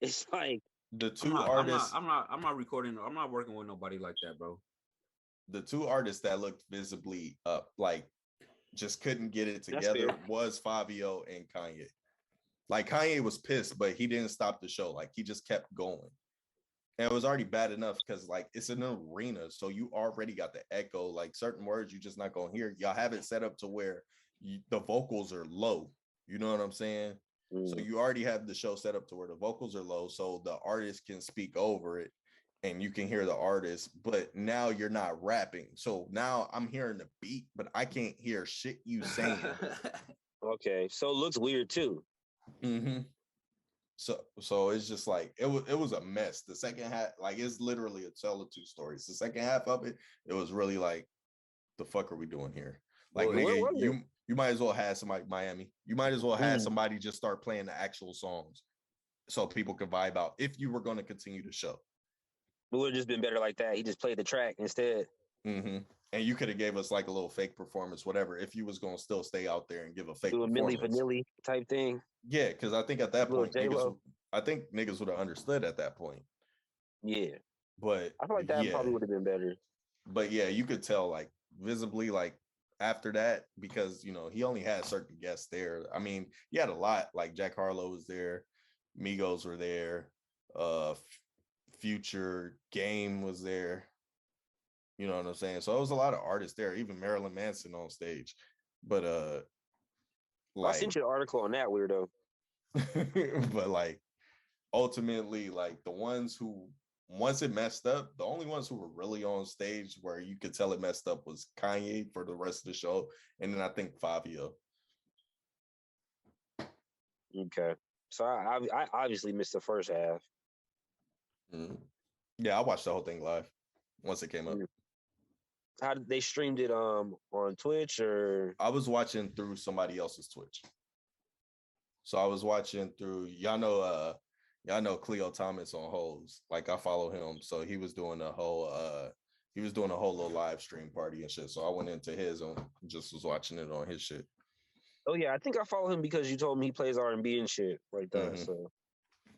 it's like the two artists. I'm not recording. I'm not working with nobody like that, bro. The two artists that looked visibly up, like just couldn't get it together, was Fabio and Kanye. Like Kanye was pissed, but he didn't stop the show. Like he just kept going. And it was already bad enough because like it's an arena, so you already got the echo. Like certain words you just not gonna hear. Y'all have it set up to where the vocals are low. You know what I'm saying? So you already have the show set up to where the vocals are low, so the artist can speak over it, and you can hear the artist. But now you're not rapping, so now I'm hearing the beat, but I can't hear shit you saying. Okay, so it looks weird too. So it's just like it was a mess. The second half, like it's literally a tale of two stories. The second half of it was really like, the fuck are we doing here? Like, nigga, you might as well have somebody Miami. You might as well have somebody just start playing the actual songs so people can vibe out if you were going to continue the show. It would have just been better like that. He just played the track instead. And you could have gave us like a little fake performance, whatever, if you was going to still stay out there and give a fake do a performance. Milli Vanilli type thing. Yeah, because I think at that point, niggas would have understood at that point. Yeah. But I feel like that probably would have been better. But yeah, you could tell like visibly, like after that, because he only had certain guests there. I mean, he had a lot, like Jack Harlow was there, Migos were there, Future Game was there. You know what I'm saying? So it was a lot of artists there, even Marilyn Manson on stage. But I sent you an article on that weirdo. But like ultimately, like the ones who, once it messed up, the only ones who were really on stage where you could tell it messed up was Kanye for the rest of the show, and then I think Fabio. Okay. So I obviously missed the first half. Mm. Yeah, I watched the whole thing live once it came up. How did they streamed it on Twitch or? I was watching through somebody else's Twitch. So I was watching through y'all know Cleo Thomas on Hoes. Like I follow him. So he was doing a whole little live stream party and shit. So I went into his and just was watching it on his shit. Oh yeah, I think I follow him because you told me he plays R&B and shit like that. Mhm. So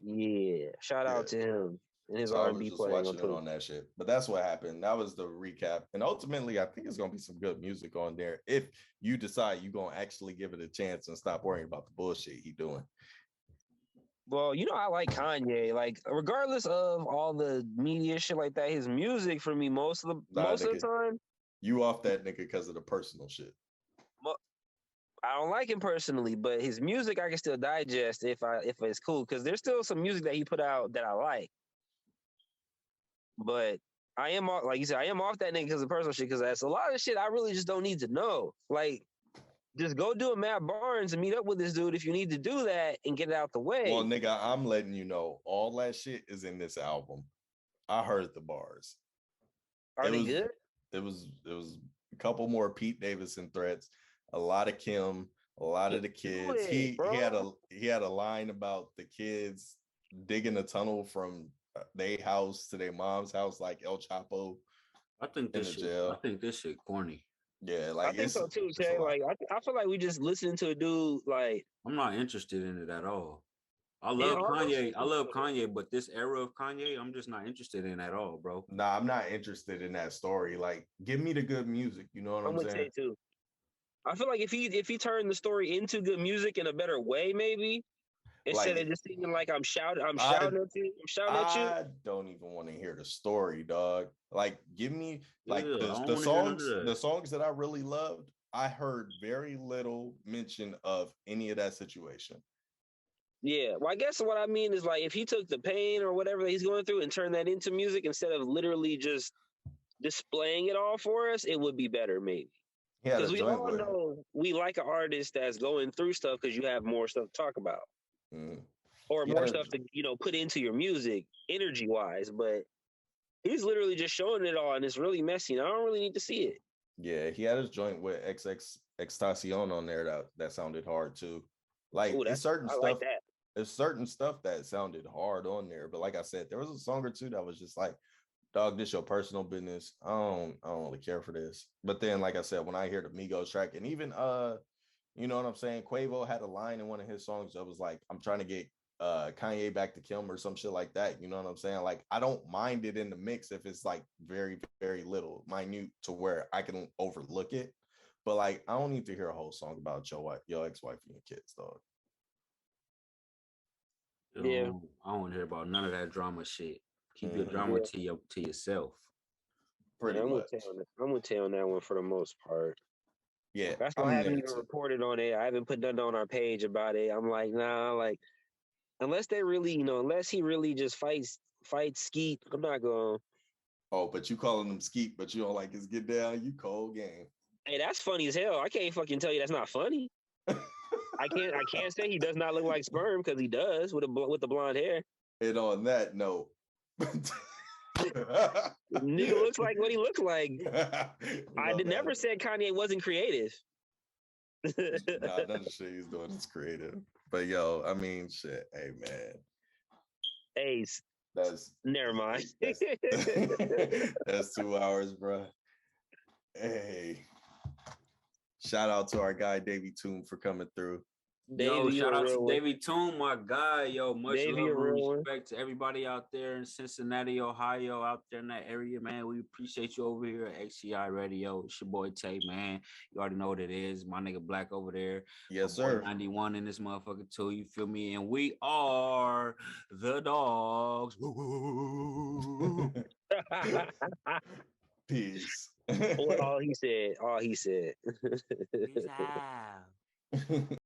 yeah, shout out to him and his So I was R&B just playing watching it on that shit. But that's what happened. That was the recap. And ultimately, I think it's gonna be some good music on there if you decide you're gonna actually give it a chance and stop worrying about the bullshit he doing. Well, you know, I like Kanye. Like, regardless of all the media shit like that, his music for me most of the time. You off that nigga because of the personal shit. I don't like him personally, but his music I can still digest if it's cool. Because there's still some music that he put out that I like. But I am off, like you said, I am off that nigga because of personal shit. Because that's a lot of shit I really just don't need to know. Like, just go do a Matt Barnes and meet up with this dude if you need to do that and get it out the way. Well, nigga, I'm letting you know all that shit is in this album. I heard the bars. Are they good? It was a couple more Pete Davidson threats, a lot of Kim, a lot of the kids. He had a line about the kids digging a tunnel from their house to their mom's house like El Chapo. I think this shit corny. Yeah, like I think so too, Jay. Like I feel like we just listening to a dude. Like I'm not interested in it at all. I love Kanye, but this era of Kanye, I'm just not interested in at all, bro. Nah, I'm not interested in that story. Like, give me the good music. You know what I'm saying? Too. I feel like if he turned the story into good music in a better way, maybe instead of just seeming like I'm shouting at you. I don't even want to hear the story, dog. Like, give me like the songs that I really loved. I heard very little mention of any of that situation. Yeah, well, I guess what I mean is like if he took the pain or whatever that he's going through and turned that into music instead of literally just displaying it all for us, it would be better, maybe. Because we all know we like an artist that's going through stuff because you have more stuff to talk about. Or more stuff to, put into your music energy wise. But he's literally just showing it all and it's really messy. And I don't really need to see it. Yeah, he had his joint with XXXTentacion on there that sounded hard too. Like it's certain stuff. Like that. There's certain stuff that sounded hard on there. But like I said, there was a song or two that was just like, dog, this your personal business. I don't really care for this. But then, like I said, when I hear the Migos track, and even you know what I'm saying, Quavo had a line in one of his songs that was like, I'm trying to get Kanye back to Kim or some shit like that. You know what I'm saying? Like, I don't mind it in the mix if it's like very, very little, minute to where I can overlook it. But like, I don't need to hear a whole song about your ex-wife and your kids, dog. Yeah, I don't want to hear about none of that drama shit. Keep your drama to yourself. Pretty much. I'm with you on that one for the most part. Yeah, that's why I haven't even reported on it. I haven't put nothing on our page about it. I'm like, nah, like unless they really, unless he really just fights Skeet, I'm not going. Oh, but you calling him Skeet, but you don't like his get down. You cold game. Hey, that's funny as hell. I can't fucking tell you that's not funny. I can't say he does not look like sperm because he does with the blonde hair. And on that note, nigga looks like what he looks like. I never said Kanye wasn't creative. Nah, none of the shit he's doing is creative. But yo, I mean, shit. Hey, man. Hey, never mind. That's 2 hours, bro. Hey. Shout out to our guy DavyTomb for coming through. Davey, shout out to DavyTomb, my guy. Yo, much love and respect to everybody out there in Cincinnati, Ohio, out there in that area, man. We appreciate you over here at XCI Radio. It's your boy Tay, man. You already know what it is. My nigga Black over there. Yes, sir. 91 in this motherfucker too. You feel me? And we are the dogs. Peace. All he said. Peace out.